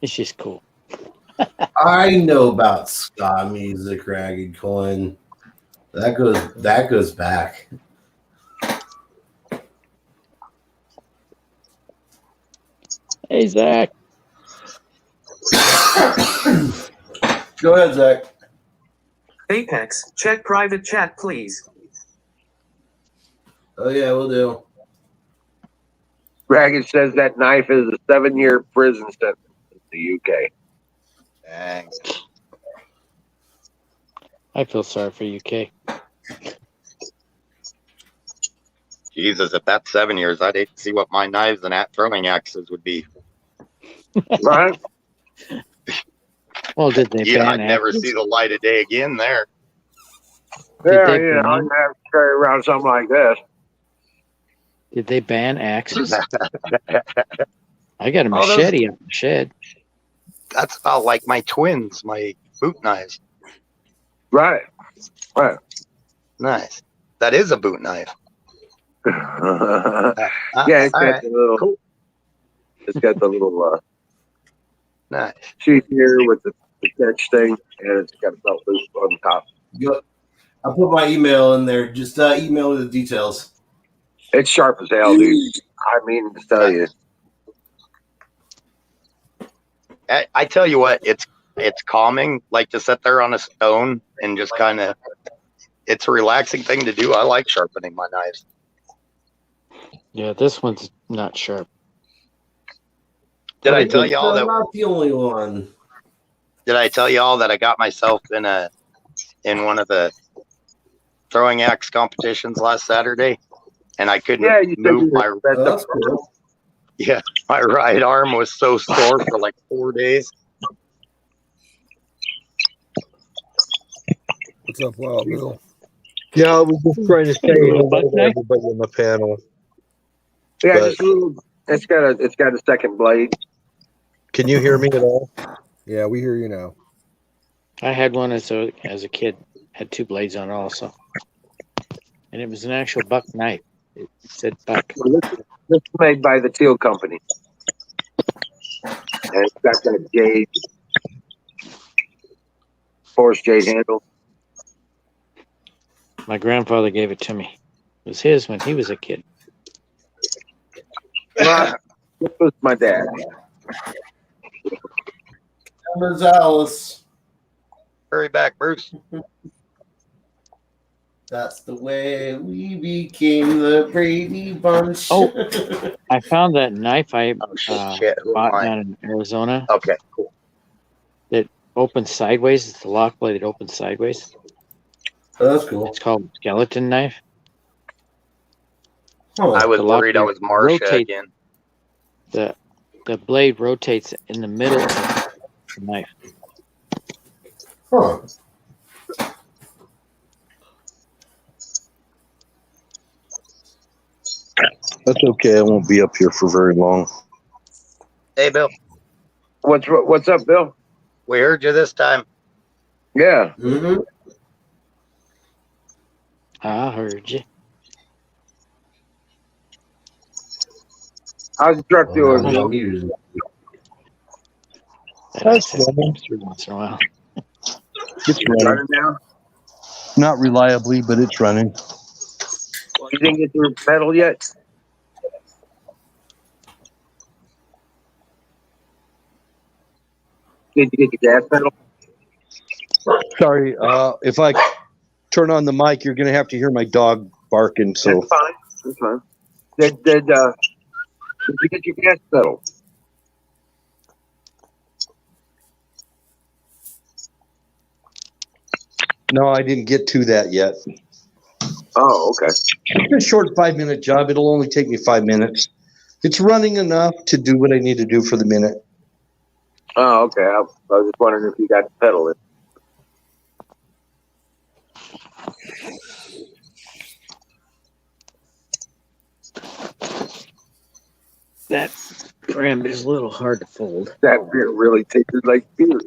It's just cool. I know about ska music, Ragged Coin. That goes back. Hey, Zach. Go ahead, Zach. Apex, check private chat, please. Oh yeah, we'll do. Ragged says that knife is a 7-year prison sentence in the UK. Dang. I feel sorry for UK. Jesus, if that's 7 years, I'd hate to see what my knives and throwing axes would be. Right? Well, did they Yeah, ban I'd never axes? see the light of day again there. Yeah, they you know, I ban- have to carry around something like this. Did they ban axes? I got a Oh, those- machete in the shed. That's about like my twins, my boot knives. Right. Right. Nice. That is a boot knife. Yeah, it's got all right. the little. Cool. It's got the little Nice. sheath here with the catch thing, and it's got a belt loop on the top. Go- I'll put my email in there. Just email me the details. It's sharp as hell, dude. I mean to tell you. I tell you what, it's calming, like to sit there on a stone and just kind of. It's a relaxing thing to do. I like sharpening my knives. Yeah, this one's not sharp. Did I tell y'all that? I'm not the only one. Did I tell y'all that I got myself in one of the throwing axe competitions last Saturday, and I couldn't Yeah, you said move you my were- that's cool. yeah, my right arm was so sore for like 4 days. What's up, Wild Bill? Yeah, I was just trying to say hello to everybody on the panel. Yeah, But- just a little. It's got a second blade. Can you hear me at all? Yeah, we hear you now. I had one as a kid. Had 2 blades on it also, and it was an actual buck knife. It said buck. This is made by the Teal Company, and it's got that jade, forest jade handle. My grandfather gave it to me. It was his when he was a kid. This was my dad. Gonzalez. Hurry back, Bruce. That's the way we became the Brady Bunch. Oh, I found that knife I Shit, who am bought I? down in Arizona. Okay, cool. That opens sideways. It's the lock blade that opens sideways. Oh, that's cool. It's called skeleton knife. Oh, I was The lock worried I blade was Marsha rotates- again. The blade rotates in the middle of the knife. huh. That's okay. I won't be up here for very long. Hey, Bill, What's up, Bill? we heard you this time. Yeah. Mm-hmm. I heard you. How's the truck doing? That's running. Every once in a while. It's running. Running now? Not reliably, but it's running. Well, you didn't get your pedal yet? Did you get your gas pedal? Sorry. If I turn on the mic, you're going to have to hear my dog barking. So That's fine. That's fine. Did you get your gas pedal? no, I didn't get to that yet. Oh, okay. It's a short 5-minute job. It'll only take me 5 minutes. It's running enough to do what I need to do for the minute. Oh, okay. I was just wondering if you got the pedal in. That rim is a little hard to fold. That beer really tasted like beer.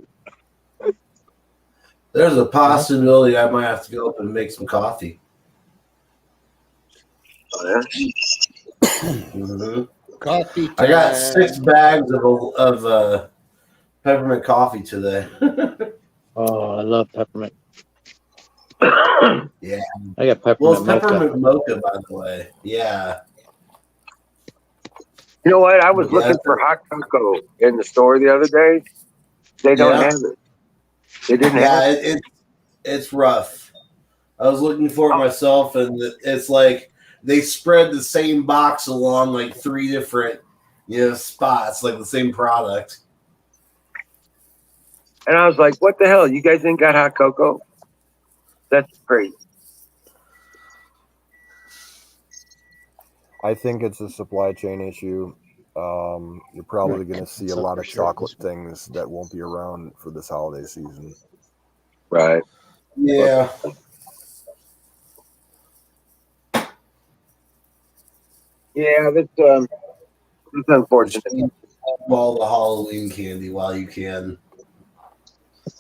There's a possibility I might have to go up and make some coffee. Oh, yeah? Mm-hmm. Coffee time. I got 6 bags of peppermint coffee today. Oh, I love peppermint. Yeah. I got peppermint Well, it's mocha. peppermint mocha, by the way. Yeah. You know what? I was Yeah. looking for hot cocoa in the store the other day. They don't Yeah. have it. They didn't have it. It's rough. I was looking for it myself, and it's like they spread the same box along like 3 different spots, like the same product. And I was like, what the hell? You guys ain't got hot cocoa? That's crazy. I think it's a supply chain issue. You're probably going to see a lot of chocolate things that won't be around for this holiday season. Right. Yeah. Yeah, that's unfortunate. All the Halloween candy while you can.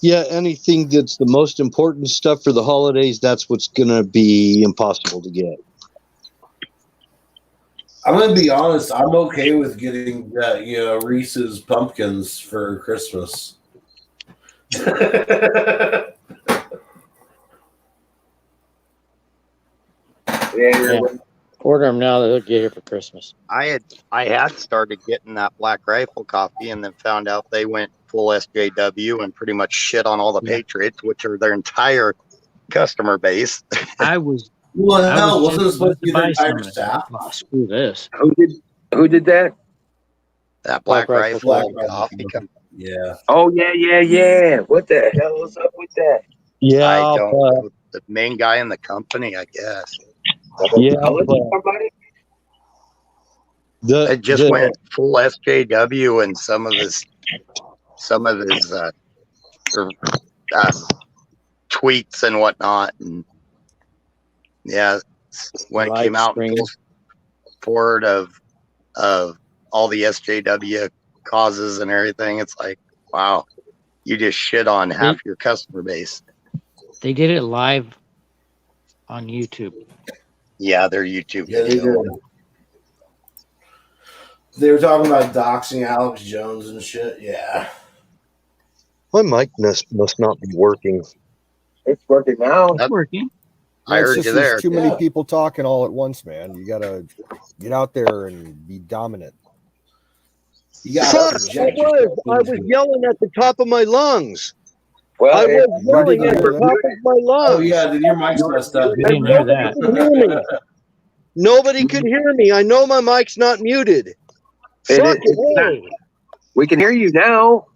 Yeah, anything that's the most important stuff for the holidays, that's what's going to be impossible to get. I'm going to be honest. I'm okay with getting Reese's pumpkins for Christmas. Yeah. Order them now; they'll get here for Christmas. I had started getting that Black Rifle coffee, and then found out they went full SJW and pretty much shit on all the Patriots, which are their entire customer base. I was. Well, I hell, was wasn't it just supposed to be about their to buy entire some. staff? Oh, screw this. Who did that? That Black Rifle Black coffee company. Yeah. Oh yeah. What the hell is up with that? Yeah, I don't know. The main guy in the company, I guess. Yeah, It just went full SJW, and some of his tweets and whatnot, and when it came out in full support of all the SJW causes and everything, it's like, wow, you just shit on half your customer base. They did it live on YouTube. Yeah, their YouTube Yeah, they video. did. They were talking about doxing Alex Jones and shit. Yeah. my mic must not be working. It's working now. It's working. I heard just you there. There's too many people talking all at once, man. You gotta get out there and be dominant. Fuck, I was yelling at the top of my lungs. Well, I was yelling at the top of my lungs. Oh yeah, then your mic's messed up. We didn't hear that. Nobody could hear me. I know my mic's not muted. We can hear you now.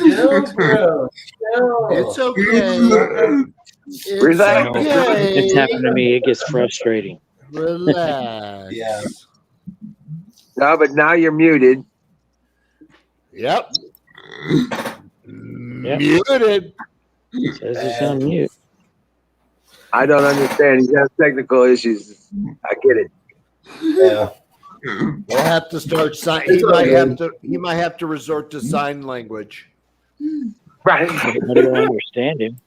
No, bro. No. It's okay. Relax. It's happened to me. It gets frustrating. Relax. Yeah. No, but now you're muted. Yep. Muted. Says it's on mute. I don't understand. He's got technical issues. I get it. Yeah. We'll have to start sign. He might have to resort to sign language. Right. Nobody will understand him.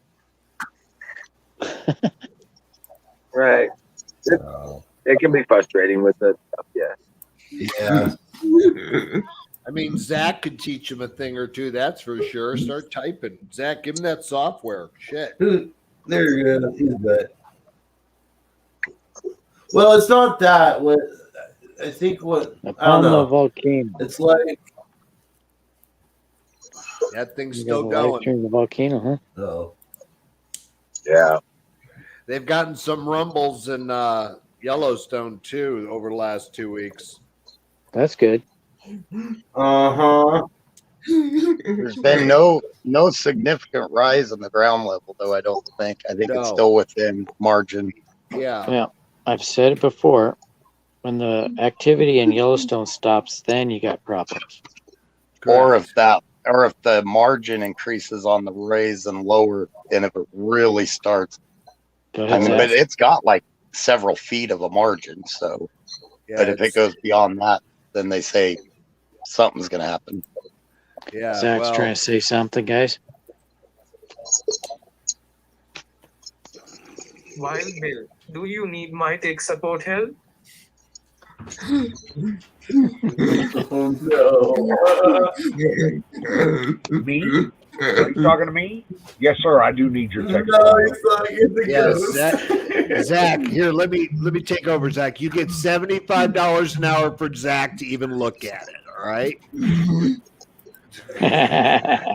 Right. It can be frustrating with the stuff, yeah. Yeah. I mean, Zach could teach him a thing or two. That's for sure. Start typing. Zach, give him that software. Shit. There you go. He's good. Well, it's not that. What I think what I don't Upon the know. volcano. It's like That thing's You still got a live going. stream the volcano, huh? oh. Yeah. They've gotten some rumbles in Yellowstone too over the last 2 weeks. That's good. Uh-huh. There's been no significant rise in the ground level, though. I don't think. I think it's No. still within margin. Yeah. Yeah, I've said it before. When the activity in Yellowstone stops, then you got problems. Or if the margin increases on the raise and lower, and if it really starts. Go I ahead, mean, Zach. but it's got like several feet of a margin. So, Yeah, but if it goes beyond that, then they say something's going to happen. Yeah. Zach's well, trying to say something, guys. Wild Bill, do you need my tech support help? Oh, no. Me? Are you talking to me? Yes, sir. I do need your text. No, it's not. It's a yeah, ghost. Zach, here, let me take over, Zach. You get $75 an hour for Zach to even look at it. All right.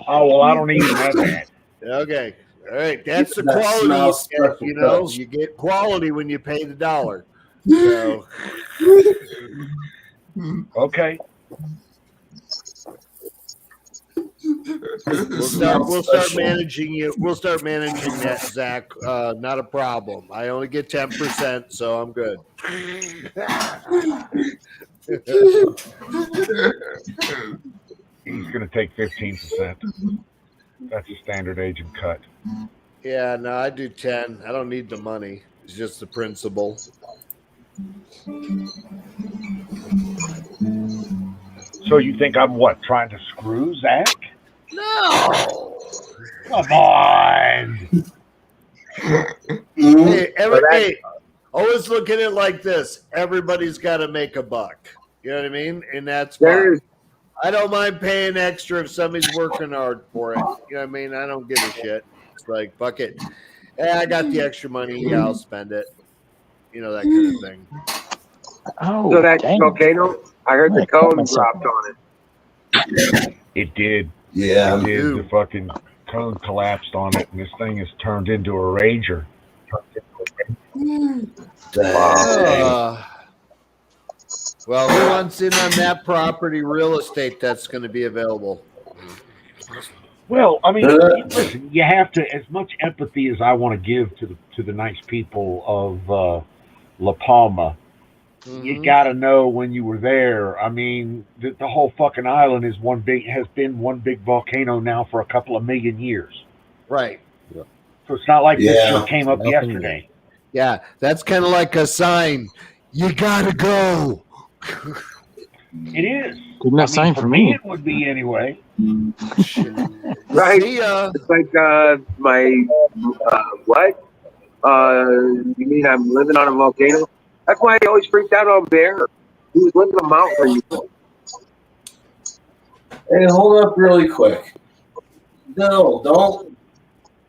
Oh, well, I don't even have that. Okay. All right. That's the That quality. smells You get, special touch. you get quality when you pay the dollar. So Okay. we'll start managing you. We'll start managing that, Zach. Not a problem. I only get 10%, so I'm good. He's going to take 15%. That's a standard agent cut. Yeah, no, I do 10. I don't need the money. It's just the principle. So you think I'm what? Trying to screw Zach? No. Come on. Hey, always look at it like this. Everybody's got to make a buck. You know what I mean? And that's fine. I don't mind paying extra if somebody's working hard for it. You know what I mean? I don't give a shit. It's like, fuck it. Hey, I got the extra money. Yeah, I'll spend it. You know, that kind of thing. Oh, so that volcano, I heard the cone dropped on it. It did. Yeah. It did. The fucking cone collapsed on it, and this thing has turned into a rager. Well, who wants in on that property real estate that's going to be available? Well, I mean, listen, you have to, as much empathy as I want to give to the nice people of La Palma, you got to know when you were there. I mean, the whole fucking island has been one big volcano now for a couple of million years. Right. Yeah. So it's not like this just came up yesterday. Yeah, that's kind of like a sign. You got to go. It is. Good enough sign for me. It would be anyway. Right. See ya. It's like my what? You mean I'm living on a volcano? That's why I always freaked out on Bear. He was living on a mountain. Hey, hold up really quick. No, don't.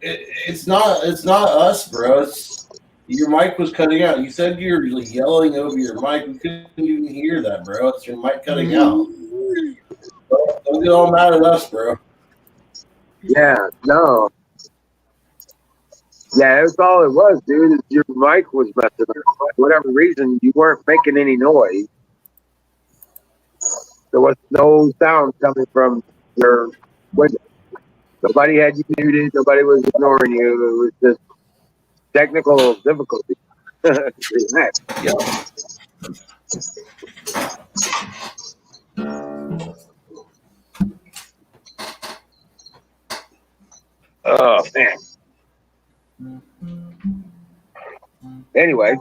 It's not us, bro. Your mic was cutting out. You said you were yelling over your mic. We couldn't even hear that, bro. It's your mic cutting out. Don't get all mad at us, bro. Yeah, no. Yeah, that's all it was, dude. Is your mic was messing up. For whatever reason, you weren't making any noise. There was no sound coming from your window. Nobody had you muted. Nobody was ignoring you. It was just technical difficulty. Yeah. Oh man. Anyway,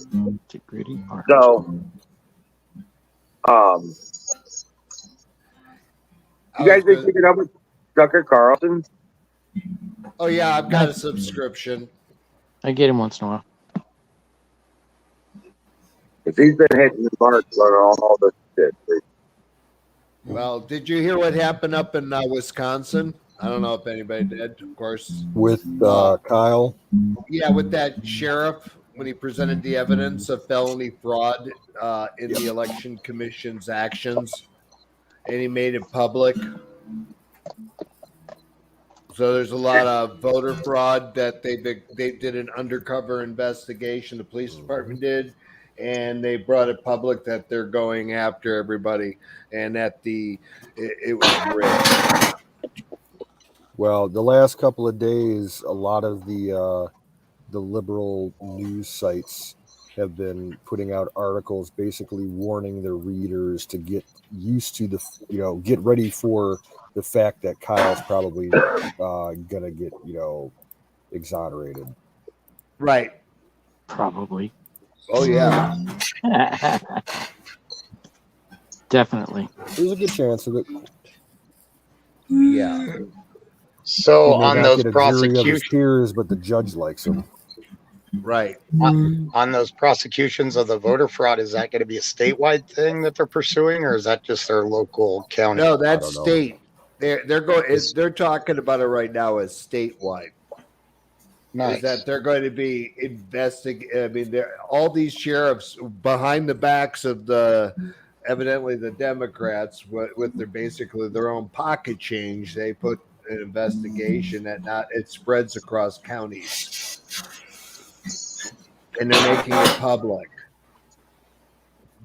so you guys been keeping up with Tucker Carlson? Oh yeah, I've got a subscription. I get him once in a while. If he's been hitting the mark on all this shit. Well, did you hear what happened up in Wisconsin? I don't know if anybody did, of course. With Kyle? Yeah, with that sheriff when he presented the evidence of felony fraud in the election commission's actions, and he made it public. So there's a lot of voter fraud that they did an undercover investigation. The police department did, and they brought it public that they're going after everybody, and that it was rigged. Well, the last couple of days, a lot of the liberal news sites have been putting out articles basically warning their readers to get used to get ready for the fact that Kyle's probably gonna get exonerated. Right. Probably. Oh yeah. Definitely. There's a good chance of it. Yeah. So on those prosecutions, peers, but the judge likes him. Right. On those prosecutions of the voter fraud, is that going to be a statewide thing that they're pursuing, or is that just their local county? No, that's state. They're talking about it right now as statewide. Nice. Is that they're going to be investigating? I mean, all these sheriffs behind the backs of evidently the Democrats with their own pocket change. They put an investigation that it spreads across counties, and they're making it public.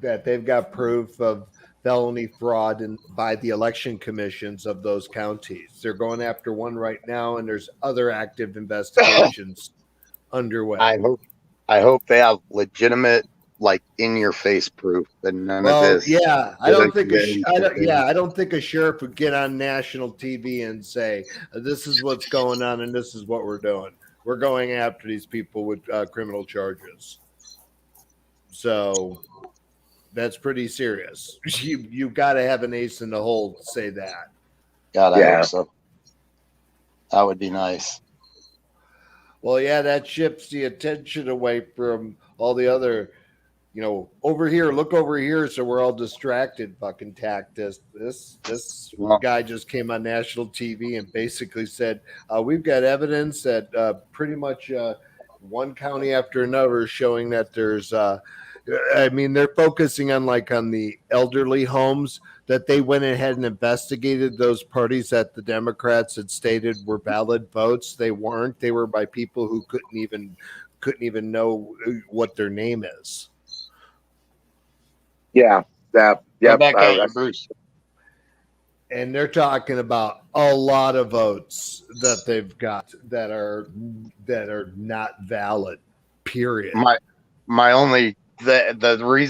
that they've got proof of felony fraud by the election commissions of those counties. They're going after one right now, and there's other active investigations underway. I hope they have legitimate, like, in your face proof that none of Well, this. yeah, I don't think Yeah. I don't think a sheriff would get on national TV and say, "This is what's going on, and this is what we're doing. We're going after these people with criminal charges." So that's pretty serious. You got to have an ace in the hole to say that. God, I hope so. That would be nice. Well, yeah, that shifts the attention away from all the other, over here, look over here, so we're all distracted. Fucking tactics. This guy just came on national TV and basically said, "We've got evidence that pretty much one county after another is showing that there's." They're focusing on the elderly homes, that they went ahead and investigated those parties that the Democrats had stated were valid votes. They weren't. They were by people who couldn't even know what their name is. Yeah. Bruce. And they're talking about a lot of votes that they've got that are not valid. Period. My only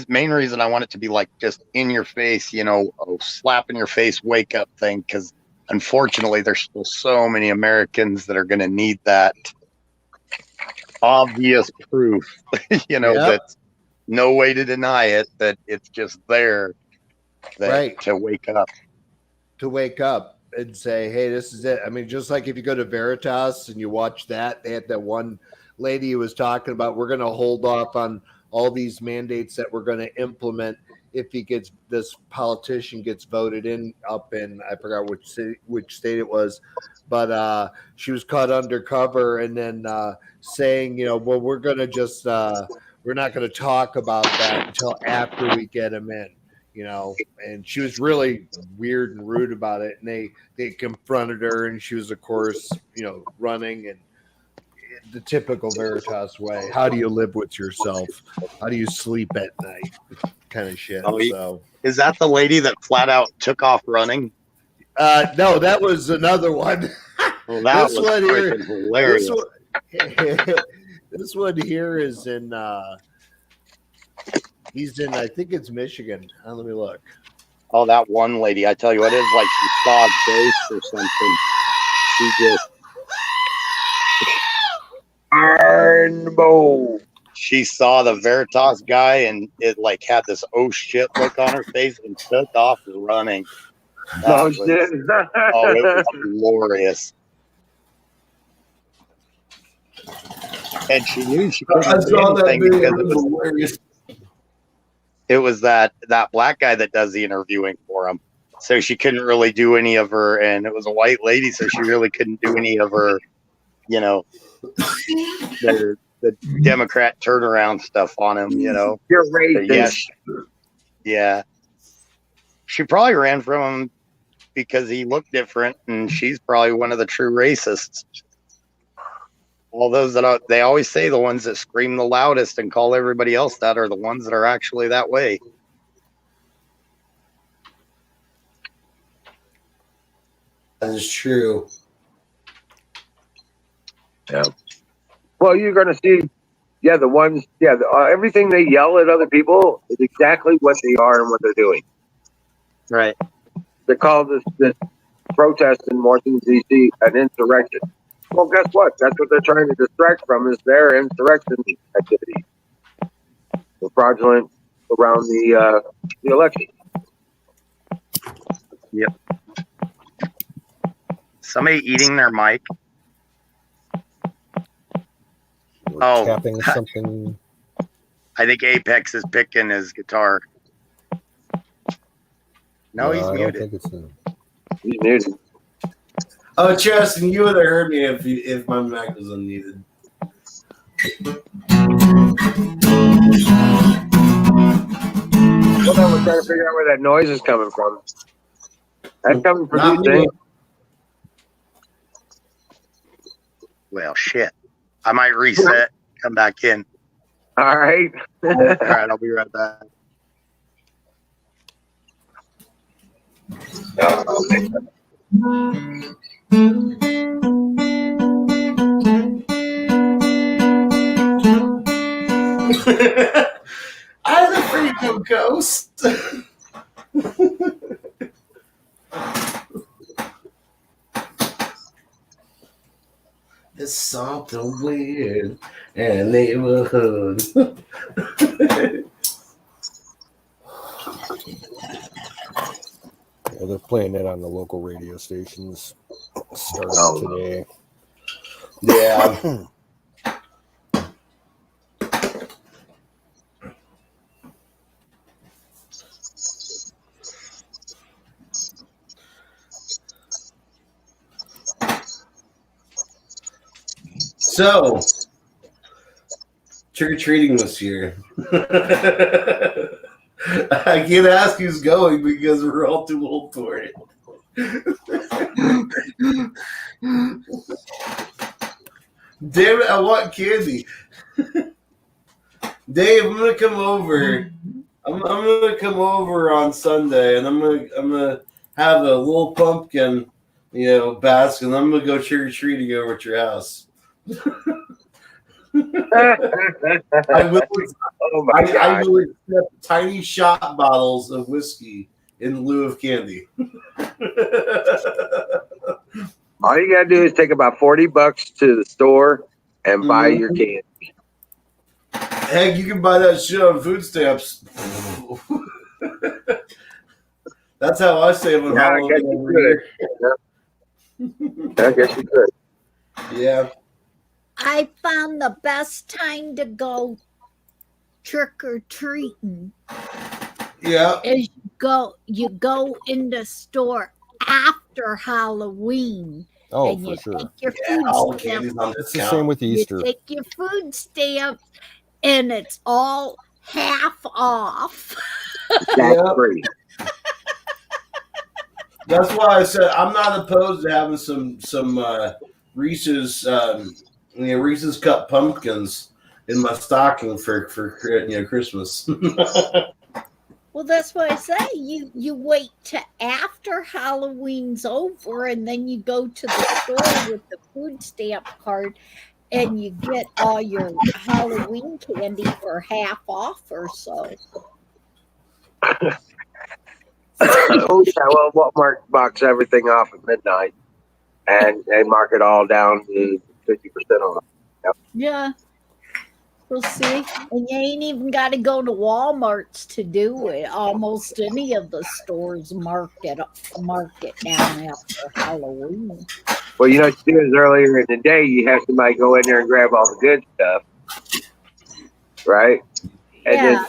main reason I want it to be like just in your face, a slap in your face, wake up thing, because unfortunately there's still so many Americans that are going to need that obvious proof, that's no way to deny it, that it's just there, to wake up and say, hey, this is it. I mean, just like if you go to Veritas and you watch that, they had that one lady who was talking about, we're going to hold off on all these mandates that we're going to implement if this politician gets voted in up in, I forgot which state it was, but she was caught undercover and then saying, well, we're going to just, we're not going to talk about that until after we get him in, and she was really weird and rude about it. And they confronted her, and she was, of course, running, and the typical Veritas way. How do you live with yourself? How do you sleep at night? Kind of shit. So is that the lady that flat out took off running? No, that was another one. Well, that was freaking hilarious. This one here is in he's in, I think it's Michigan. Let me look. Oh, that one lady, I tell you what, it is like she saw a ghost or something. She just she saw the Veritas guy and it had this oh shit look on her face and took off running. It was glorious. And she knew she couldn't say anything because it was that black guy that does the interviewing for him. So she couldn't really do any of her, and it was a white lady, so she really couldn't do any of her, the Democrat turnaround stuff on him, You're racist. Yeah. She probably ran from him because he looked different, and she's probably one of the true racists. All those they always say the ones that scream the loudest and call everybody else that are the ones that are actually that way. That is true. Yeah. Well, you're going to see, the ones, everything they yell at other people is exactly what they are and what they're doing. Right. They call this protest in Washington, D.C. an insurrection. Well, guess what? That's what they're trying to distract from is their insurrection activity. The fraudulent around the election. Yep. Somebody eating their mic. Tapping something. I think Apex is picking his guitar. No, he's muted. I don't think it's him. He's muted. Oh, Justin, you would have heard me if my mic was unmuted. Hold on, we're trying to figure out where that noise is coming from. That's coming from these things. Well, shit. I might reset, come back in. All right. All right, I'll be right back. I'm the freaking ghost. There's something weird in the neighborhood. Yeah, they're playing it on the local radio stations starting today. Yeah. So, trick-or-treating this year. I can't ask who's going because we're all too old for it. Damn it, I want candy. Dave, I'm gonna come over. I'm gonna come over on Sunday, and I'm gonna have a little pumpkin, basket, and I'm gonna go trick-or-treating over at your house. I will accept tiny shot bottles of whiskey in lieu of candy. All you gotta do is take about $40 to the store and buy your candy. Heck, you can buy that shit on food stamps. That's how I save on Halloween every year. I guess you could. Yeah. I found the best time to go trick or treating. Yeah. Is you go in the store after Halloween. Oh, and for you sure. take your Yeah, food all the stamps. candy's on It's the discount. same with Easter. You take your food stamps, and it's all half off. That's free. That's why I said I'm not opposed to having some Reese's Reese's cup pumpkins in my stocking for Christmas. Well, that's why I say you wait to after Halloween's over, and then you go to the store with the food stamp card, and you get all your Halloween candy for half off or so. Oh yeah, well, Walmart box everything off at midnight, and they mark it all down to 50% off. Yep. Yeah. We'll see. And you ain't even got to go to Walmart's to do it. Almost any of the stores mark it down after Halloween. Well, you know what you do is earlier in the day, you have somebody go in there and grab all the good stuff, right? And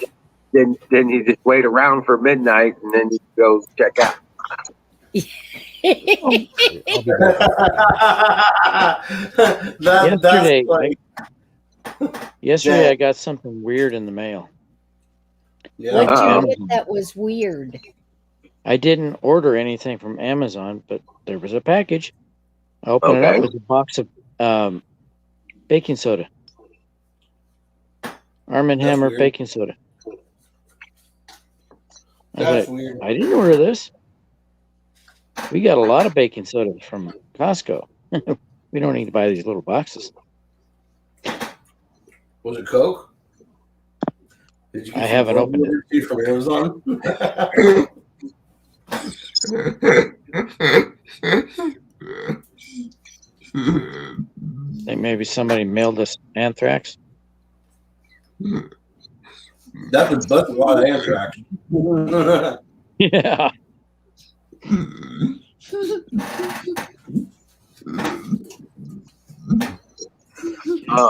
then you just wait around for midnight, and then you go check out. Yesterday I got something weird in the mail. What did you get that was weird? I didn't order anything from Amazon, but there was a package. I opened it up with a box of baking soda. Arm & Hammer baking soda. I was like, I didn't order this. We got a lot of baking soda from Costco. We don't need to buy these little boxes. Was it Coke? Did you get I haven't opened it from Amazon? Think maybe somebody mailed us anthrax. That's a lot of anthrax. Yeah.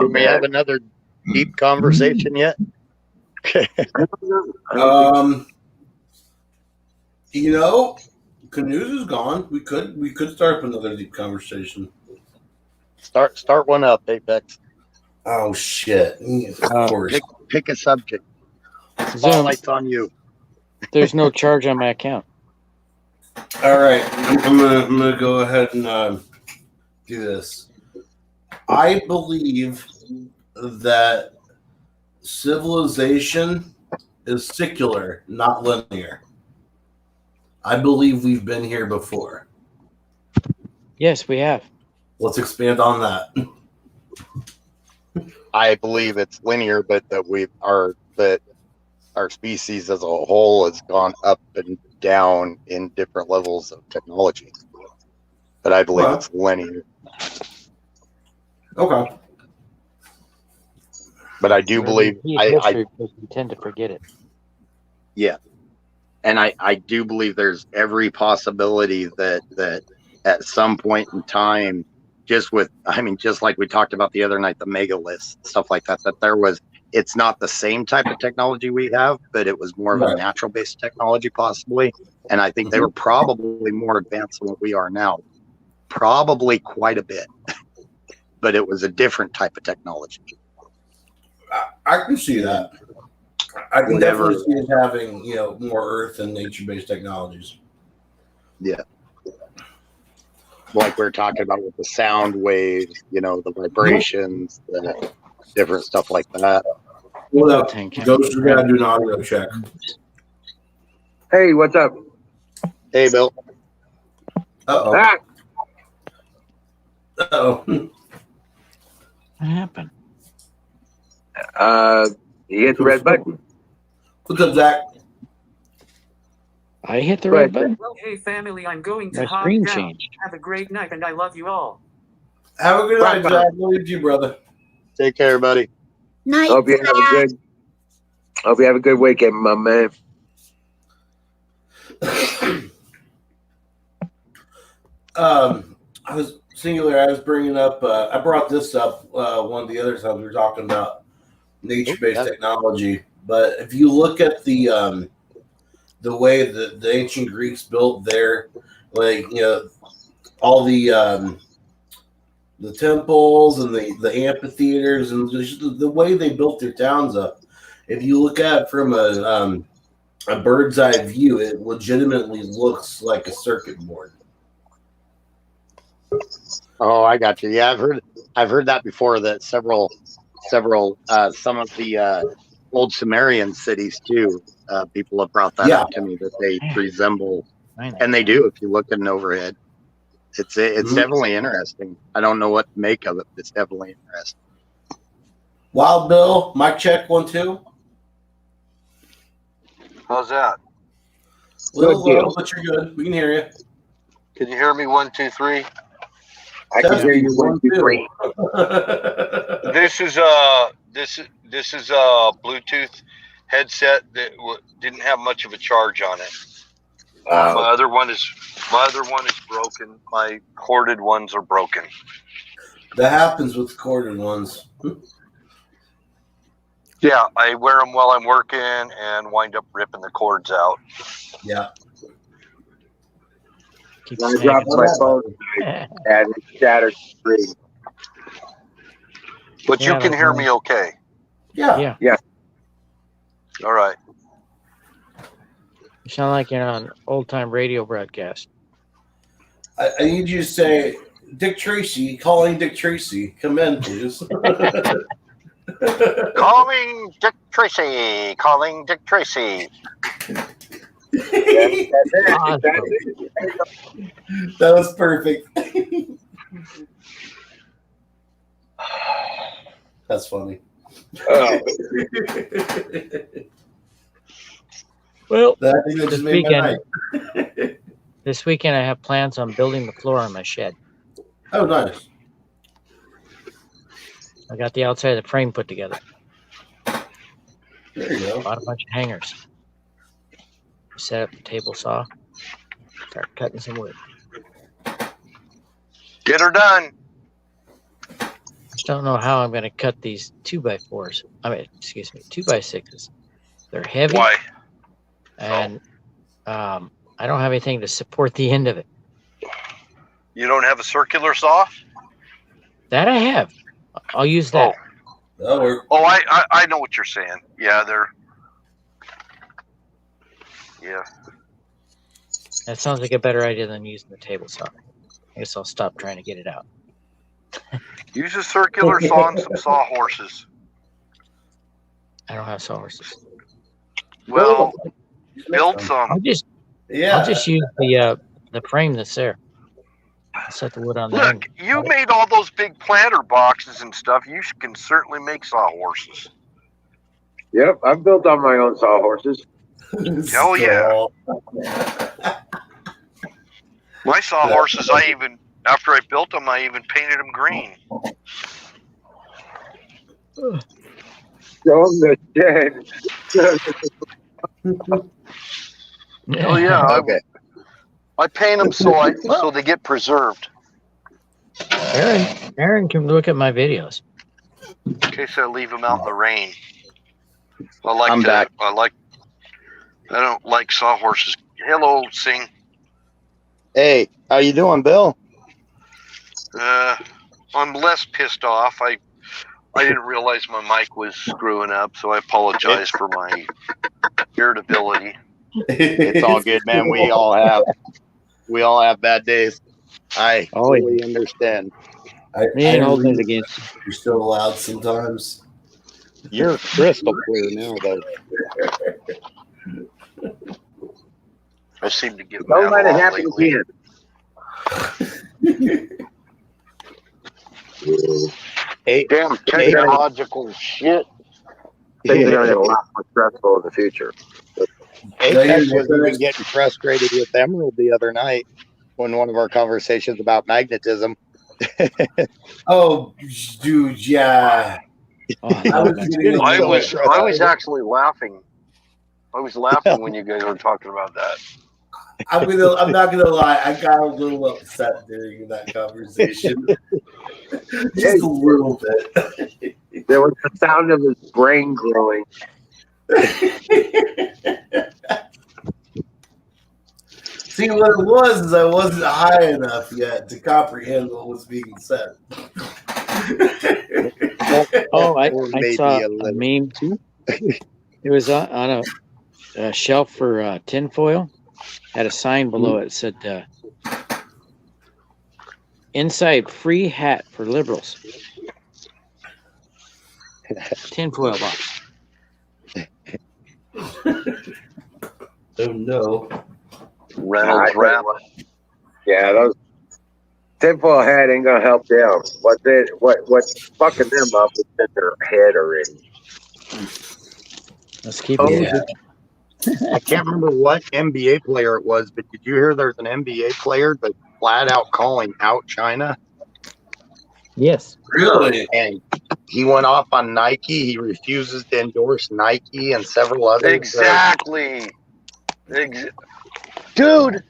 Do we have another deep conversation yet? Okay. Canoes is gone. We could start with another deep conversation. Start one up, Apex. Oh shit! Of course. Pick a subject. Spotlight's on you. There's no charge on my account. All right, I'm gonna go ahead and do this. I believe that civilization is secular, not linear. I believe we've been here before. Yes, we have. Let's expand on that. I believe it's linear, but that our species as a whole has gone up and down in different levels of technology. But I believe it's linear. Okay. But I do believe history because we tend to forget it. Yeah. And I do believe there's every possibility that at some point in time, just like we talked about the other night, the megaliths, stuff like that, it's not the same type of technology we have, but it was more of a natural based technology possibly. And I think they were probably more advanced than what we are now. Probably quite a bit. But it was a different type of technology. I can see that. I can definitely see it having, more earth and nature-based technologies. Yeah. Like we were talking about with the sound waves, the vibrations, the different stuff like that. What up? Ghost, we gotta do an audio check. Hey, what's up? Hey, Bill. Uh-oh. Uh-oh. What happened? You hit the red button. What's up, Zach? I hit the red button. Well, hey, family, I'm going to My hop screen down. changed. Have a great night, and I love you all. Have a good night, Zach. Love you too, brother. Take care, buddy. Night, Hope you have a good weekend, my man. I was bringing up, I brought this up one of the other times we were talking about nature-based technology. But if you look at the way that the ancient Greeks built their, all the temples and the amphitheaters and just the way they built their towns up, if you look at it from a bird's eye view, it legitimately looks like a circuit board. Oh, I got you. Yeah, I've heard that before. That several some of the old Sumerian cities too. People have brought that up to me that they resemble, and they do. If you look at an overhead, it's definitely interesting. I don't know what to make of it, but it's definitely interesting. Wild Bill, mic check 1 2. How's that? Little low, but you're good. We can hear you. Can you hear me? 1 2 3. I can hear you 1 2 3. This is a Bluetooth headset that didn't have much of a charge on it. My other one is broken. My corded ones are broken. That happens with corded ones. Yeah, I wear them while I'm working and wind up ripping the cords out. Yeah. I dropped my phone and it shattered the screen. But you can hear me okay? Yeah. Yeah. All right. You sound like you're on an old-time radio broadcast. I need you to say, Dick Tracy, calling Dick Tracy. Come in, please. Calling Dick Tracy. Calling Dick Tracy. That was perfect. That's funny. Well, I think that just made my night. This weekend I have plans on building the floor on my shed. Oh, nice. I got the outside of the frame put together. There you go. Bought a bunch of hangers. Set up the table saw. Start cutting some wood. Get her done. Just don't know how I'm going to cut these 2x4s. 2x6s. They're heavy. Why? And I don't have anything to support the end of it. You don't have a circular saw? That I have. I'll use that. Oh, I know what you're saying. Yeah, yeah. That sounds like a better idea than using the table saw. I guess I'll stop trying to get it out. Use a circular saw and some sawhorses. I don't have sawhorses. Well, build some. Yeah. I'll just use the frame that's there. I'll set the wood on there. Look, you made all those big planter boxes and stuff. You can certainly make sawhorses. Yep, I've built on my own sawhorses. Hell yeah. My sawhorses, after I built them, I even painted them green. Show them the dead. Oh yeah. Okay. I paint them so they get preserved. Aaron can look at my videos. In case I leave them out in the rain. I'm back. I don't like sawhorses. Hello, Sing. Hey, how you doing, Bill? I'm less pissed off. I didn't realize my mic was screwing up, so I apologize for my irritability. It's all good, man. We all have bad days. I fully understand. Hold it against. You're still loud sometimes. You're crystal clear now, though. I seem to get Don't mad let a it lot happen lately. again. Damn technological shit. Things are going to get a lot more stressful in the future. Apex was even getting frustrated with Emerald the other night when one of our conversations about magnetism. Oh, dude, yeah. I was actually laughing. I was laughing when you guys were talking about that. I'm not gonna lie. I got a little upset during that conversation, just a little bit. There was the sound of his brain growing. See, what it was is I wasn't high enough yet to comprehend what was being said. I saw a meme too. It was on a shelf for tinfoil. Had a sign below it that said, "Inside free hat for liberals." Tinfoil box. Oh no. Reynolds wrap. Yeah, those tinfoil hat ain't gonna help them. What's fucking them up is in their head already. Let's keep it. I can't remember what NBA player it was, but did you hear there's an NBA player that's flat out calling out China? Yes. Really? And he went off on Nike. He refuses to endorse Nike and several others. Exactly. Dude,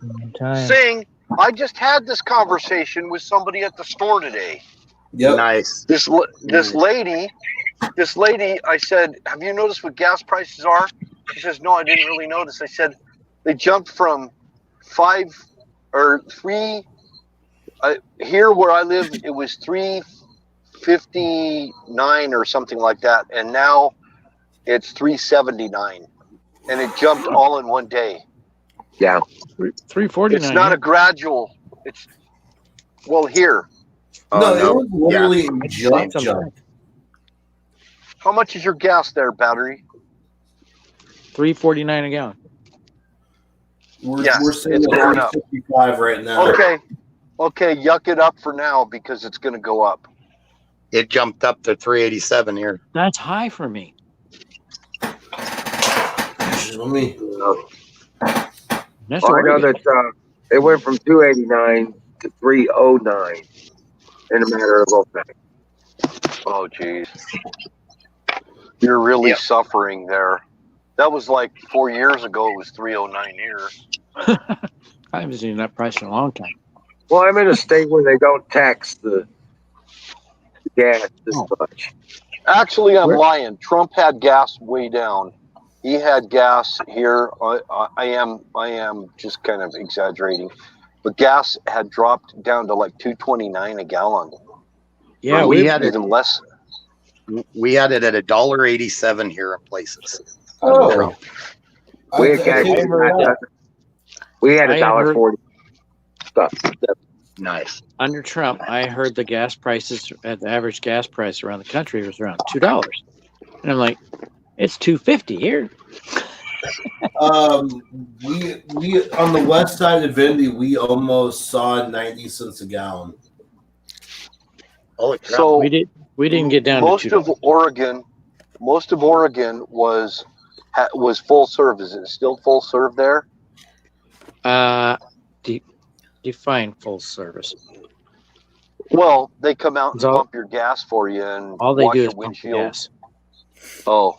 Sing, I just had this conversation with somebody at the store today. Yep. Nice. This lady, I said, have you noticed what gas prices are? She says, no, I didn't really notice. I said, they jumped from 5 or 3. Here where I live, it was $3.59 or something like that, and now it's $3.79, and it jumped all in one day. Yeah, $3.49. It's not a gradual. It's here. No, it was literally jump. How much is your gas there, battery? $3.49 a gallon. We're sitting at going up. 355 right now. Okay, yuck it up for now because it's going to go up. It jumped up to 387 here. That's high for me. Let me. That's I know that it went from 289 to 309 in a matter of OPEC. Oh, geez. You're really suffering there. That was like 4 years ago. It was 309 here. I haven't seen that price in a long time. Well, I'm in a state where they don't tax the gas this much. Actually, I'm lying. Trump had gas way down. He had gas here. I am just kind of exaggerating, but gas had dropped down to like $2.29 a gallon. Yeah, we had even less. We had it at $1.87 here in places. Oh, we had $1.40 stuff. Nice. Under Trump, I heard the gas prices at the average gas price around the country was around $2, and I'm like, it's $2.50 here. We on the west side of Indy, we almost saw 90 cents a gallon. Holy crap. So We didn't get down most to $2. Most of Oregon was full serve. Is it still full serve there? Define full service. Well, they come out and So- pump your gas for you and All they wash do your is pump the windshield. gas. Oh,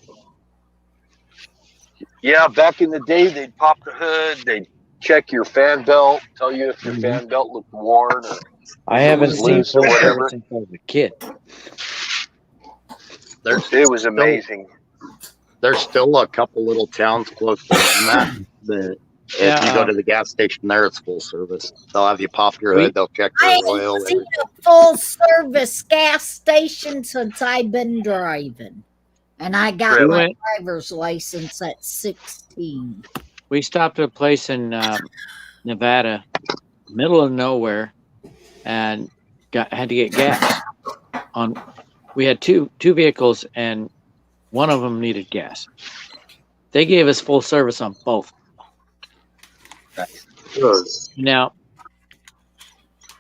yeah. Back in the day, they'd pop the hood. They'd check your fan belt, tell you if your Mhm. fan belt looked worn or I if it haven't was seen loose or full whatever. service since I was a kid. It was amazing. There's still a couple little towns close to that. But if you go to the gas station there, it's full service. They'll have you pop your hood. They'll check your I oil. ain't seen a full service gas station since I've been driving. And I got Really? my driver's license at 16. We stopped at a place in Nevada, middle of nowhere, and had to get gas. We had two vehicles, and one of them needed gas. They gave us full service on both. Now,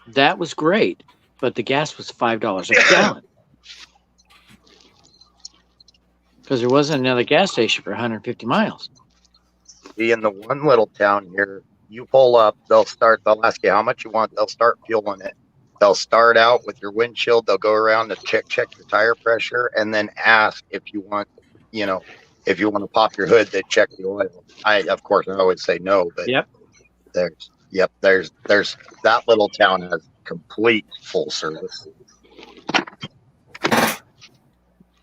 that was great, but the gas was $5 a gallon. Because there wasn't another gas station for 150 miles. See, in the one little town here, you pull up, they'll ask you how much you want, they'll start fueling it. They'll start out with your windshield, they'll go around to check your tire pressure, and then ask if you want, if you want to pop your hood, they check the oil. Of course, I always say no, but there's that little town has complete full service.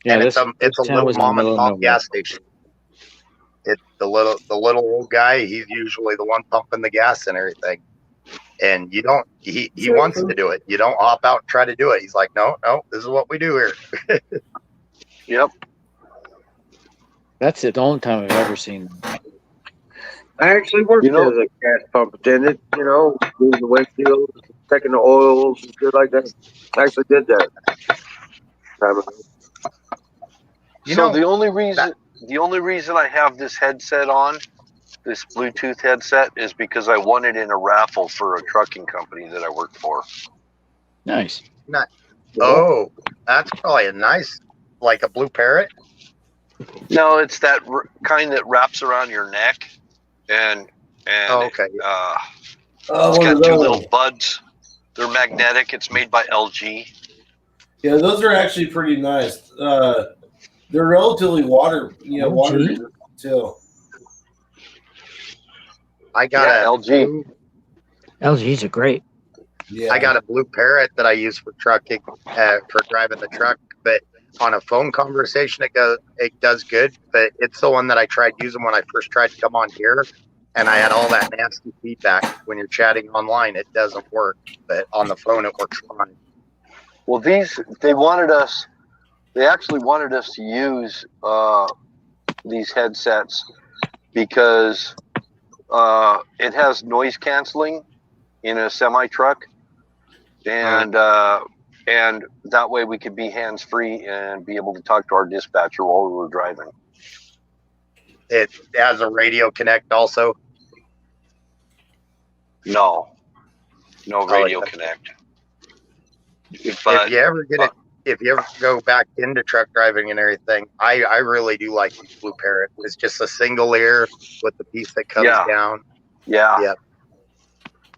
Yeah, and it's a little mom and pop gas station. It's the little old guy. He's usually the one pumping the gas and everything. And he wants to do it. You don't hop out and try to do it. He's like, no, this is what we do here. Yep. That's the only time I've ever seen. I actually worked as a gas pump attendant, doing the windshield, checking the oils and shit like that. I actually did that. So the only reason I have this headset on, this Bluetooth headset, is because I won it in a raffle for a trucking company that I work for. Nice. Oh, that's probably a nice, like a blue parrot. No, it's that kind that wraps around your neck, and okay. It's got two little buds. They're magnetic. It's made by LG. Yeah, those are actually pretty nice. They're relatively water resistant too. I got LG. LGs are great. Yeah. I got a blue parrot that I use for trucking, for driving the truck. But on a phone conversation, it does good. But it's the one that I tried using when I first tried to come on here, and I had all that nasty feedback. When you're chatting online, it doesn't work. But on the phone, it works fine. Well, they actually wanted us to use these headsets because it has noise canceling in a semi truck, and that way we could be hands free and be able to talk to our dispatcher while we were driving. It has a radio connect also. No radio connect. But if you ever go back into truck driving and everything, I really do like the blue parrot. It's just a single ear with the piece that comes down. Yeah. Yep.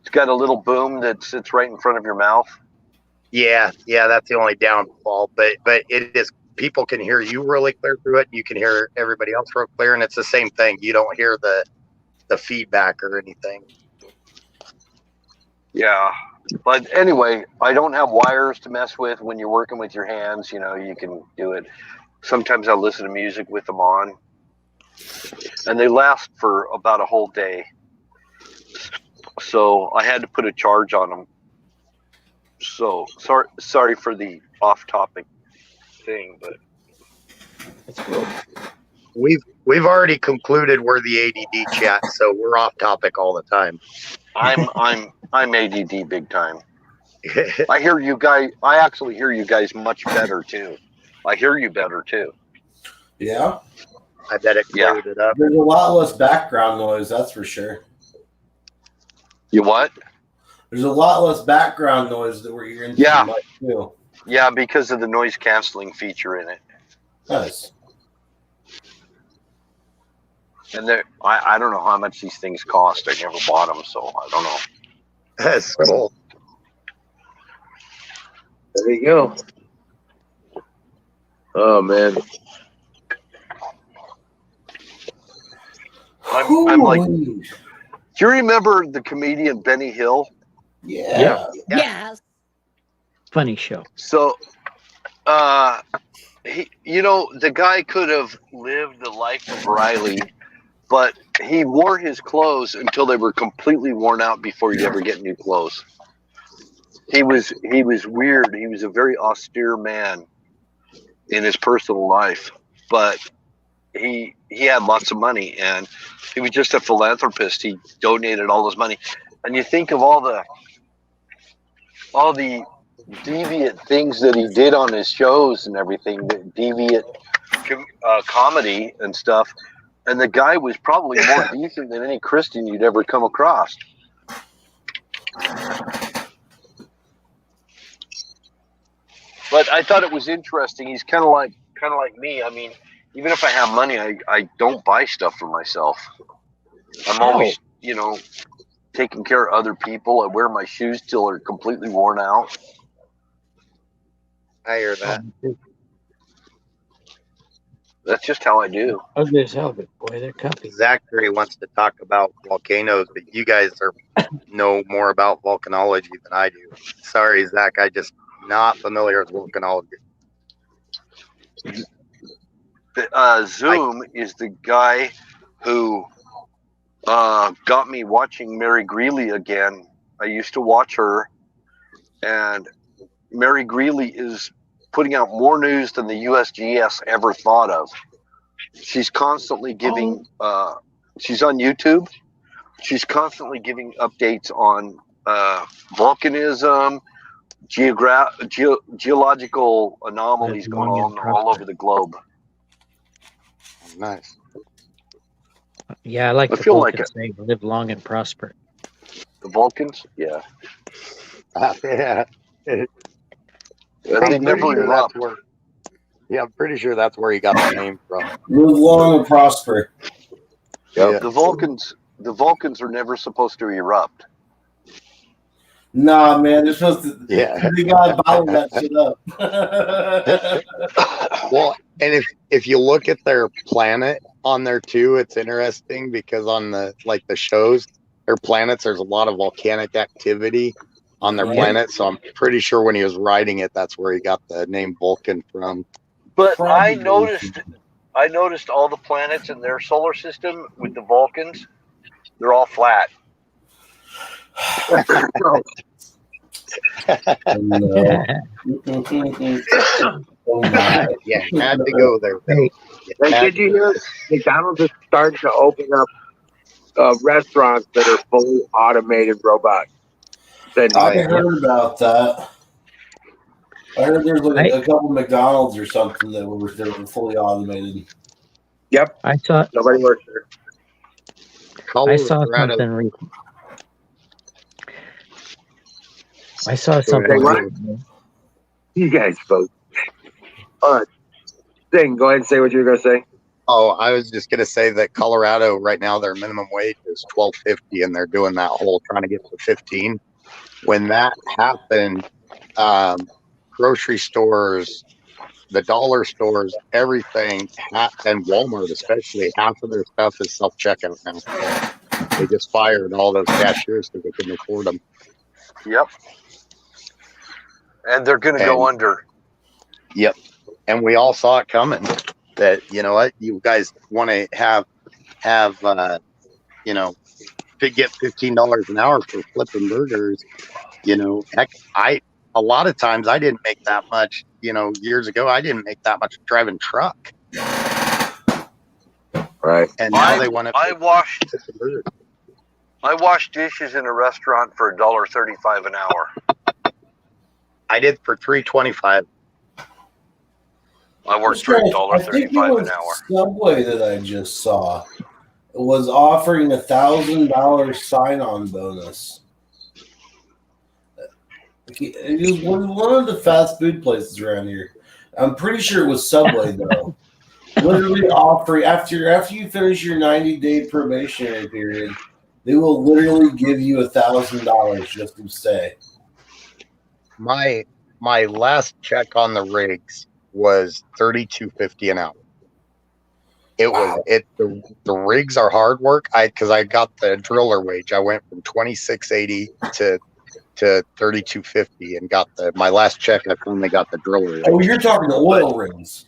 It's got a little boom that sits right in front of your mouth. Yeah, that's the only downfall. But it is, people can hear you really clear through it. You can hear everybody else real clear, and it's the same thing. You don't hear the feedback or anything. Yeah. But anyway, I don't have wires to mess with when you're working with your hands. You can do it. Sometimes I listen to music with them on, and they last for about a whole day. So I had to put a charge on them. So sorry for the off-topic thing, but it's cool. We've already concluded we're the ADD chat, so we're off topic all the time. I'm ADD big time. I hear you guys. I actually hear you guys much better too. I hear you better too. Yeah. I bet it cleared it up. There's a lot less background noise, that's for sure. You what? There's a lot less background noise that we're hearing. Yeah. Too. Yeah, because of the noise canceling feature in it. Nice. And I don't know how much these things cost. I never bought them, so I don't know. That's cool. There you go. Oh man. I'm like, do you remember the comedian Benny Hill? Yeah. Yes. Funny show. So, he, the guy could have lived the life of Riley, but he wore his clothes until they were completely worn out before he'd ever get new clothes. He was weird. He was a very austere man in his personal life, but he had lots of money, and he was just a philanthropist. He donated all his money, and you think of all the deviant things that he did on his shows and everything, the deviant comedy and stuff, and the guy was probably more decent than any Christian you'd ever come across. But I thought it was interesting. He's kind of like me. I mean, even if I have money, I don't buy stuff for myself. I'm always, taking care of other people. I wear my shoes till they're completely worn out. I hear that. That's just how I do. Ugly as hell, but boy, they're comfy. Zachary wants to talk about volcanoes, but you guys know more about volcanology than I do. Sorry, Zach, I just not familiar with volcanology. Zoom is the guy who got me watching Mary Greeley again. I used to watch her, and Mary Greeley is putting out more news than the USGS ever thought of. She's constantly giving, she's on YouTube. She's constantly giving updates on volcanism, geological anomalies going on all over the globe. Nice. Yeah, I like the feel like Vulcans saying live long and prosper. The Vulcans? Yeah. Yeah. They never erupt. I'm pretty sure that's where he got the name from. Live long and prosper. Yep. The Vulcans are never supposed to erupt. Nah, man, they're supposed to. Yeah. They gotta bottle that shit up. Well, and if you look at their planet on there too, it's interesting because on the shows, their planets, there's a lot of volcanic activity on their planet. So I'm pretty sure when he was writing it, that's where he got the name Vulcan from. But I noticed all the planets in their solar system with the Vulcans, they're all flat. Oh my. Yeah, had to go there. Hey, did you hear McDonald's is starting to open up restaurants that are fully automated robots? I heard about that. I heard there's like a couple McDonald's or something that were fully automated. Yep. I saw nobody works there. I saw something recently. I saw something. You guys both. All right. Go ahead and say what you were going to say. Oh, I was just going to say that Colorado right now, their minimum wage is $12.50, and they're doing that whole trying to get to 15. When that happened, grocery stores, the dollar stores, everything, and Walmart especially, half of their stuff is self-checkout now. They just fired all those cashiers because they couldn't afford them. Yep. And they're going to go under. Yep. And we all saw it coming that, you know what, you guys want to have to get $15 an hour for flipping burgers. Heck, a lot of times I didn't make that much, years ago, I didn't make that much driving truck. Right. And now they want to. I washed dishes in a restaurant for $1.35 an hour. I did for $3.25. I worked for I think it $1.35 was an hour. Subway that I just saw was offering $1,000 sign-on bonus. It was one of the fast food places around here. I'm pretty sure it was Subway though. Literally offering after you finish your 90-day probationary period, they will literally give you $1,000 just to stay. My last check on the rigs was $32.50 an hour. It was the rigs are hard work. Because I got the driller wage. I went from $26.80 to $32.50 and got my last check. I finally got the driller wage. Oh, you're talking oil rigs.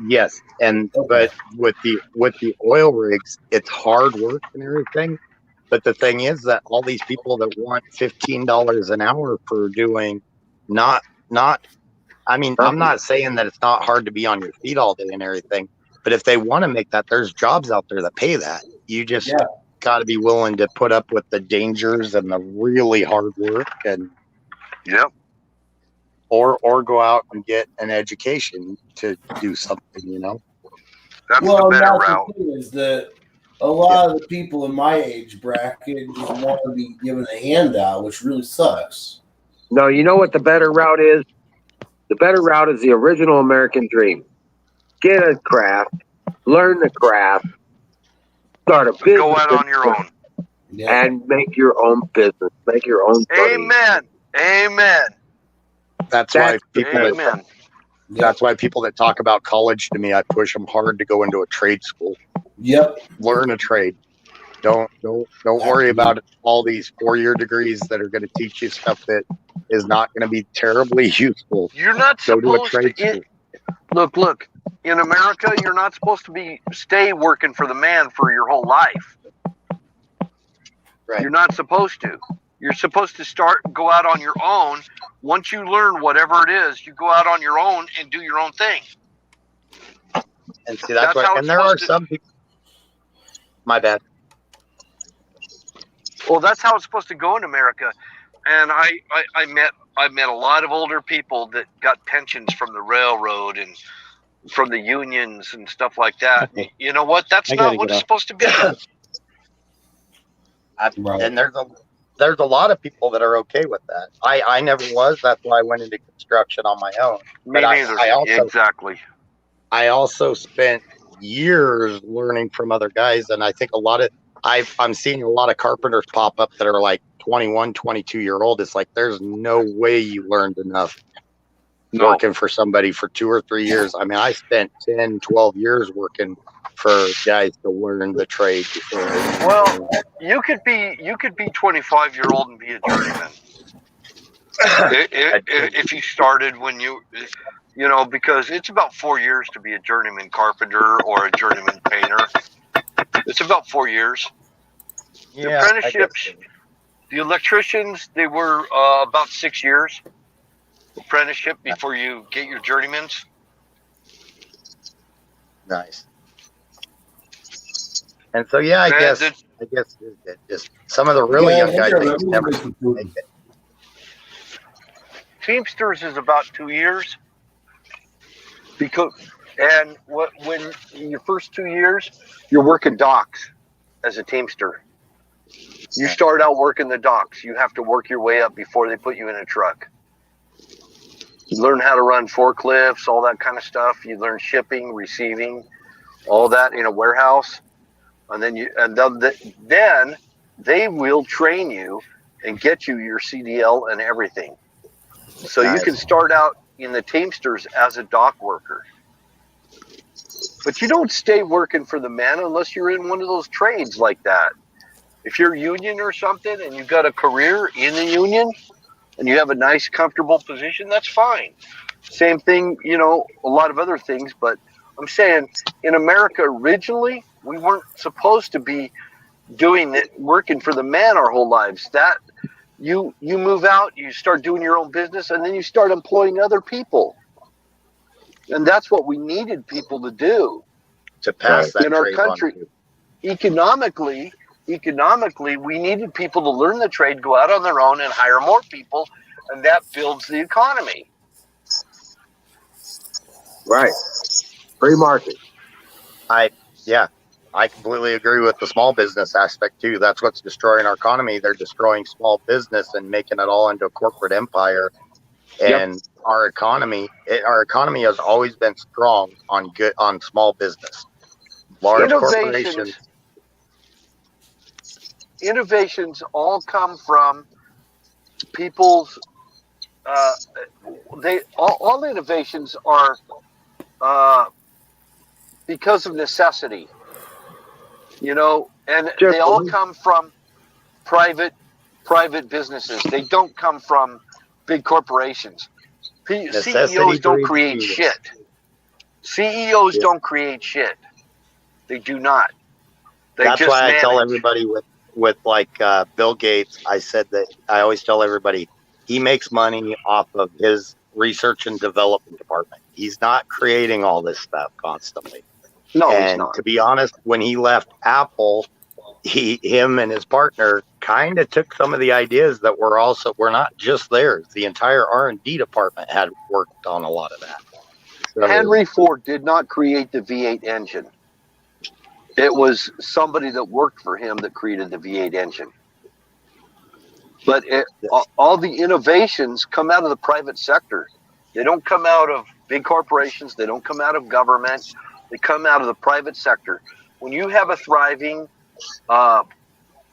Yes, and Okay. but with the oil rigs, it's hard work and everything. But the thing is that all these people that want $15 an hour for doing not. I mean, I'm not saying that it's not hard to be on your feet all day and everything, but if they want to make that, there's jobs out there that pay that. You just got to be willing to put up with the dangers and the really hard work, and or go out and get an education to do something. That's Well, the better that's route. the thing is that a lot of the people in my age bracket just want to be given a handout, which really sucks. No, you know what the better route is? The better route is the original American dream. Get a craft, learn the craft, start a business. Go out on your own. And make your own business. Make your own money. Amen. Amen. That's why people that talk about college to me, I push them hard to go into a trade school. Yep. Learn a trade. Don't worry about all these 4-year degrees that are going to teach you stuff that is not going to be terribly useful. You're not go to a supposed trade to. school. Look. In America, you're not supposed to stay working for the man for your whole life. Right. You're not supposed to. You're supposed to go out on your own. Once you learn whatever it is, you go out on your own and do your own thing. And see, that's why. And there are some people. My bad. Well, that's how it's supposed to go in America. And I met a lot of older people that got pensions from the railroad and from the unions and stuff like that. You know what? That's not what it's supposed to be. And there's a lot of people that are okay with that. I never was. That's why I went into construction on my own. Me neither. Exactly. I also spent years learning from other guys, and I think I'm seeing a lot of carpenters pop up that are like 21, 22-year-old. It's like there's no way you learned enough working for somebody for 2 or 3 years. I mean, I spent 10, 12 years working for guys to learn the trade before. Well, you could be 25-year-old and be a journeyman. if you started when because it's about 4 years to be a journeyman carpenter or a journeyman painter. It's about 4 years. The apprenticeships, the electricians, they were about 6 years. Apprenticeship before you get your journeymans. Nice. And so, I guess just some of the really young guys never make it. Teamsters is about 2 years. When your first 2 years, you're working docks as a Teamster. You start out working the docks. You have to work your way up before they put you in a truck. You learn how to run forklifts, all that kind of stuff. You learn shipping, receiving, all that in a warehouse. And then then they will train you and get you your CDL and everything. So you can start out in the Teamsters as a dock worker. But you don't stay working for the man unless you're in one of those trades like that. If you're union or something and you've got a career in the union and you have a nice, comfortable position, that's fine. Same thing, a lot of other things. But I'm saying in America originally, we weren't supposed to be working for the man our whole lives. That you move out, you start doing your own business, and then you start employing other people. And that's what we needed people to do. To pass that in our country. Economically, we needed people to learn the trade, go out on their own, and hire more people, and that builds the economy. Right. Free market. I completely agree with the small business aspect too. That's what's destroying our economy. They're destroying small business and making it all into a corporate empire. And our economy has always been strong on small business. Large corporations. Innovations all come from people's. All innovations are because of necessity, and they all come from private businesses. They don't come from big corporations. CEOs don't create shit. CEOs don't create shit. They do not. That's why I tell everybody with like Bill Gates, I always tell everybody he makes money off of his research and development department. He's not creating all this stuff constantly. No, and he's not. To be honest, when he left Apple, him and his partner kind of took some of the ideas that were not just theirs. The entire R&D department had worked on a lot of that. So, Henry Ford did not create the V8 engine. It was somebody that worked for him that created the V8 engine. But all the innovations come out of the private sector. They don't come out of big corporations. They don't come out of government. They come out of the private sector. When you have a thriving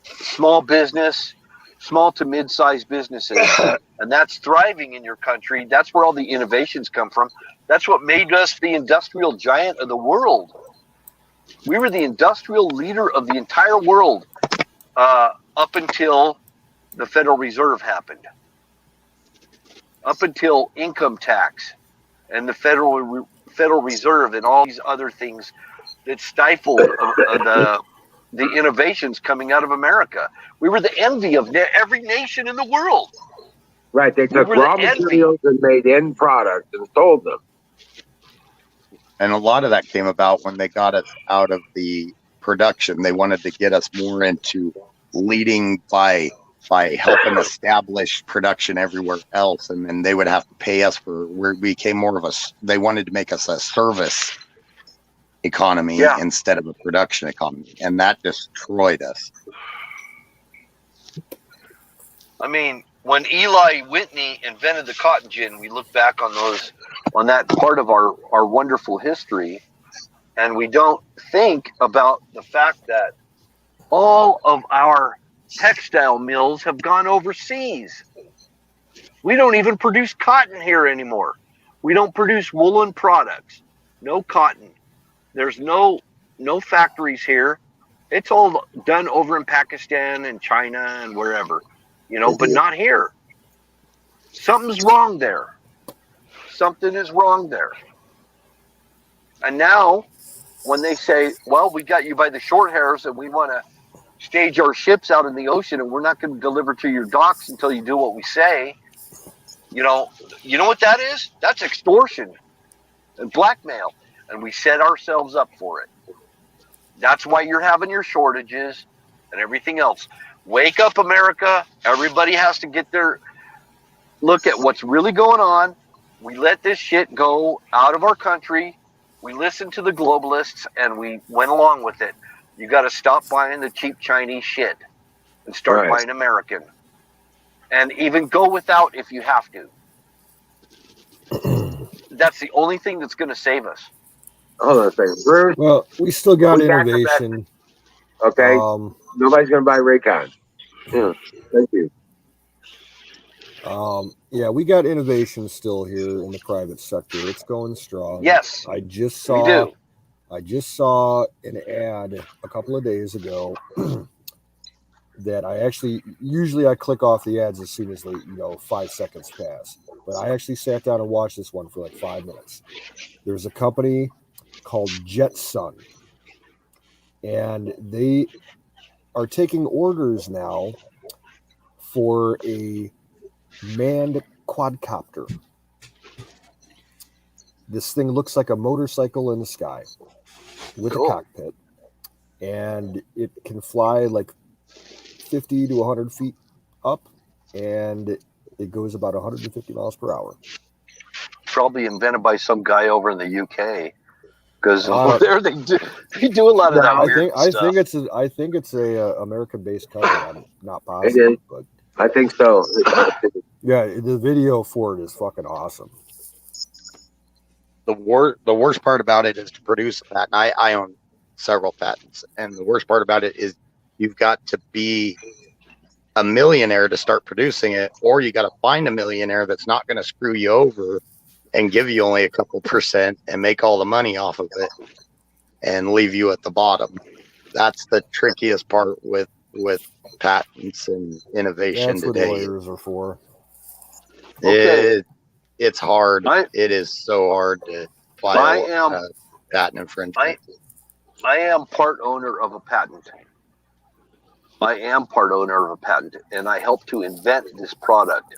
small business, small to mid-sized businesses, and that's thriving in your country, that's where all the innovations come from. That's what made us the industrial giant of the world. We were the industrial leader of the entire world up until the Federal Reserve happened. Up until income tax and the Federal Reserve and all these other things that stifled the innovations coming out of America. We were the envy of every nation in the world. Right, they took raw materials and made end products and sold them. And a lot of that came about when they got us out of the production. They wanted to get us more into leading by helping establish production everywhere else. And then they would have to pay us we became more of they wanted to make us a service economy instead of a production economy. And that destroyed us. I mean, when Eli Whitney invented the cotton gin, we look back on that part of our wonderful history, and we don't think about the fact that all of our textile mills have gone overseas. We don't even produce cotton here anymore. We don't produce woolen products. No cotton. There's no factories here. It's all done over in Pakistan and China and wherever, but not here. Something's wrong there. Something is wrong there. And now, when they say, well, we got you by the short hairs and we want to stage our ships out in the ocean and we're not going to deliver to your docks until you do what we say, you know what that is? That's extortion and blackmail. And we set ourselves up for it. That's why you're having your shortages and everything else. Wake up, America. Everybody has to get their look at what's really going on. We let this shit go out of our country. We listened to the globalists and we went along with it. You got to stop buying the cheap Chinese shit and start buying American. And even go without if you have to. That's the only thing that's going to save us. Hold on a second. Bruce, well, we still got innovation. Okay. Nobody's going to buy Raycon. Yeah. Thank you. Yeah, we got innovation still here in the private sector. It's going strong. Yes. I just saw an ad a couple of days ago that usually I click off the ads as soon as 5 seconds pass. But I actually sat down and watched this one for like 5 minutes. There's a company called Jetson, and they are taking orders now for a manned quadcopter. This thing looks like a motorcycle in the sky with a cockpit, and it can fly like 50 to 100 feet up, and it goes about 150 miles per hour. Probably invented by some guy over in the UK. because over there they do a lot of that weird stuff. I think it's a American-based company. I'm not It positive, is. but I think so. yeah, the video for it is fucking awesome. The worst part about it is to produce a patent. I own several patents, and the worst part about it is you've got to be a millionaire to start producing it, or you got to find a millionaire that's not going to screw you over and give you only a couple percent and make all the money off of it and leave you at the bottom. That's the trickiest part with patents and innovation That's what today. lawyers are for. It's hard. It is so hard to file patent infringement. I am part owner of a patent. And I helped to invent this product.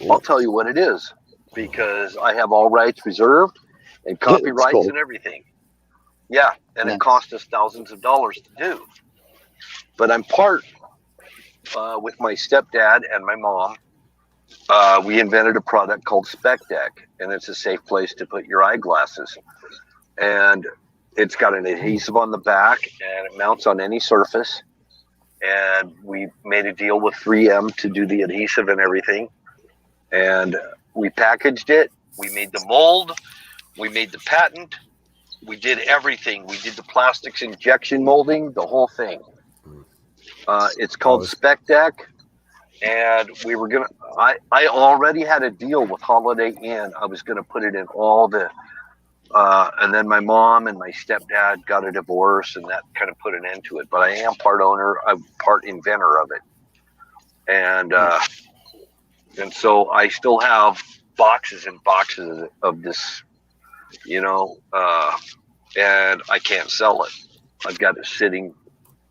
I'll tell you what it is, because I have all rights reserved and copyrights and everything. Yeah, and it cost us thousands of dollars to do. But I'm part with my stepdad and my mom. We invented a product called Spec Deck, and it's a safe place to put your eyeglasses. And it's got an adhesive on the back, and it mounts on any surface. And we made a deal with 3M to do the adhesive and everything. And we packaged it. We made the mold. We made the patent. We did everything. We did the plastics injection molding, the whole thing. It's called Spec Deck. And we were going to, I already had a deal with Holiday Inn. I was going to put it in all the, and then my mom and my stepdad got a divorce, and that kind of put an end to it. But I am part owner, I'm part inventor of it. And so I still have boxes and boxes of this, and I can't sell it. I've got it sitting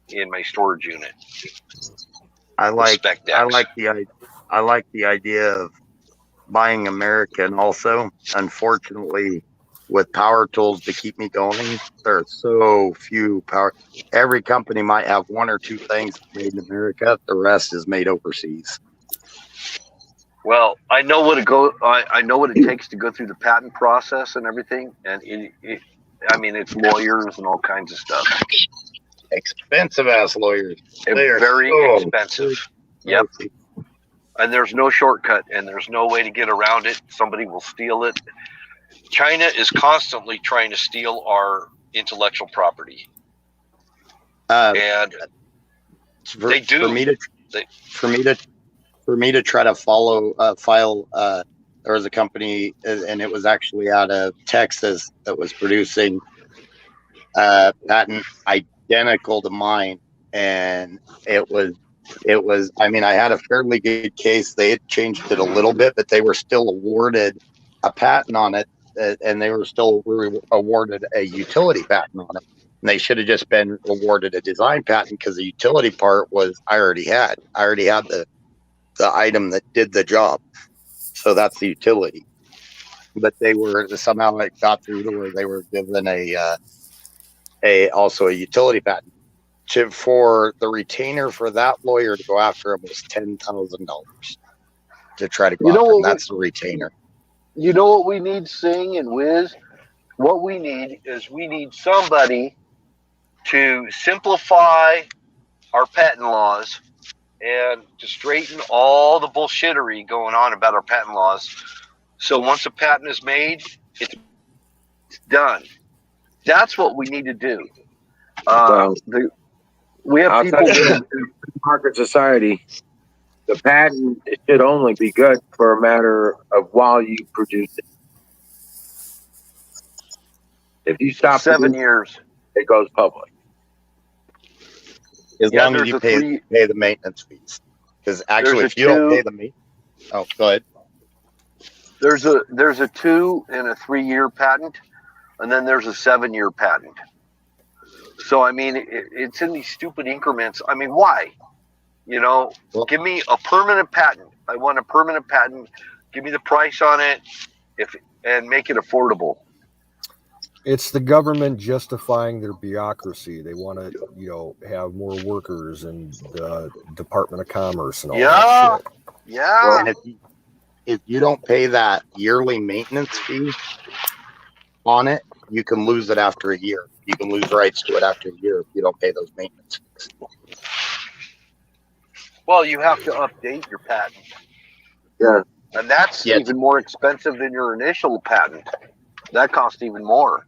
in my storage unit. I like the idea of buying American also. Unfortunately, with power tools to keep me going, there are so few power. Every company might have one or two things made in America. The rest is made overseas. Well, I know what it takes to go through the patent process and everything, and it's lawyers and all kinds of stuff. Expensive ass lawyers. They're very expensive. Yep. And there's no shortcut, and there's no way to get around it. Somebody will steal it. China is constantly trying to steal our intellectual property. And they do. For me to try to file, there was a company, and it was actually out of Texas that was producing patent identical to mine, and it was. I mean, I had a fairly good case. They had changed it a little bit, but they were still awarded a patent on it, and they were still awarded a utility patent on it. And they should have just been awarded a design patent, because the utility part was I already had the item that did the job. So that's the utility. But they were somehow it got through to where they were given also a utility patent. For the retainer for that lawyer to go after him was $10,000 to try to go after him. That's the retainer. You know what we need, Sing and Wiz? What we need is somebody to simplify our patent laws and to straighten all the bullshittery going on about our patent laws. So once a patent is made, it's done. That's what we need to do. We have people in market society. The patent should only be good for a matter of while you produce it. If you stop 7 years, it goes public. As long as you pay the maintenance fees. Because actually, if you don't pay the maintenance, go ahead. There's a 2 and a 3 year patent, and then there's a 7 year patent. So I mean, it's in these stupid increments. I mean, why? Give me a permanent patent. I want a permanent patent. Give me the price on it, and make it affordable. It's the government justifying their bureaucracy. They want to, have more workers and the Department of Commerce and all that shit. Yeah. And if you don't pay that yearly maintenance fee on it, you can lose it after a year. You can lose rights to it after a year if you don't pay those maintenance fees. Well, you have to update your patent. Yeah. And that's even more expensive than your initial patent. That costs even more.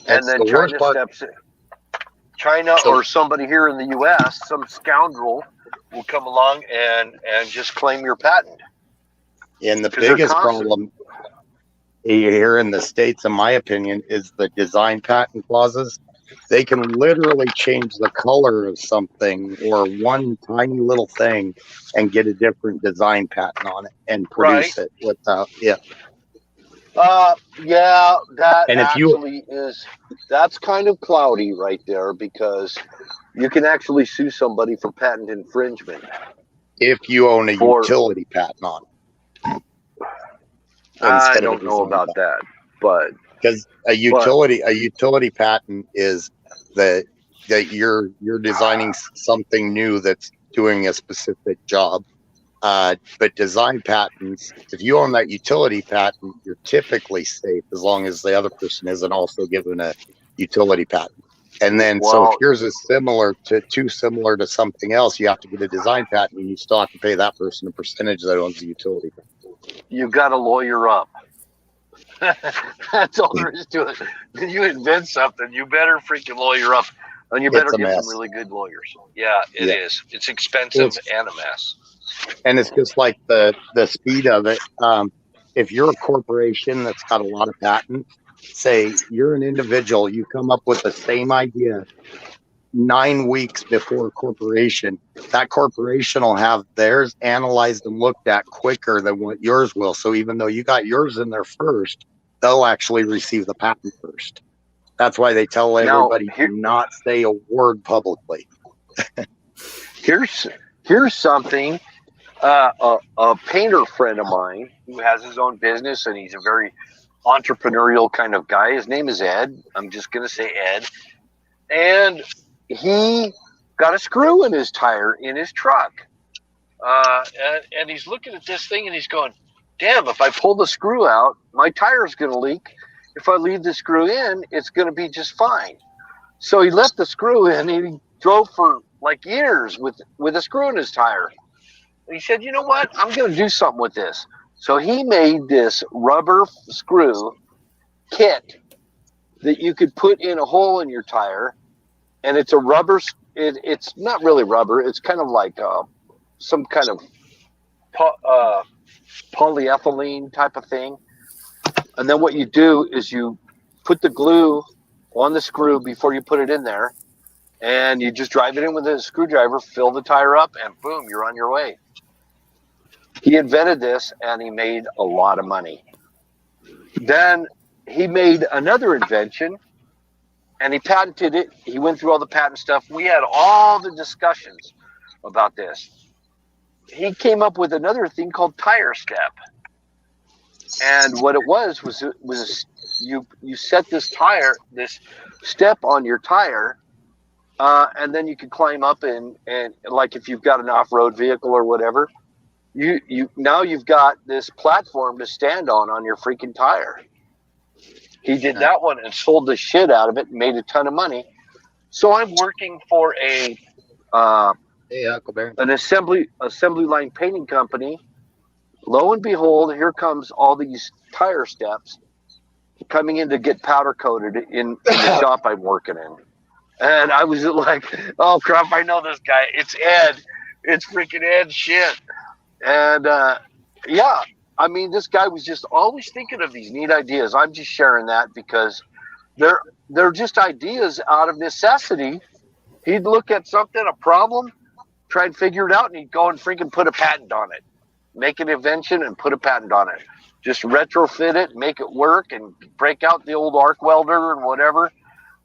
And then China steps in. China or somebody here in the U.S., some scoundrel will come along and just claim your patent. And the biggest problem here in the States, in my opinion, is the design patent clauses. They can literally change the color of something or one tiny little thing and get a different design patent on it and produce it without, that and that's kind of cloudy right there, because you can actually sue somebody for patent infringement if you own a utility patent on it. I don't know about that, but because a utility patent is that you're designing something new that's doing a specific job. But design patents, if you own that utility patent, you're typically safe as long as the other person isn't also given a utility patent. And then, so if yours is too similar to something else, you have to get a design patent, and you still have to pay that person a percentage that owns the utility patent. You've got to lawyer up. That's all there is to it. When you invent something, you better freaking lawyer up, and you better get some really good lawyers. Yeah, it is. It's expensive and a mess. And it's just like the speed of it. If you're a corporation that's got a lot of patents, say you're an individual, you come up with the same idea 9 weeks before a corporation, that corporation will have theirs analyzed and looked at quicker than what yours will. So even though you got yours in there first, they'll actually receive the patent first. That's why they tell everybody to not say a word publicly. Here's something. A painter friend of mine who has his own business, and he's a very entrepreneurial kind of guy. His name is Ed. I'm just going to say Ed. And he got a screw in his tire in his truck. And he's looking at this thing and he's going, damn, if I pull the screw out, my tire's going to leak. If I leave the screw in, it's going to be just fine. So he left the screw in and he drove for like years with a screw in his tire. And he said, you know what? I'm going to do something with this. So he made this rubber screw kit that you could put in a hole in your tire. And it's a rubber, it's not really rubber. It's kind of like some kind of polyethylene type of thing. And then what you do is you put the glue on the screw before you put it in there. And you just drive it in with a screwdriver, fill the tire up, and boom, you're on your way. He invented this, and he made a lot of money. Then he made another invention, and he patented it. He went through all the patent stuff. We had all the discussions about this. He came up with another thing called tire step. And what it was you set this step on your tire, and then you could climb up and like if you've got an off-road vehicle or whatever, you've got this platform to stand on your freaking tire. He did that one and sold the shit out of it and made a ton of money. So I'm working for an assembly line painting company. Lo and behold, here comes all these tire steps coming in to get powder coated in the shop I'm working in. And I was like, oh crap, I know this guy. It's Ed. It's freaking Ed shit. And yeah, I mean, this guy was just always thinking of these neat ideas. I'm just sharing that because they're just ideas out of necessity. He'd look at something, a problem, try and figure it out, and he'd go and freaking put a patent on it. Make an invention and put a patent on it. Just retrofit it, make it work, and break out the old arc welder and whatever,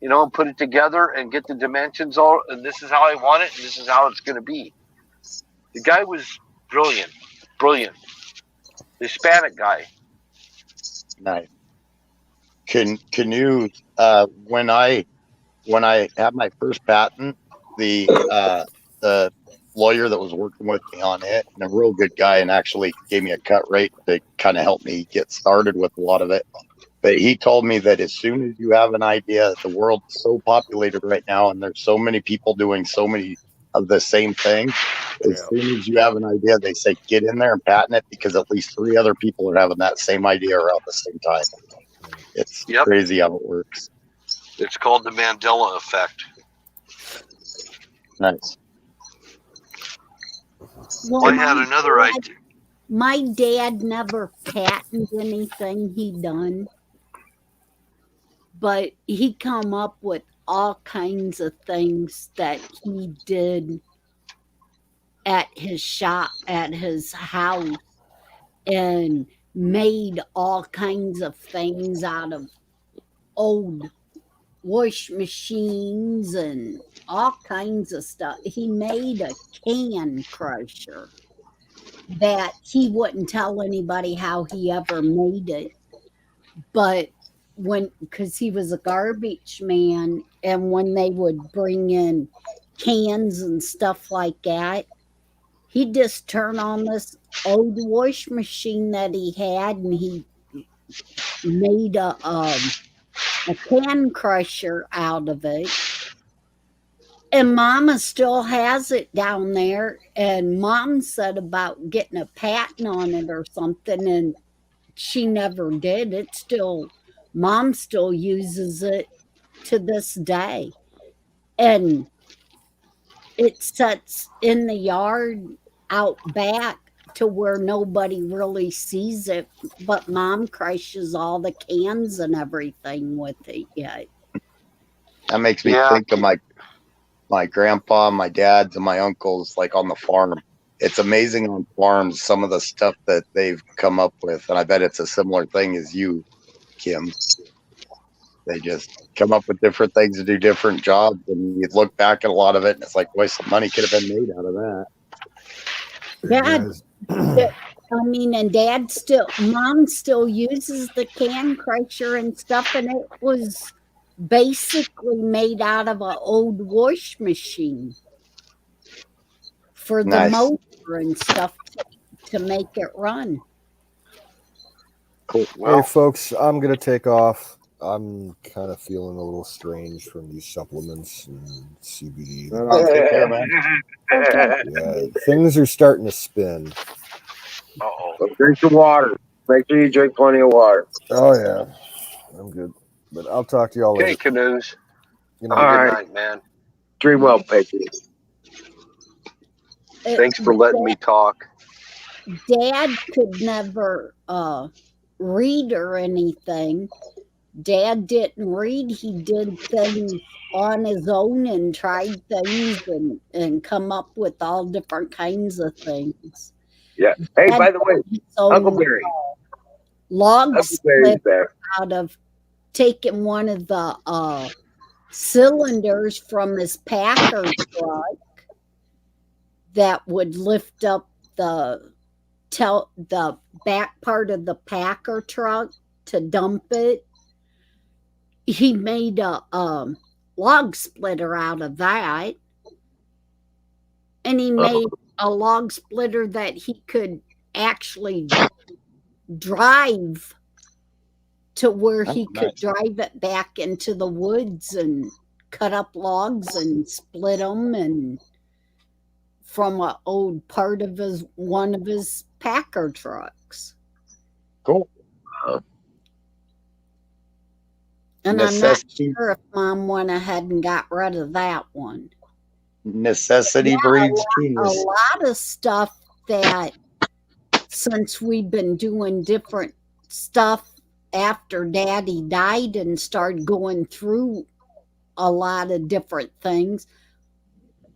and put it together and get the dimensions all. And this is how I want it, and this is how it's going to be. The guy was brilliant. Hispanic guy. Nice. Can you when I had my first patent, the lawyer that was working with me on it, and a real good guy, and actually gave me a cut rate to kind of help me get started with a lot of it. But he told me that as soon as you have an idea, the world's so populated right now, and there's so many people doing so many of the same thing. As soon as you have an idea, they say get in there and patent it, because at least 3 other people are having that same idea around the same time. It's crazy how it works. It's called the Mandela effect. Nice. Well, I had another idea. My dad never patented anything he done, but he come up with all kinds of things that he did at his shop, at his house, and made all kinds of things out of old wash machines and all kinds of stuff. He made a can crusher that he wouldn't tell anybody how he ever made it. But because he was a garbage man, and when they would bring in cans and stuff like that, he'd just turn on this old wash machine that he had, and he made a can crusher out of it. And Mama still has it down there, and Mom said about getting a patent on it or something, and she never did. Mom still uses it to this day. And it sits in the yard out back to where nobody really sees it, but Mom crushes all the cans and everything with it yet. That makes me think of my grandpa, my dad's, and my uncles, like on the farm. It's amazing on farms some of the stuff that they've come up with, and I bet it's a similar thing as you, Kim. They just come up with different things to do different jobs, and you look back at a lot of it, and it's like, boy, some money could have been made out of that. And Mom still uses the can crusher and stuff, and it was basically made out of an old wash machine for the motor and stuff to make it run. Cool. Hey, folks, I'm going to take off. I'm kind of feeling a little strange from these supplements and CBD. Take care, man. Yeah, things are starting to spin. So drink some water. Make sure you drink plenty of water. Oh, yeah. I'm good. But I'll talk to y'all later. Okay, Canoes. You know, All Good right. night, man. Dream well, Patriot. Thanks for letting me talk. Dad could never read or anything. Dad didn't read. He did things on his own and tried things and come up with all different kinds of things. Yeah. Hey, Dad by the way, made his own, Uncle Barry. log Uncle Barry's split there. out of taking one of the cylinders from his Packer truck that would lift up the back part of the Packer truck to dump it. He made a log splitter out of that, and he made a log splitter that he could actually drive to where he could drive it back into the woods and cut up logs and split them, and from an old part of one of his Packer trucks. Cool. And I'm not sure if Mom went ahead and got rid of that one. Necessity breeds genius. A lot of stuff that, since we've been doing different stuff after Daddy died and started going through a lot of different things,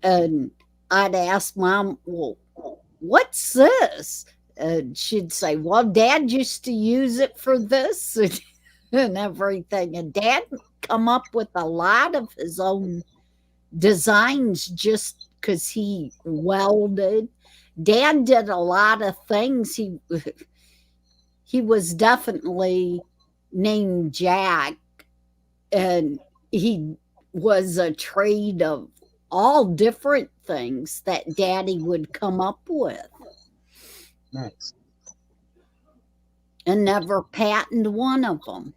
and I'd ask Mom, well, what's this? And she'd say, well, Dad used to use it for this and everything. And Dad come up with a lot of his own designs just because he welded. Dad did a lot of things. He was definitely named Jack, and he was a trade of all different things that Daddy would come up with. Nice. And never patented one of them.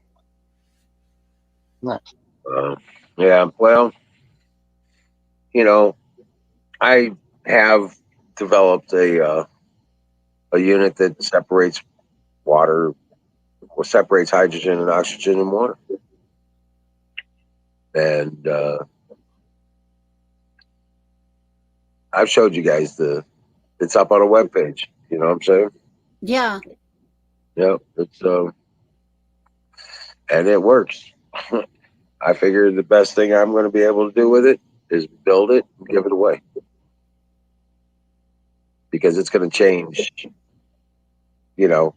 Yeah, well, you know, I have developed a unit that separates water, or separates hydrogen and oxygen in water, and I've showed you guys it's up on a web page. You know what I'm saying? Yeah. Yeah, it's and it works. I figure the best thing I'm going to be able to do with it is build it and give it away, because it's going to change. You know,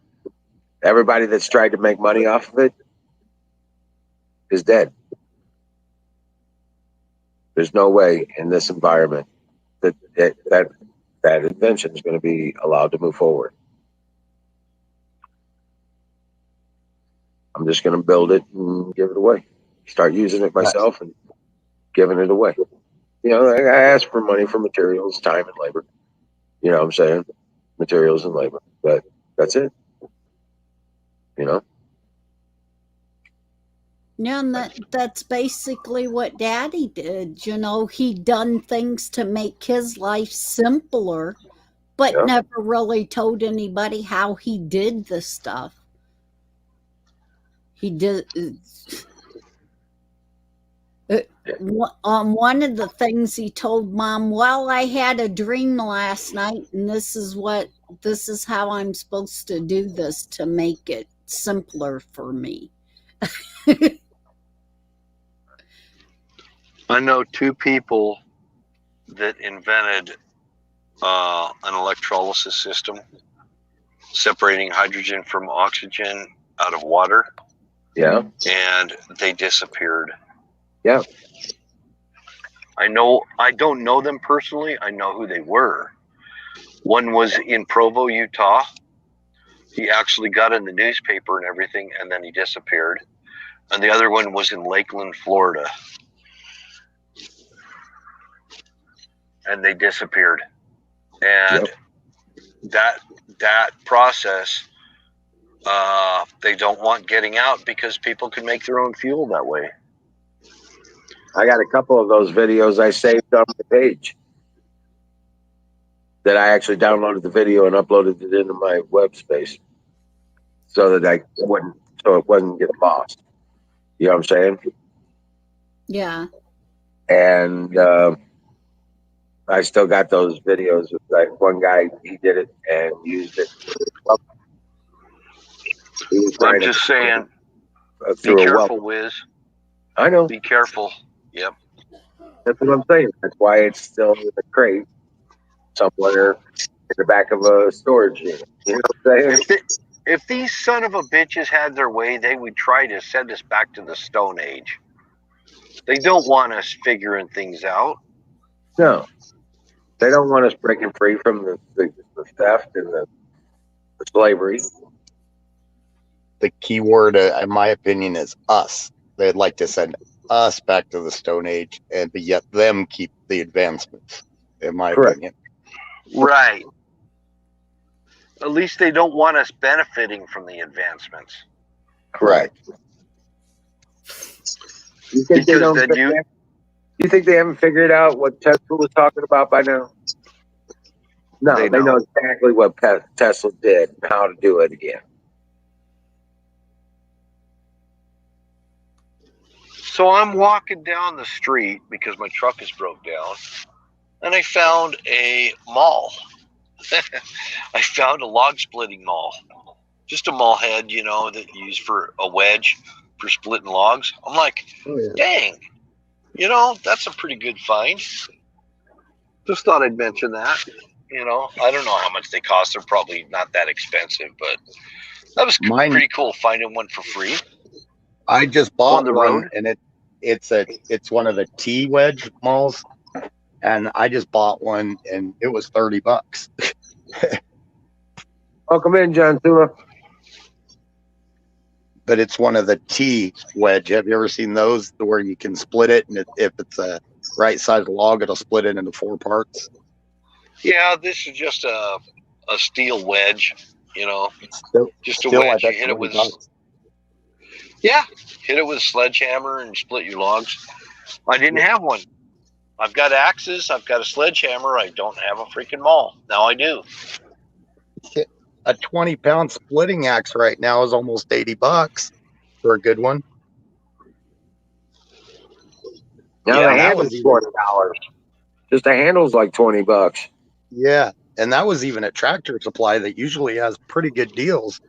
everybody that's tried to make money off of it is dead. There's no way in this environment that invention is going to be allowed to move forward. I'm just going to build it and give it away. Start using it myself and giving it away. You know, I ask for money for materials, time, and labor. You know what I'm saying? Materials and labor. But that's it. You know? Yeah, and that's basically what Daddy did. You know, he done things to make his life simpler, but Yeah. never really told anybody how he did the stuff. He did. One of the things he told Mom, well, I had a dream last night, and this is how I'm supposed to do this to make it simpler for me. I know two people that invented an electrolysis system separating hydrogen from oxygen out of water. Yeah. And they disappeared. Yeah. I don't know them personally. I know who they were. One was in Provo, Utah. He actually got in the newspaper and everything, and then he disappeared. And the other one was in Lakeland, Florida. And they disappeared. And that process, they don't want getting out because people can make their own fuel that way. I got a couple of those videos I saved on my page that I actually downloaded the video and uploaded it into my web space so that it wouldn't get lost. You know what I'm saying? Yeah. And I still got those videos. Like one guy, he did it and used it. I'm just saying, be careful, Wiz. I know. Be careful. Yep. That's what I'm saying. That's why it's still in the crate somewhere in the back of a storage unit. You know what I'm saying? If these son of a bitches had their way, they would try to send us back to the Stone Age. They don't want us figuring things out. No. They don't want us breaking free from the theft and the slavery. The key word, in my opinion, is us. They'd like to send us back to the Stone Age and yet them keep the advancements, in my opinion. Right. At least they don't want us benefiting from the advancements. Correct. You think you think they haven't figured out what Tesla was talking about by now? No, they know exactly what Tesla did and how to do it again. So I'm walking down the street because my truck is broke down, and I found a mall. I found a log splitting mall. Just a mall head, you know, that you use for a wedge for splitting logs. I'm like, dang, you know, that's a pretty good find. Just thought I'd mention that. You know, I don't know how much they cost. They're probably not that expensive, but that was pretty cool finding one for free. I just bought on the one, road. and it's one of the T-wedge malls, and I just bought one, and it was $30. Welcome in, John Tula. But it's one of the T-wedge. Have you ever seen those where you can split it, and if it's a right size log, it'll split it into 4 parts? Yeah, this is just a steel wedge, you know. Just a still, wedge. I You bet hit it with. $20. Yeah, hit it with a sledgehammer and split your logs. I didn't have one. I've got axes. I've got a sledgehammer. I don't have a freaking maul. Now I do. A 20-pound splitting axe right now is almost $80 for a good one. Now Yeah, the that handle's was even- $20. Just the handle's like $20. Yeah, and that was even at Tractor Supply that usually has pretty good deals.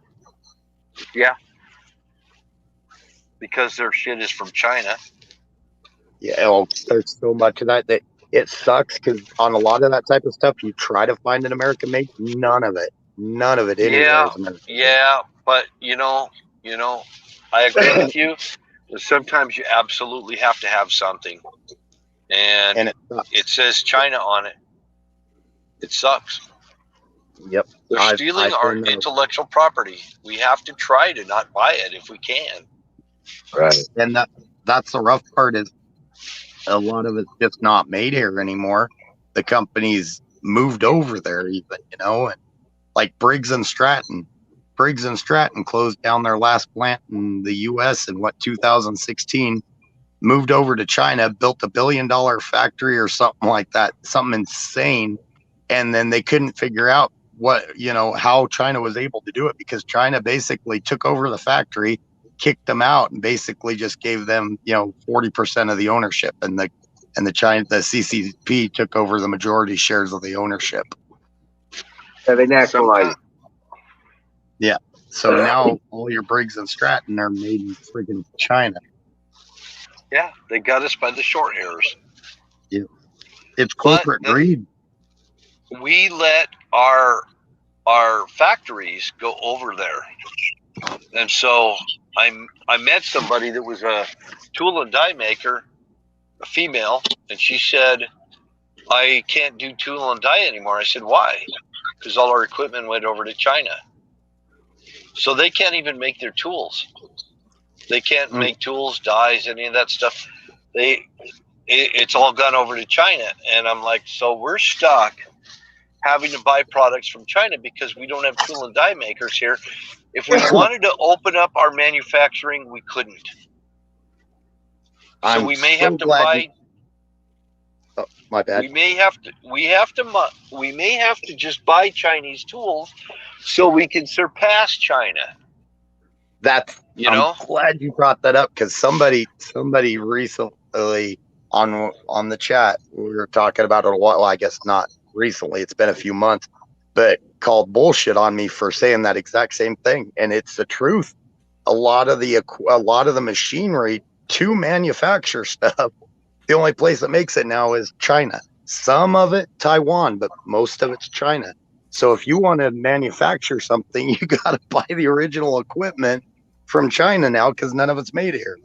Yeah. Because their shit is from China. Yeah, well, there's so much of that it sucks because on a lot of that type of stuff, you try to find an American made, none of it anywhere is American. Yeah, but I agree with you. But sometimes you absolutely have to have something, and it says China on it. It sucks. Yep, They're stealing our intellectual property. We have to try to not buy it if we can. Right, and that's the rough part is a lot of it's just not made here anymore. The companies moved over there, even and like Briggs and Stratton closed down their last plant in the U.S. in 2016. Moved over to China, built $1 billion factory or something like that, something insane, and then they couldn't figure out how China was able to do it because China basically took over the factory, kicked them out, and basically just gave them 40% of the ownership, and the CCP took over the majority shares of the ownership. Yeah, they nationalized. Yeah, so now all your Briggs and Stratton are made in friggin' China. Yeah, they got us by the short hairs. Yeah, it's corporate greed. We let our factories go over there, and so I met somebody that was a tool and die maker, a female, and she said, I can't do tool and die anymore. I said, why? Because all our equipment went over to China. So they can't even make their tools. They can't make tools, dies, any of that stuff. It's all gone over to China. And I'm like, so we're stuck having to buy products from China because we don't have tool and die makers here. If we wanted to open up our manufacturing, we couldn't. So we may have to buy. Oh, my bad. We may have to just buy Chinese tools so we can surpass China. I'm glad you brought that up because somebody recently on the chat, we were talking about it a while. Well, I guess not recently. It's been a few months, but called bullshit on me for saying that exact same thing, and it's the truth. A lot of the machinery to manufacture stuff, the only place that makes it now is China. Some of it Taiwan, but most of it's China. So if you want to manufacture something, you got to buy the original equipment from China now because none of it's made here.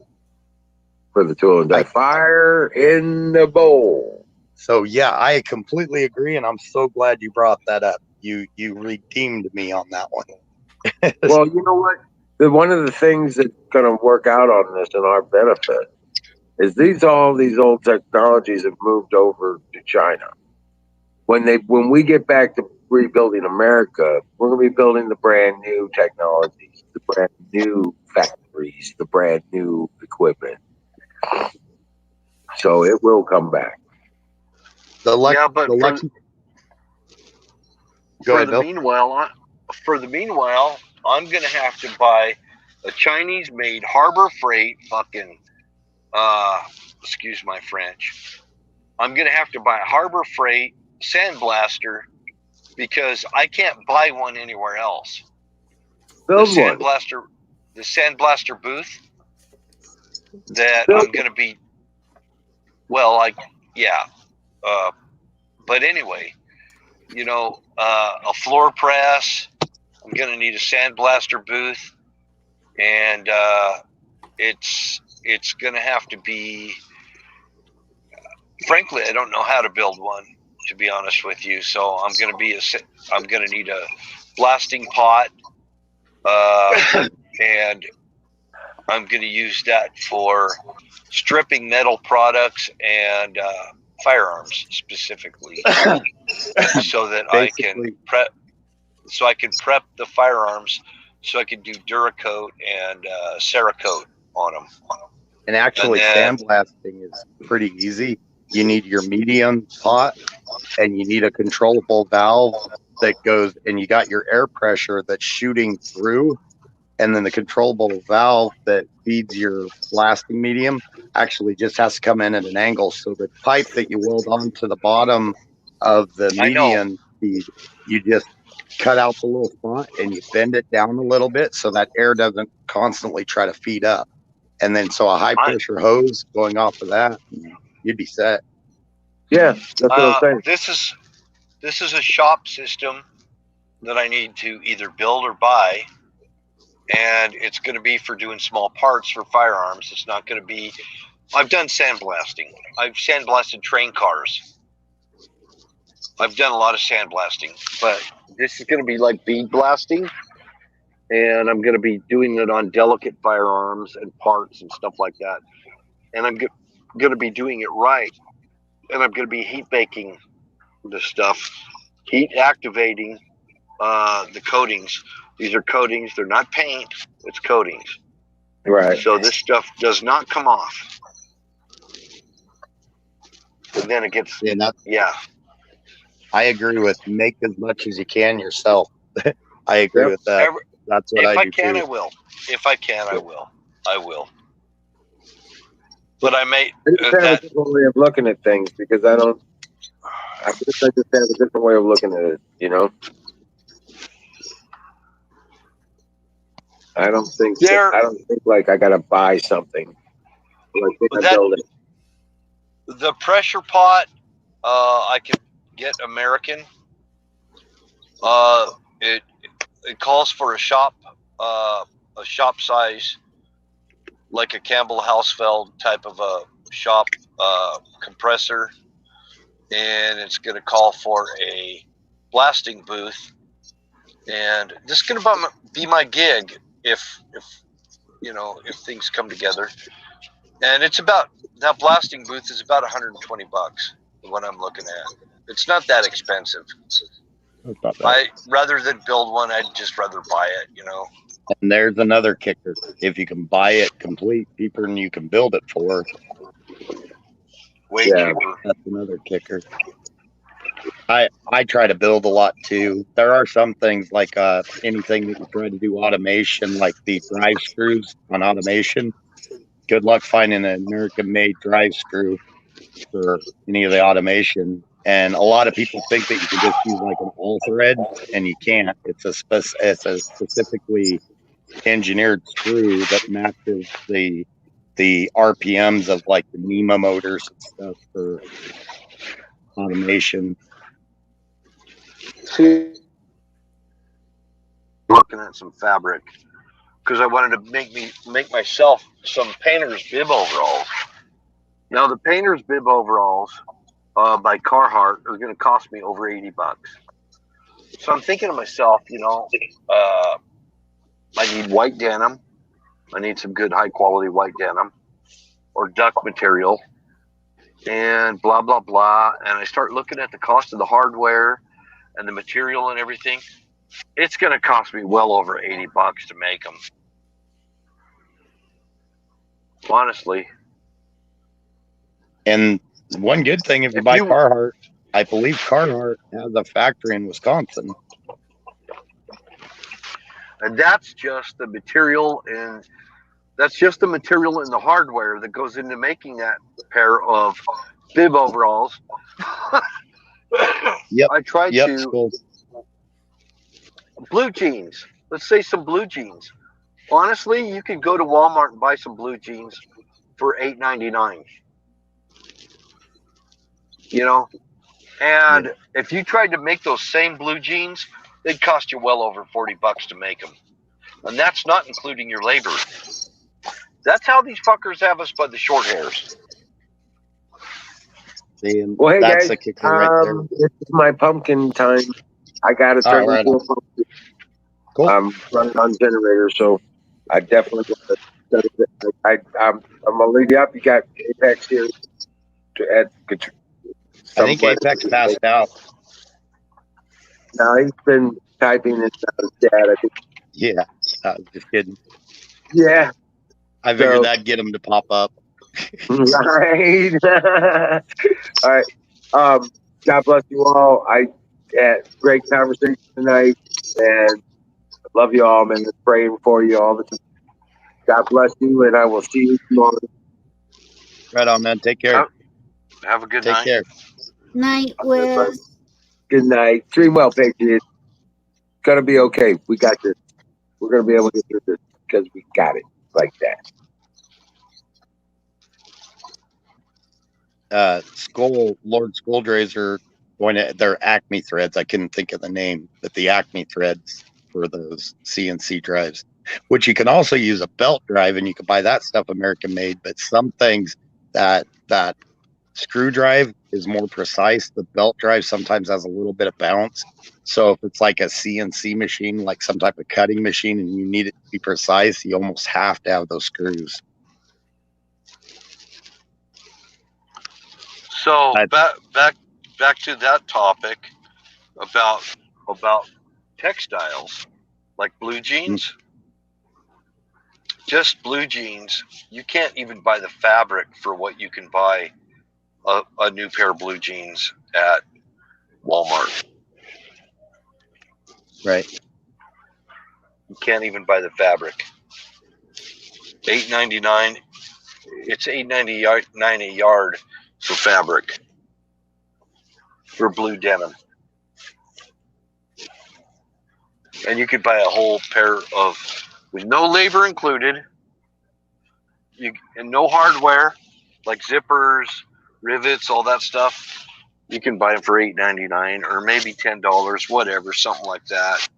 For the tool and die, fire in the bowl. So yeah, I completely agree, and I'm so glad you brought that up. You redeemed me on that one. Well, you know what? One of the things that's going to work out on this in our benefit is all these old technologies have moved over to China. When we get back to rebuilding America, we're going to be building the brand new technologies, the brand new factories, the brand new equipment. So it will come back. For the meanwhile, I'm going to have to buy a Chinese-made Harbor Freight fucking, excuse my French. I'm going to have to buy a Harbor Freight sandblaster because I can't buy one anywhere else. Build the sandblaster booth that I'm going to be, but anyway, a floor press. I'm going to need a sandblaster booth, and it's going to have to be. Frankly, I don't know how to build one, to be honest with you. So I'm going to need a blasting pot, and I'm going to use that for stripping metal products and firearms specifically, so that I can prep the firearms, so I can do Duracoat and Cerakote on them. And actually, sandblasting is pretty easy. You need your medium pot, and you need a controllable valve that goes, and you got your air pressure that's shooting through, and then the controllable valve that feeds your blasting medium actually just has to come in at an angle. So the pipe that you weld onto the bottom of the medium feed, you just cut out the little spot and you bend it down a little bit so that air doesn't constantly try to feed up. And then so a high pressure hose going off of that, you'd be set. Yeah, that's what I'm saying. This is a shop system that I need to either build or buy, and it's going to be for doing small parts for firearms. It's not going to be. I've done sandblasting. I've sandblasted train cars. I've done a lot of sandblasting, but this is going to be like bead blasting, and I'm going to be doing it on delicate firearms and parts and stuff like that. And I'm going to be doing it right, and I'm going to be heat baking the stuff, heat activating the coatings. These are coatings. They're not paint. It's coatings. Right. So this stuff does not come off. And then it gets, yeah. I agree with make as much as you can yourself. I agree with that. That's what I do too. I will. If I can, I will. I will. But I may. I just have a different way of looking at things because I just have a different way of looking at it, you know? I don't think like I gotta buy something. I think I build it. The pressure pot, I can get American. It calls for a shop size, like a Campbell Hausfeld type of a shop compressor, and it's going to call for a blasting booth. And this is going to be my gig if things come together. And it's about, that blasting booth is about $120 what I'm looking at. It's not that expensive. Rather than build one, I'd just rather buy it, you know. And there's another kicker. If you can buy it complete cheaper than you can build it for, way cheaper. That's another kicker. I try to build a lot too. There are some things like anything that you try to do automation, like the drive screws on automation. Good luck finding an American-made drive screw for any of the automation. And a lot of people think that you can just use like an all thread, and you can't. It's a specifically engineered screw that matches the RPMs of like the NEMA motors and stuff for automation. See, looking at some fabric because I wanted to make myself some painter's bib overalls. Now the painter's bib overalls by Carhartt are going to cost me over $80. So I'm thinking to myself, I need white denim. I need some good high quality white denim or duck material and blah, blah, blah. And I start looking at the cost of the hardware and the material and everything. It's going to cost me well over $80 to make them. Honestly. And one good thing, if you buy Carhartt, I believe Carhartt has a factory in Wisconsin. And that's just the material and the hardware that goes into making that pair of bib overalls. Yep. I tried to blue jeans. Let's say some blue jeans. Honestly, you can go to Walmart and buy some blue jeans for $8.99. And if you tried to make those same blue jeans, they'd cost you well over $40 to make them. And that's not including your labor. That's how these fuckers have us by the short hairs. Well, hey that's guys, a kicker right there. This is my pumpkin time. I got to turn into a pumpkin. Cool. I'm running on generator, so I definitely. I'm gonna leave you up. You got Apex here to add. I think Apex passed out. No, he's been typing it out his dad. I think. Yeah, I was just kidding. Yeah. I figured So- that'd get them to pop up. Right. All right. God bless you all. I had great conversation tonight, and I love you all, man. Praying for you all the time. God bless you, and I will see you tomorrow. Right on, man. Take care. Have a good Take night. care. Night, Wiz. Good night. Dream well, Patriots. It's gonna be okay. We got this. We're gonna be able to get through this because we got it like that. Lord Skulldrays are going to their Acme threads. I couldn't think of the name, but the Acme threads for those CNC drives, which you can also use a belt drive, and you can buy that stuff American made. But some things that screw drive is more precise. The belt drive sometimes has a little bit of bounce. So if it's like a CNC machine, like some type of cutting machine, and you need it to be precise, you almost have to have those screws. So back to that topic about textiles, like blue jeans. Just blue jeans. You can't even buy the fabric for what you can buy a new pair of blue jeans at Walmart. Right. You can't even buy the fabric. $8.99. It's $8.99 a yard for fabric for blue denim, and you could buy a whole pair of with no labor included. And no hardware like zippers, rivets, all that stuff. You can buy them for $8.99 or maybe $10, whatever, something like that.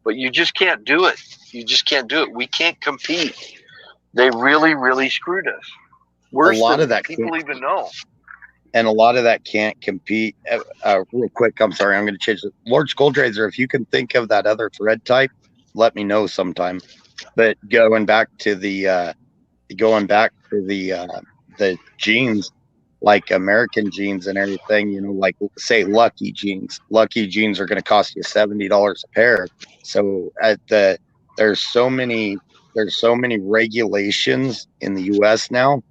But you just can't do it. You just can't do it. We can't compete. They really, really screwed us. Worse A lot than of that people even know. And a lot of that can't compete. Real quick, I'm sorry, I'm going to change it. Lord Skulldrazer, if you can think of that other thread type, let me know sometime. But going back to the jeans, like American jeans and everything, you know, like say Lucky jeans. Lucky jeans are going to cost you $70 a pair. So there's so many regulations in the U.S. now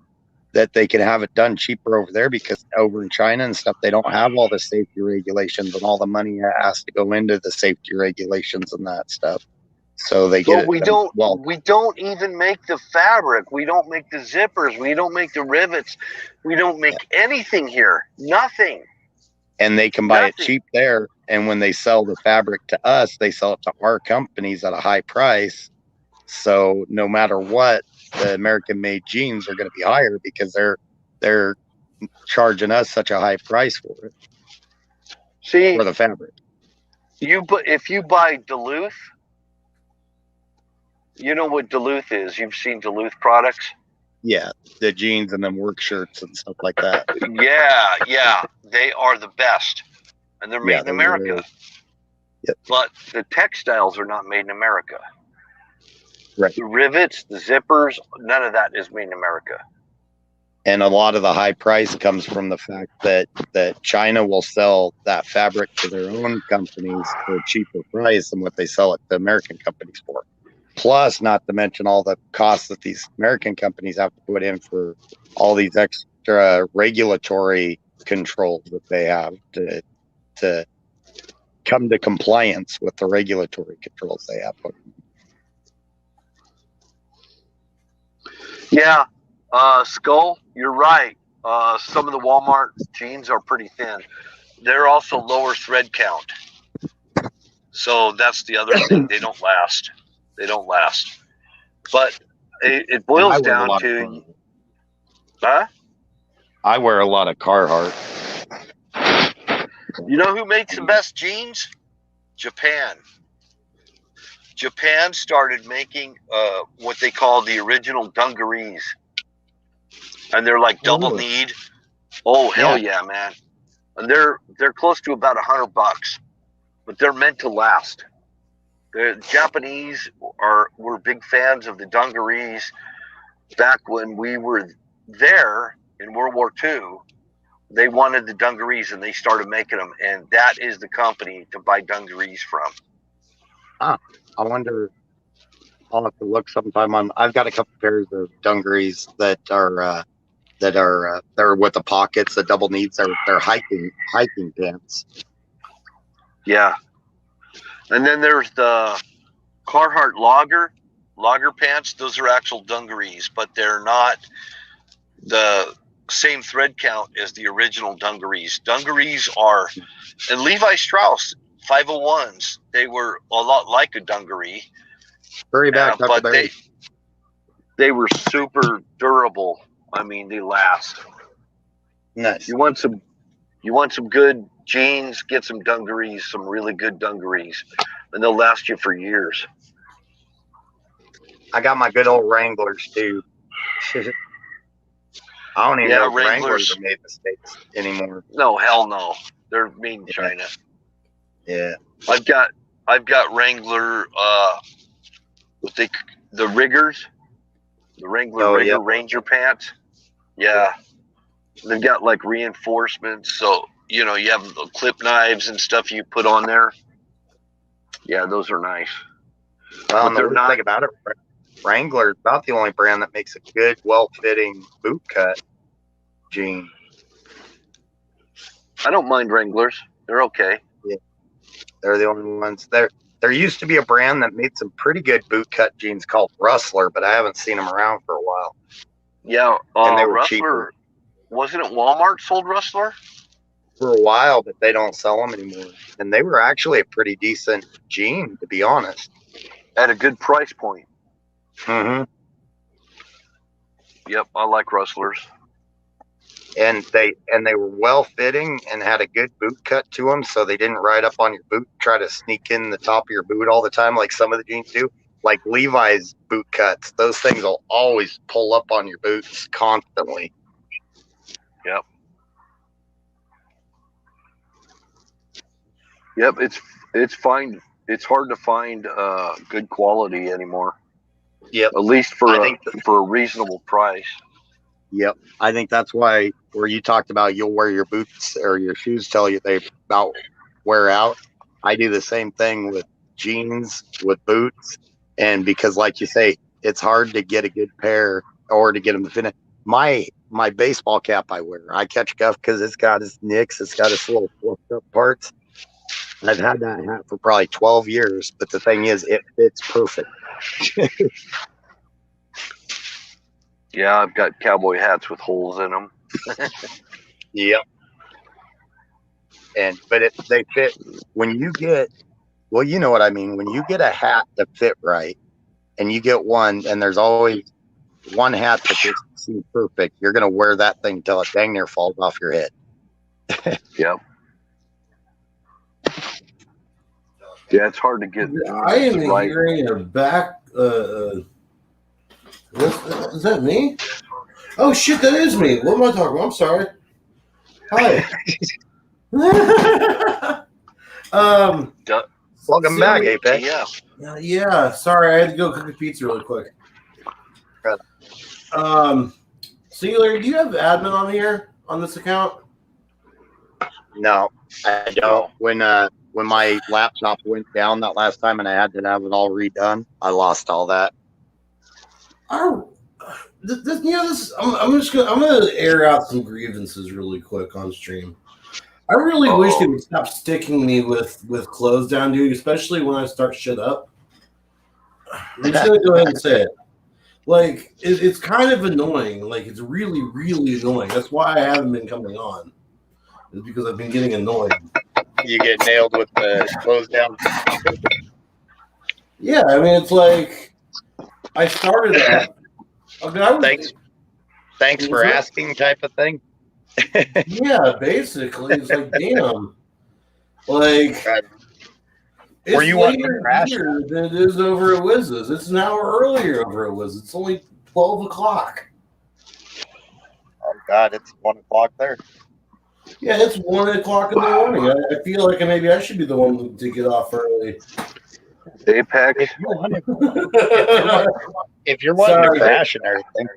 that they can have it done cheaper over there, because over in China and stuff, they don't have all the safety regulations and all the money has to go into the safety regulations and that stuff. So they get But we don't. well. We don't even make the fabric. We don't make the zippers. We don't make the rivets. We don't make anything here. Nothing. And they can buy it cheap there. And when they sell the fabric to us, they sell it to our companies at a high price. So no matter what, the American-made jeans are going to be higher because they're charging us such a high price for it. See, for the fabric. If you buy Duluth, you know what Duluth is. You've seen Duluth products. Yeah, the jeans and then work shirts and stuff like that. Yeah, they are the best, and they're made in America. Really, yep. But the textiles are not made in America. Right. The rivets, the zippers, none of that is made in America. And a lot of the high price comes from the fact that China will sell that fabric to their own companies for a cheaper price than what they sell it to American companies for. Plus, not to mention all the costs that these American companies have to put in for all these extra regulatory controls that they have to come to compliance with the regulatory controls they have. Yeah, Skull, you're right. Some of the Walmart jeans are pretty thin. They're also lower thread count. So that's the other thing. They don't last. But it boils down to... Huh? I wear a lot of Carhartt. You know who makes the best jeans? Japan. Japan started making what they call the original dungarees. And they're like double kneed. Oh, hell yeah, man. And they're close to about $100, but they're meant to last. The Japanese were big fans of the dungarees back when we were there in World War II. They wanted the dungarees and they started making them, and that is the company to buy dungarees from. I wonder I'll have to look sometime on. I've got a couple pairs of dungarees that are they're with the pockets, the double knees. They're hiking pants. Yeah. And then there's the Carhartt logger pants. Those are actual dungarees, but they're not the same thread count as the original dungarees. Dungarees are, and Levi Strauss 501s. They were a lot like a dungaree. Hurry back, Dr. But Barry. they were super durable. I mean, they last. Nice. You want some good jeans, get some dungarees, some really good dungarees, and they'll last you for years. I got my good old Wranglers too. I don't even know if Wranglers are made in the States anymore. No, hell no. They're made in China. Yeah. I've got Wrangler with the riggers, the Wrangler rigger Ranger pants. Yeah. They've got like reinforcements, so you know, you have the clip knives and stuff you put on there. Yeah, those are nice. Well, but they're not. Think about it. Wrangler is about the only brand that makes a good, well-fitting boot cut jean. I don't mind Wranglers. They're okay. Yeah, they're the only ones. There used to be a brand that made some pretty good boot cut jeans called Rustler, but I haven't seen them around for a while. Yeah, and they were Rustler. cheaper. Wasn't it Walmart sold Rustler? For a while, but they don't sell them anymore. And they were actually a pretty decent jean, to be honest. At a good price point. Mm-hmm. Yep, I like Rustlers. And they were well fitting and had a good boot cut to them, so they didn't ride up on your boot, try to sneak in the top of your boot all the time, like some of the jeans do. Like Levi's boot cuts, those things will always pull up on your boots constantly. Yep. Yep, it's fine. It's hard to find good quality anymore. Yep. At least for a reasonable price. Yep. I think that's why where you talked about you'll wear your boots or your shoes till they about wear out. I do the same thing with jeans, with boots, and because like you say, it's hard to get a good pair or to get them to fit. My baseball cap I wear, I catch guff because it's got its nicks, it's got its little fluffed up parts. I've had that hat for probably 12 years, but the thing is, it fits perfect. Yeah, I've got cowboy hats with holes in them. Yep. But they fit when you get, well, you know what I mean. When you get a hat that fit right, and you get one, and there's always one hat that just seems perfect, you're gonna wear that thing till it dang near falls off your head. Yep. Yeah, it's hard to get. I am hearing a back. Is that me? Oh shit, that is me. What am I talking about? I'm sorry. Hi. Welcome back, Apex. Yeah. Sorry, I had to go cook a pizza really quick. Singular, do you have admin on here on this account? No, I don't. When my laptop went down that last time and I had to have it all redone, I lost all that. I'm gonna air out some grievances really quick on stream. I really wish they would stop sticking me with close down, dude, especially when I start shit up. I'm just gonna go ahead and say it. Like, it's kind of annoying. Like, it's really, really annoying. That's why I haven't been coming on. It's because I've been getting annoyed. You get nailed with the close down. Yeah, I mean, it's like I started up. Thanks for asking type of thing. Yeah, basically. It's like, damn. Like, were you wanting later to crash here than it is over at Wiz's. It's an hour earlier over at Wiz's. It's only 12 o'clock. Oh, God, it's 1 o'clock there. Yeah, it's 1 o'clock in the morning. I feel like maybe I should be the one to get off early. Apex. If you're wanting to crash and everything.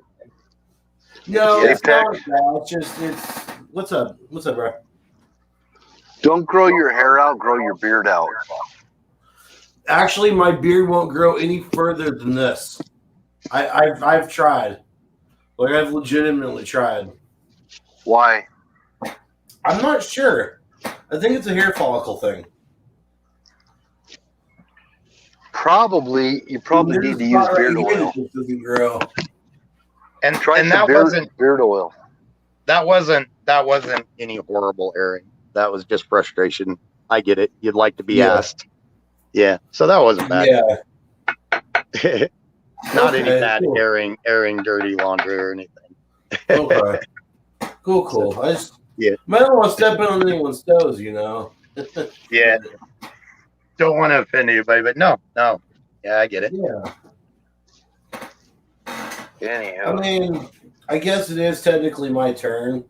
No, it's not that. What's up? What's up, bro? Don't grow your hair out, grow your beard out. Actually, my beard won't grow any further than this. I've tried. Like, I've legitimately tried. Why? I'm not sure. I think it's a hair follicle thing. You probably need to use beard oil. It doesn't grow. And Try and some that wasn't beard oil. that wasn't any horrible airing. That was just frustration. I get it. You'd like to be asked. Yeah. So that wasn't bad. Yeah. Not any bad airing dirty laundry or anything. Okay. Cool. I just might not want to step in on anyone's toes, you know. Yeah. Don't want to offend anybody, but no. Yeah, I get it. Yeah. Anyhow. I mean, I guess it is technically my turn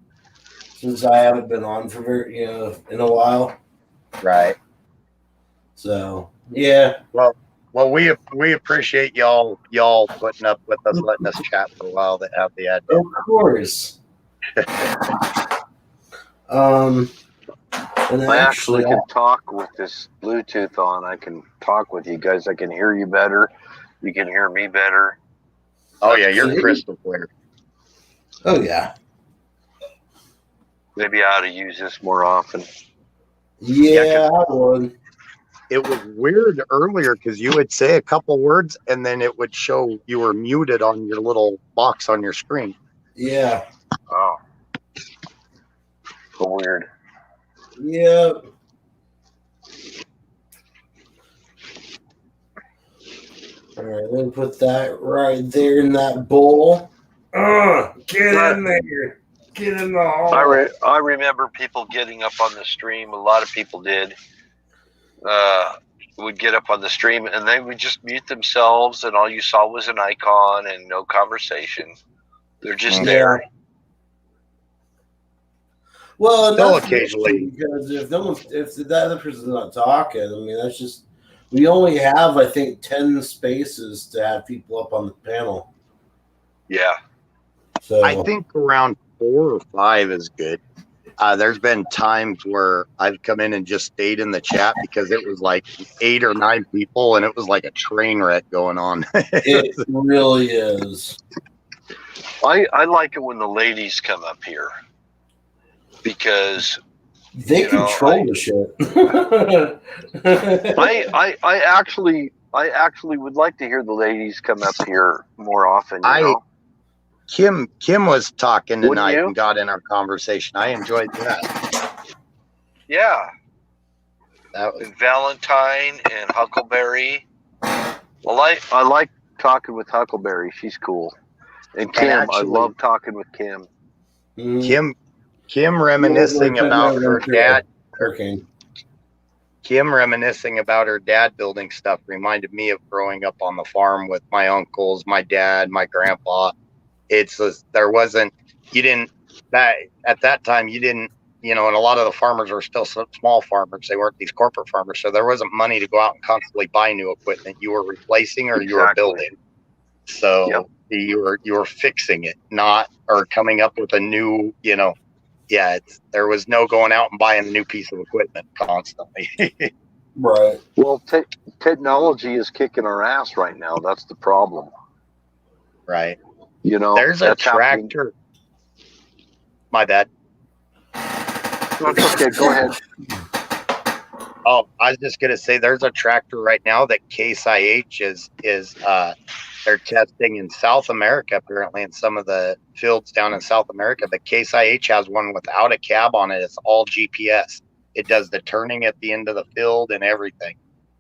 since I haven't been on for in a while. Right. So yeah. Well, we appreciate y'all putting up with us, letting us chat for a while. That have the admin. Of course. And I actually can talk with this Bluetooth on. I can talk with you guys. I can hear you better. You can hear me better. Oh yeah, you're crystal clear. Oh yeah. Maybe I ought to use this more often. Yeah, I would. It was weird earlier because you would say a couple words and then it would show you were muted on your little box on your screen. Yeah. Oh. So weird. Yeah. All right, let me put that right there in that bowl. Get in there. Get in the hole. I remember people getting up on the stream. A lot of people did. Would get up on the stream and they would just mute themselves, and all you saw was an icon and no conversation. They're just there. Well, and still that's occasionally, because if the other person's not talking, I mean, that's just, we only have, I think, 10 spaces to have people up on the panel. Yeah. So I think around 4 or 5 is good. There's been times where I've come in and just stayed in the chat because it was like 8 or 9 people and it was like a train wreck going on. It really is. I like it when the ladies come up here because they control the shit. I actually would like to hear the ladies come up here more often. You know? Kim was talking tonight and got in our conversation. I enjoyed that. Yeah. That was and Valentine and Huckleberry. Well, I like talking with Huckleberry. She's cool. And Kim, actually, I love talking with Kim. Kim reminiscing about her dad. Kim reminiscing about her dad building stuff reminded me of growing up on the farm with my uncles, my dad, my grandpa. At that time, you didn't, and a lot of the farmers were still small farmers. They weren't these corporate farmers. So there wasn't money to go out and constantly buy new equipment. You were replacing or you were building. So you were fixing it, or coming up with a new, there was no going out and buying a new piece of equipment constantly. Right. Well, technology is kicking our ass right now. That's the problem. Right. There's a tractor. My bad. That's okay. Go ahead. Oh, I was just gonna say there's a tractor right now that Case IH is they're testing in South America, apparently in some of the fields down in South America. But Case IH has one without a cab on it. It's all GPS. It does the turning at the end of the field and everything.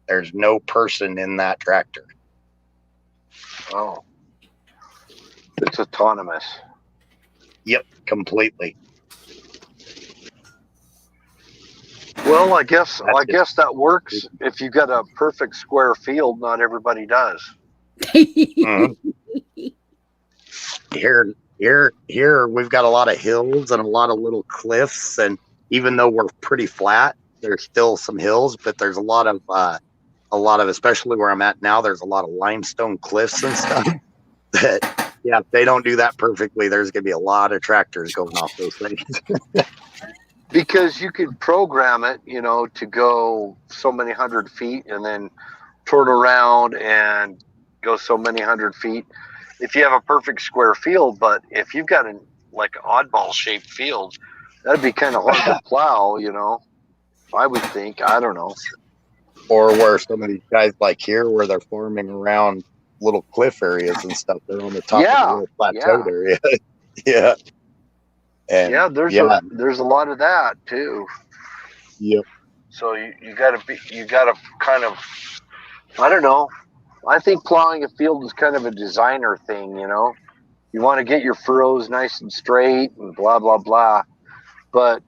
There's no person in that tractor. Oh. It's autonomous. Yep, completely. Well, I guess that works if you got a perfect square field. Not everybody does. Here we've got a lot of hills and a lot of little cliffs, and even though we're pretty flat, there's still some hills, but there's a lot of especially where I'm at now, there's a lot of limestone cliffs and stuff that if they don't do that perfectly, there's gonna be a lot of tractors going off those things. Because you could program it, to go so many 100 feet, and then turn around and go so many 100 feet. If you have a perfect square field, but if you've got an oddball shaped field, that'd be kind of hard to plow, I would think. I don't know. Or where some of these guys like here, where they're farming around little cliff areas and stuff, they're on the top of the little plateaued area. Yeah. And there's a lot of that too. Yep. So you gotta kind of, I don't know. I think plowing a field is kind of a designer thing, You want to get your furrows nice and straight and blah blah blah. But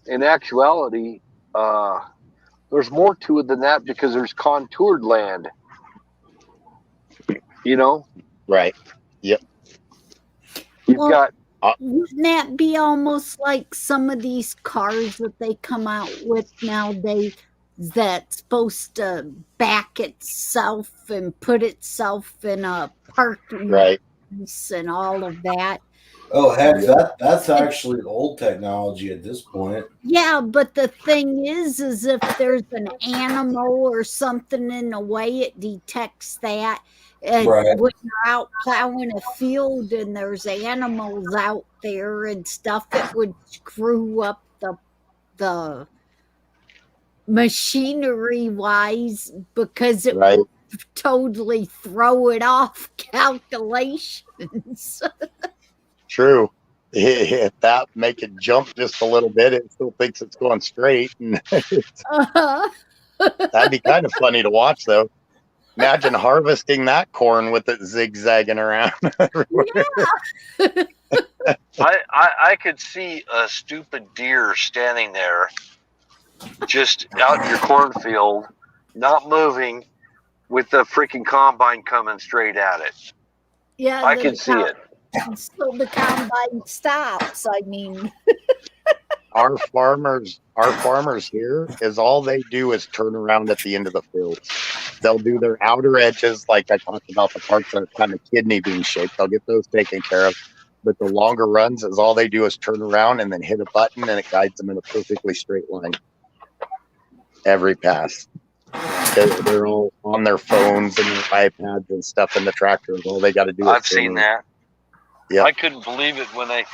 in actuality, there's more to it than that because there's contoured land. Right. Yep. You've got. Wouldn't that be almost like some of these cars that they come out with nowadays that's supposed to back itself and put itself in a parking place and all of that? Oh, heck, that's actually old technology at this point. Yeah, but the thing is if there's an animal or something in the way, it detects that. And when you're out plowing a field and there's animals out there and stuff, it would screw up the machinery wise because it would totally throw it off calculations. True. If that make it jump just a little bit, it still thinks it's going straight. And that'd be kind of funny to watch, though. Imagine harvesting that corn with it zigzagging around. I could see a stupid deer standing there, just out in your cornfield, not moving, with the freaking combine coming straight at it. Yeah, I can see it. So the combine stops. I mean, our farmers here is all they do is turn around at the end of the field. They'll do their outer edges, like I talked about, the parts that are kind of kidney bean shaped. They'll get those taken care of. But the longer runs is all they do is turn around and then hit a button, and it guides them in a perfectly straight line every pass. They're all on their phones and their iPads and stuff in the tractor. All they got to do. I've seen that. Yeah, I couldn't believe it when I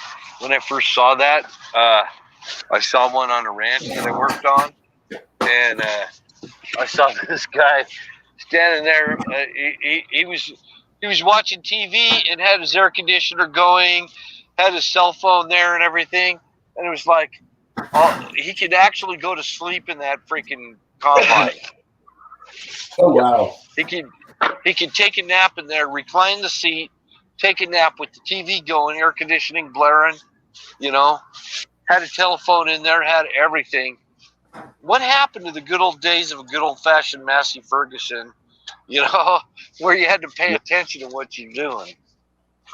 first saw that. I saw one on a ranch that I worked on, and I saw this guy standing there. He was watching TV and had his air conditioner going, had his cell phone there and everything, and it was like, he could actually go to sleep in that freaking combine. Oh wow! He could take a nap in there, recline the seat, take a nap with the TV going, air conditioning blaring, had a telephone in there, had everything. What happened to the good old days of a good old fashioned Massey Ferguson, where you had to pay attention to what you're doing?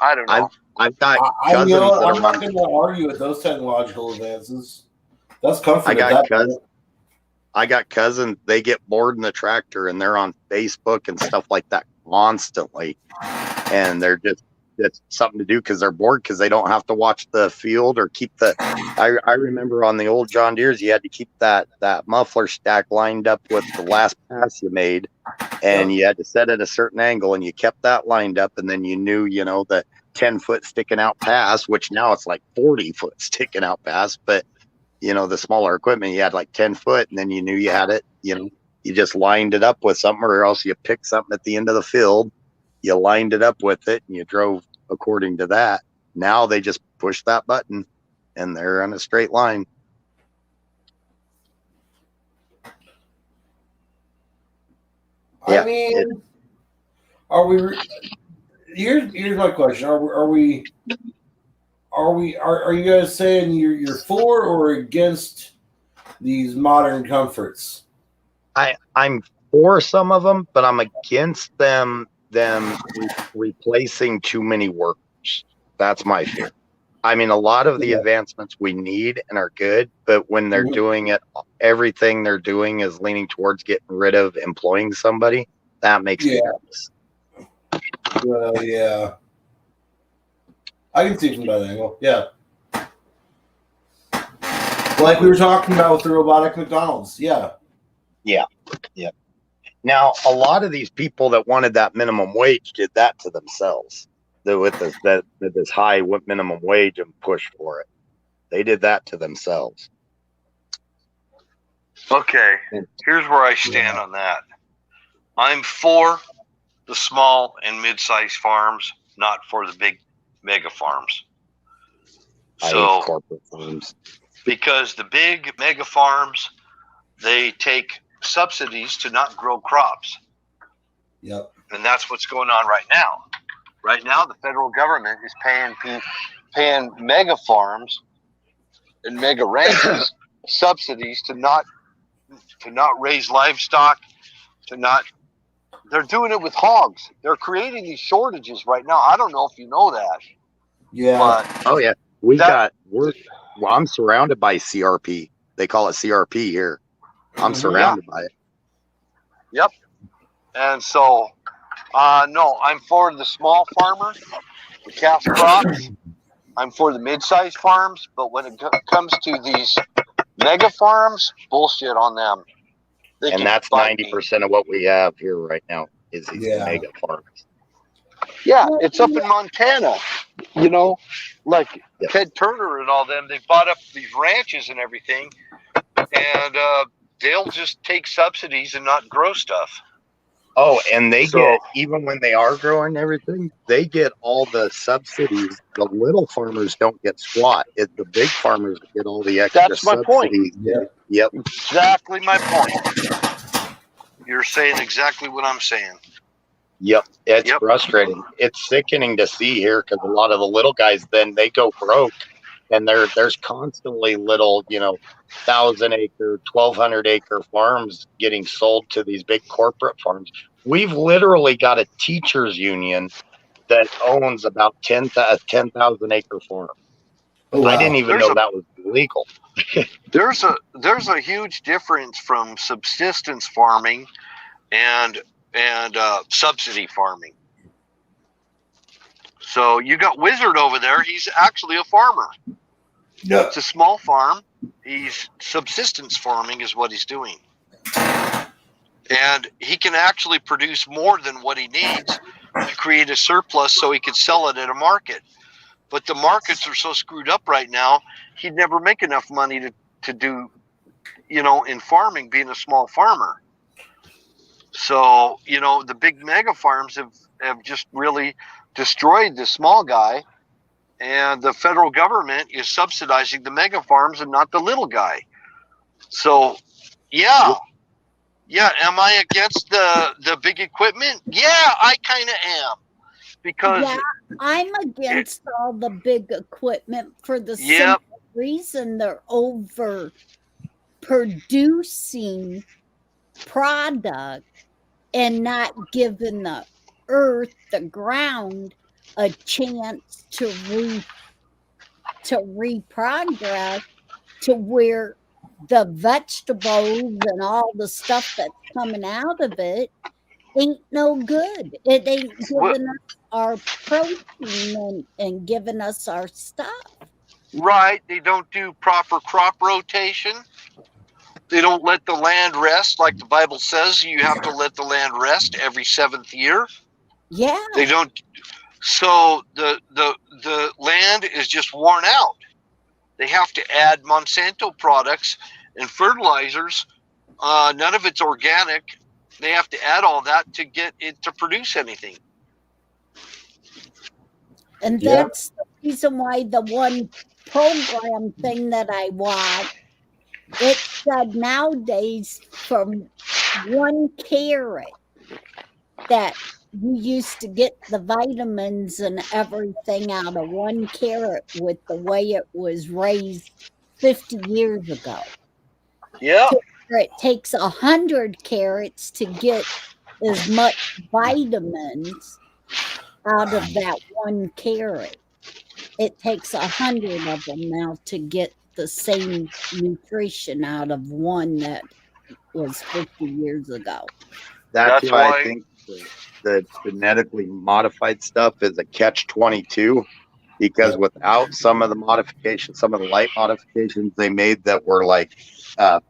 I don't know. I've got I'm not going to argue with those technological advances. That's comforting. I got cousins, they get bored in the tractor and they're on Facebook and stuff like that constantly. And they're just, it's something to do because they're bored because they don't have to watch the field or keep the, I remember on the old John Deere's, you had to keep that muffler stack lined up with the last pass you made. And you had to set at a certain angle and you kept that lined up. And then you knew, the 10-foot sticking out pass, which now it's like 40-foot sticking out pass. But the smaller equipment, you had like 10 foot and then you knew you had it, you just lined it up with something, or else you picked something at the end of the field, you lined it up with it and you drove according to that. Now they just push that button and they're on a straight line. I mean, are we, here's my question. Are you guys saying you're for or against these modern comforts? I'm for some of them, but I'm against them replacing too many workers. That's my fear. I mean, a lot of the advancements we need and are good, but when they're doing it, everything they're doing is leaning towards getting rid of employing somebody. That makes me nervous. Well, yeah. I can see from that angle. Yeah. Like we were talking about with the robotic McDonald's. Yeah. Yeah. Yeah. Now, a lot of these people that wanted that minimum wage did that to themselves. With this high minimum wage and push for it, they did that to themselves. Okay, here's where I stand on that. I'm for the small and mid-sized farms, not for the big mega farms. I hate corporate farms. Because the big mega farms, they take subsidies to not grow crops. Yep. And that's what's going on right now. Right now, the federal government is paying mega farms and mega ranches subsidies to not raise livestock, they're doing it with hogs. They're creating these shortages right now. I don't know if you know that. Yeah. But I'm surrounded by CRP. They call it CRP here. I'm surrounded by it. Yep. And so, no, I'm for the small farmer, the cash crops. I'm for the mid-sized farms. But when it comes to these mega farms, bullshit on them. And that's 90% of what we have here right now is these mega farms. Yeah, it's up in Montana. You know, like Ted Turner and all them, they bought up these ranches and everything, and they'll just take subsidies and not grow stuff. Oh, and they get, even when they are growing everything, they get all the subsidies. The little farmers don't get squat. It's the big farmers that get all the extra That's my subsidies. point. Yep. Exactly my point. You're saying exactly what I'm saying. Yep. It's frustrating. It's sickening to see here because a lot of the little guys, then they go broke. And there's constantly little, 1,000-acre, 1,200-acre farms getting sold to these big corporate farms. We've literally got a teachers union that owns about 10,000-acre farm. Oh, wow. I didn't even know that was illegal. There's a huge difference from subsistence farming and subsidy farming. So you got Wizard over there. He's actually a farmer. Yep. It's a small farm. He's subsistence farming is what he's doing. And he can actually produce more than what he needs to create a surplus so he can sell it at a market. But the markets are so screwed up right now, he'd never make enough money to do, in farming, being a small farmer. So, the big mega farms have just really destroyed the small guy. And the federal government is subsidizing the mega farms and not the little guy. So, yeah. Am I against the big equipment? Yeah, I kind of am. Because I'm against all the big equipment for the simple reason they're over producing product and not giving the earth, the ground, a chance to reprogress to where the vegetables and all the stuff that's coming out of it ain't no good. It ain't giving us our protein and giving us our stuff. Right. They don't do proper crop rotation. They don't let the land rest like the Bible says. You have to let the land rest every 7th year. Yeah. They don't. So the land is just worn out. They have to add Monsanto products and fertilizers. None of it's organic. They have to add all that to get it to produce anything. And that's the reason why the one program thing that I watched, it said nowadays from 1 carrot that you used to get the vitamins and everything out of 1 carrot with the way it was raised 50 years ago. Yeah. It takes 100 carrots to get as much vitamins out of that 1 carrot. It takes 100 of them now to get the same nutrition out of one that was 50 years ago. That's why I think the genetically modified stuff is a catch-22, because without some of the modifications, some of the light modifications they made that were like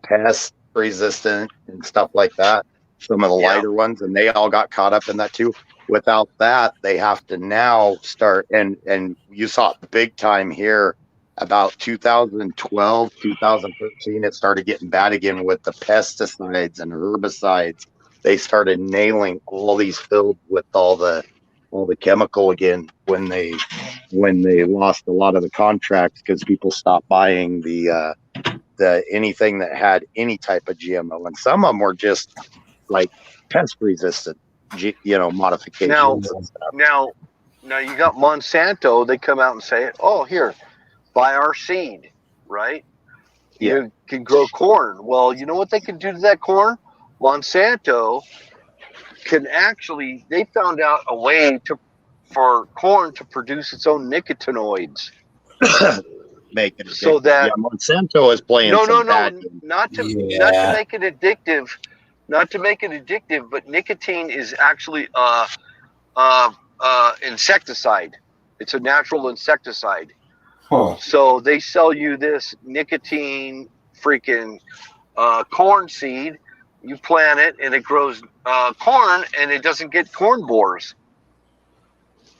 pest resistant and stuff like that, some of the lighter ones, and they all got caught up in that too. Without that, they have to now start, and you saw it big time here about 2012, 2013. It started getting bad again with the pesticides and herbicides. They started nailing all these fields with all the chemical again when they lost a lot of the contracts because people stopped buying the anything that had any type of GMO, and some of them were just like pest resistant, modifications and stuff. Now you got Monsanto. They come out and say, "Oh, here, buy our seed," right? Yeah. You can grow corn. Well, you know what they can do to that corn? Monsanto can actually. They found out a way for corn to produce its own nicotinoids. Make it addictive. So that Monsanto is playing bad games. not to make it addictive, but nicotine is actually insecticide. It's a natural insecticide. Huh. So they sell you this nicotine freaking corn seed. You plant it and it grows corn, and it doesn't get corn borers.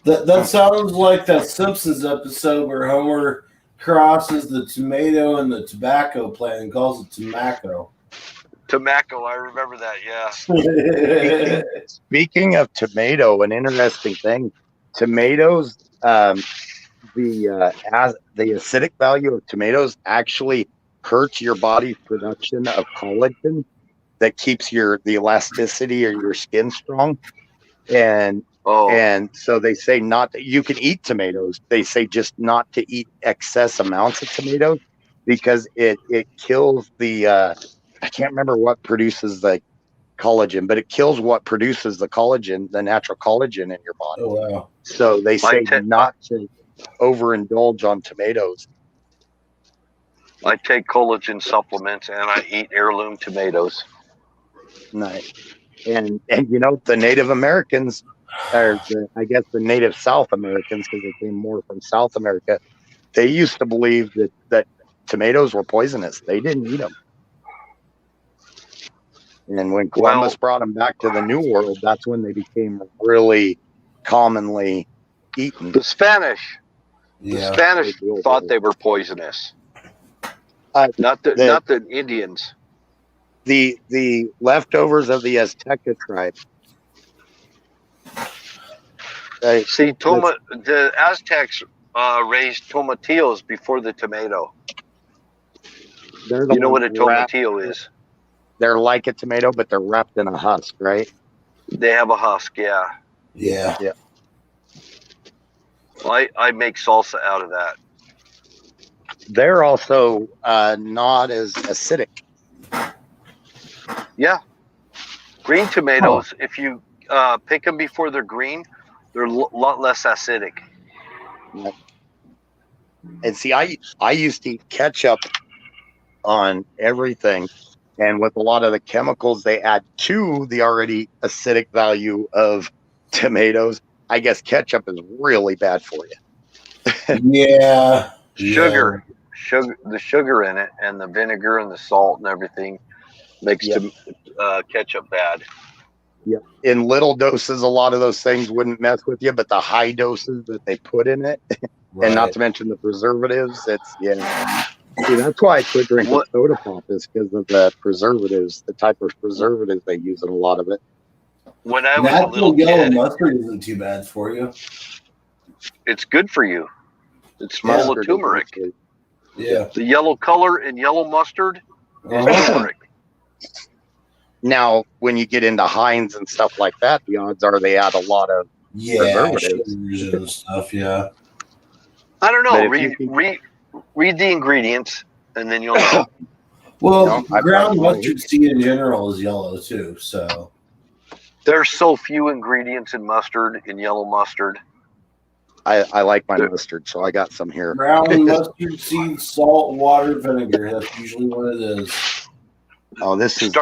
That sounds like that Simpsons episode where Homer crosses the tomato and the tobacco plant and calls it tobacco. Tobacco, I remember that. Yeah. Speaking of tomato, an interesting thing: tomatoes, the acidic value of tomatoes actually hurts your body's production of collagen that keeps the elasticity of your skin strong. And so they say you can eat tomatoes. They say just not to eat excess amounts of tomatoes because it kills the I can't remember what produces the collagen, but it kills what produces the collagen, the natural collagen in your body. Oh wow. So they say not to overindulge on tomatoes. I take collagen supplements and I eat heirloom tomatoes. Nice. And the Native Americans, or I guess the Native South Americans, because they came more from South America, they used to believe that tomatoes were poisonous. They didn't eat them. And when Columbus brought them back to the New World, that's when they became really commonly eaten. The Spanish thought they were poisonous. Not the Indians. The leftovers of the Azteca tribe. The Aztecs raised tomatillos before the tomato. You know what a tomatillo is? They're like a tomato, but they're wrapped in a husk, right? They have a husk, yeah. Yeah. I make salsa out of that. They're also not as acidic. Yeah. Green tomatoes, if you pick them before they're green, they're a lot less acidic. And see, I used to eat ketchup on everything. And with a lot of the chemicals they add to the already acidic value of tomatoes, I guess ketchup is really bad for you. Yeah. Sugar, the sugar in it, and the vinegar and the salt and everything makes ketchup bad. Yeah. In little doses, a lot of those things wouldn't mess with you, but the high doses that they put in it, and not to mention the preservatives, See, that's why I quit drinking soda pop, is because of the preservatives, the type of preservatives they use in a lot of it. When I was a little yellow kid, mustard isn't too bad for you. It's good for you. It's full of turmeric. Yeah. The yellow color in yellow mustard is turmeric. Now, when you get into Heinz and stuff like that, the odds are they add a lot of preservatives and stuff. Yeah. I don't know. Read the ingredients, and then you'll know. Well, ground mustard seed in general is yellow too. So there's so few ingredients in mustard, in yellow mustard. I like my mustard, so I got some here. Brown mustard seed, salt, water, vinegar. That's usually what it is. Oh, this is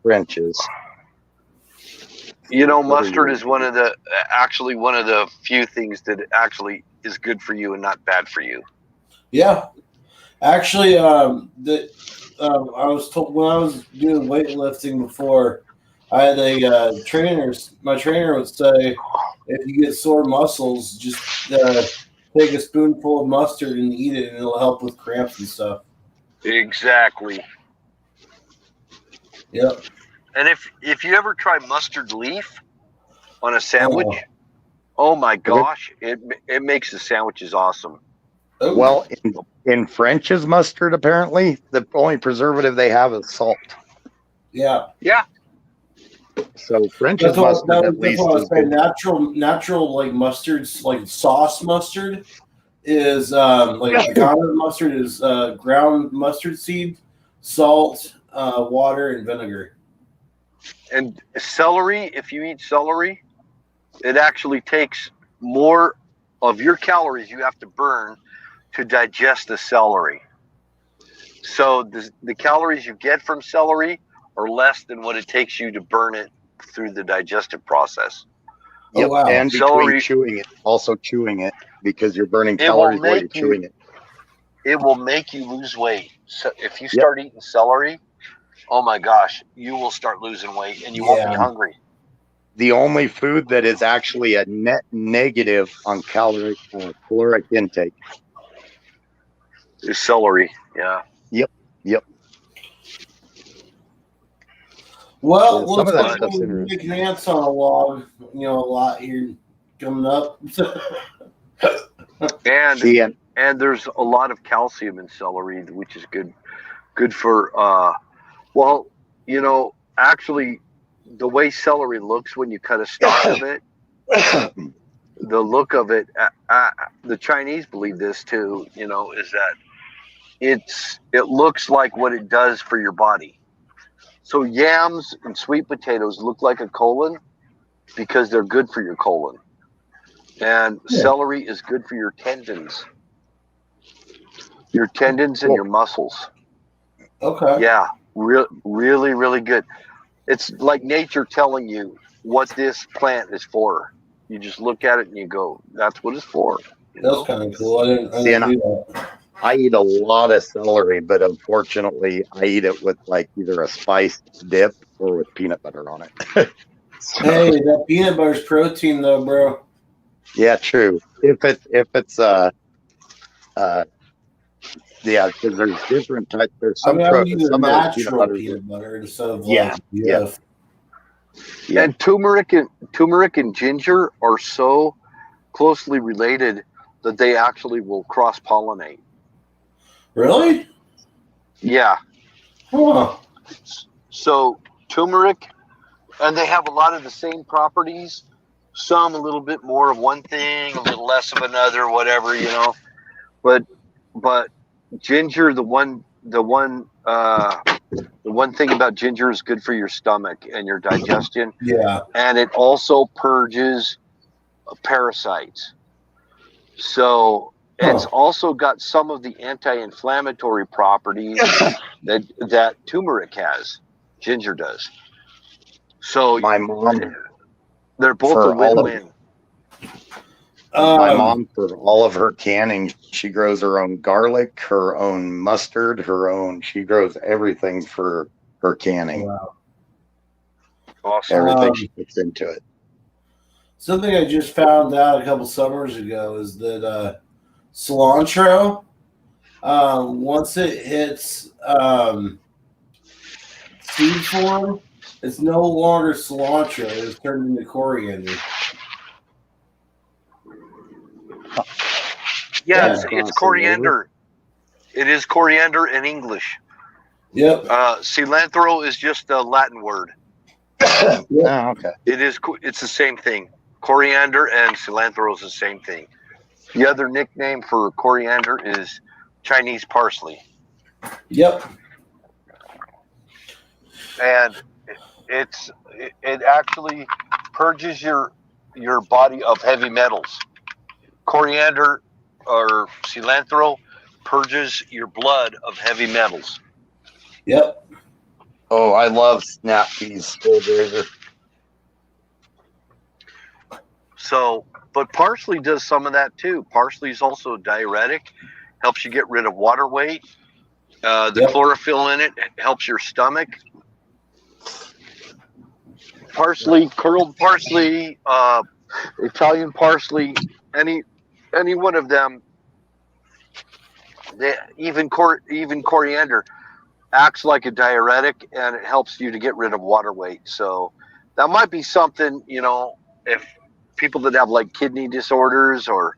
French's. Mustard is one of the few things that actually is good for you and not bad for you. Yeah, actually, I was told when I was doing weightlifting before, I had a trainers. My trainer would say, if you get sore muscles, just take a spoonful of mustard and eat it, and it'll help with cramps and stuff. Exactly. Yep. And if you ever try mustard leaf on a sandwich, oh my gosh, it makes the sandwiches awesome. Oh. Well, in French's mustard, apparently, the only preservative they have is salt. Yeah. Yeah. So French's mustard at least is good. Natural like mustards, like sauce mustard, is like the common mustard is ground mustard seed, salt, water, and vinegar. And celery, if you eat celery, it actually takes more of your calories you have to burn to digest the celery. So the calories you get from celery are less than what it takes you to burn it through the digestive process. Yep. Oh, wow. And Celery, chewing it because you're burning calories while you're chewing it. It will make you lose weight. So if you start eating celery, oh my gosh, you will start losing weight and you won't be hungry. The only food that is actually a net negative on caloric intake is celery. Yeah. Yep. Well, some of that looks like stuff's we're making ants on a log. A lot here coming up. And there's a lot of calcium in celery, which is good for actually the way celery looks when you cut a stalk of it, the look of it, the Chinese believe this too, is that it looks like what it does for your body. So yams and sweet potatoes look like a colon because they're good for your colon. And celery is good for your tendons. Your tendons and your muscles. Okay. Yeah, really, really good. It's like nature telling you what this plant is for. You just look at it and you go, that's what it's for. That's kind of cool. I didn't do that. I eat a lot of celery, but unfortunately, I eat it with like either a spiced dip or with peanut butter on it. Hey, that peanut butter's protein, though, bro. Yeah, true. If it's because there's different types. There's some I would use some a of natural the peanut butter instead of Yeah. And turmeric and ginger are so closely related that they actually will cross pollinate. Really? Yeah. Huh. So turmeric, and they have a lot of the same properties. Some a little bit more of one thing, a little less of another, whatever, But ginger, the one thing about ginger is good for your stomach and your digestion. Yeah. And it also purges parasites. So it's also got some of the anti-inflammatory properties that turmeric has. Ginger does. So my mom, they're both a win-win. My mom, for all of her canning, she grows her own garlic, her own mustard, she grows everything for her canning. Wow. Awesome. Everything she puts into it. Something I just found out a couple summers ago is that cilantro, once it hits seed form, it's no longer cilantro. It's turned into coriander. Yeah, it's coriander. It is coriander in English. Yep. Cilantro is just a Latin word. Oh, okay. It's the same thing. Coriander and cilantro is the same thing. The other nickname for coriander is Chinese parsley. Yep. And it actually purges your body of heavy metals. Coriander or cilantro purges your blood of heavy metals. Yep. Oh, I love snap peas. So, but parsley does some of that too. Parsley is also a diuretic, helps you get rid of water weight. The chlorophyll in it helps your stomach. parsley, curled parsley, Italian parsley, any one of them. Even coriander acts like a diuretic, and it helps you to get rid of water weight. So that might be something, if people that have like kidney disorders or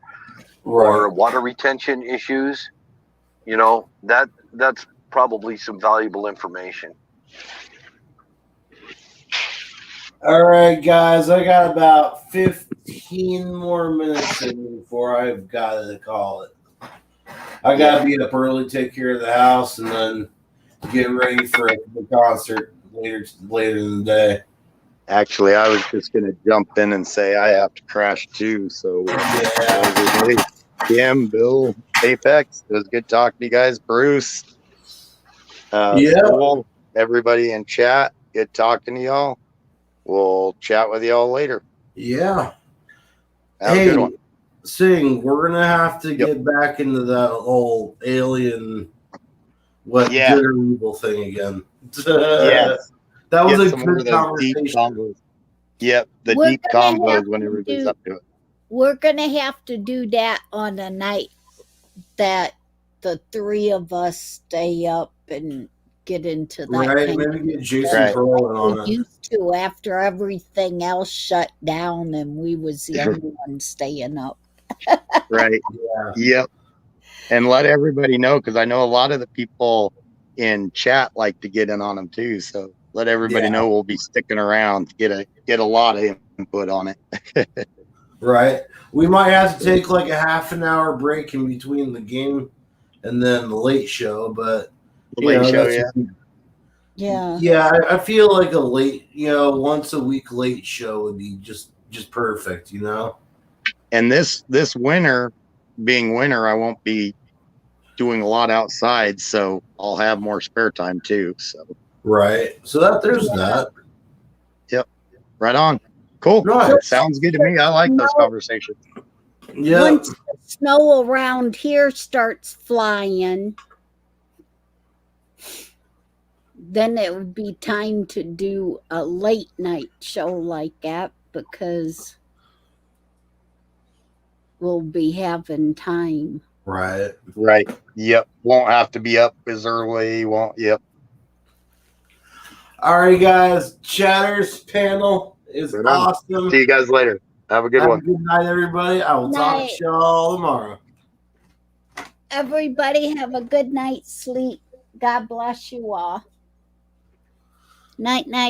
water retention issues, that's probably some valuable information. All right, guys, I got about 15 more minutes in before I've got to call it. I got to be up early, take care of the house, and then get ready for the concert later in the day. Actually, I was just going to jump in and say I have to crash too. So, Kim, Bill, Apex, it was good talking to you guys. Bruce, School, everybody in chat, good talking to y'all. We'll chat with y'all later. Yeah. Have a good one. Sing, we're going to have to get back into that whole alien, good or evil thing again. Yes. That was Get a good conversation. Yep, the We're deep gonna combos when everybody's up to it. We're going to have to do that on a night that the three of us stay up and get into that. Right, maybe get Jason Perlin on it. We used to after everything else shut down and we was the only one staying up. Right. Yep. And let everybody know, because I know a lot of the people in chat like to get in on them too. So let everybody know we'll be sticking around to get a lot of input on it. Right. We might have to take like a half an hour break in between the game and then the late show, but Yeah, I feel like a late, once a week late show would be just perfect, And this winter, being winter, I won't be doing a lot outside, so I'll have more spare time too. So right. So there's that. Yep. Right on. Cool. Nice. Sounds good to me. I like those conversations. Yeah. Once the snow around here starts flying, then it would be time to do a late night show like that because we'll be having time. Right. Right. Yep. Won't have to be up as early. Won't. Yep. All right, guys. Chatters panel is awesome. See you guys later. Have a good one. Good night, everybody. I will talk to y'all tomorrow. Everybody have a good night's sleep. God bless you all. Night, night.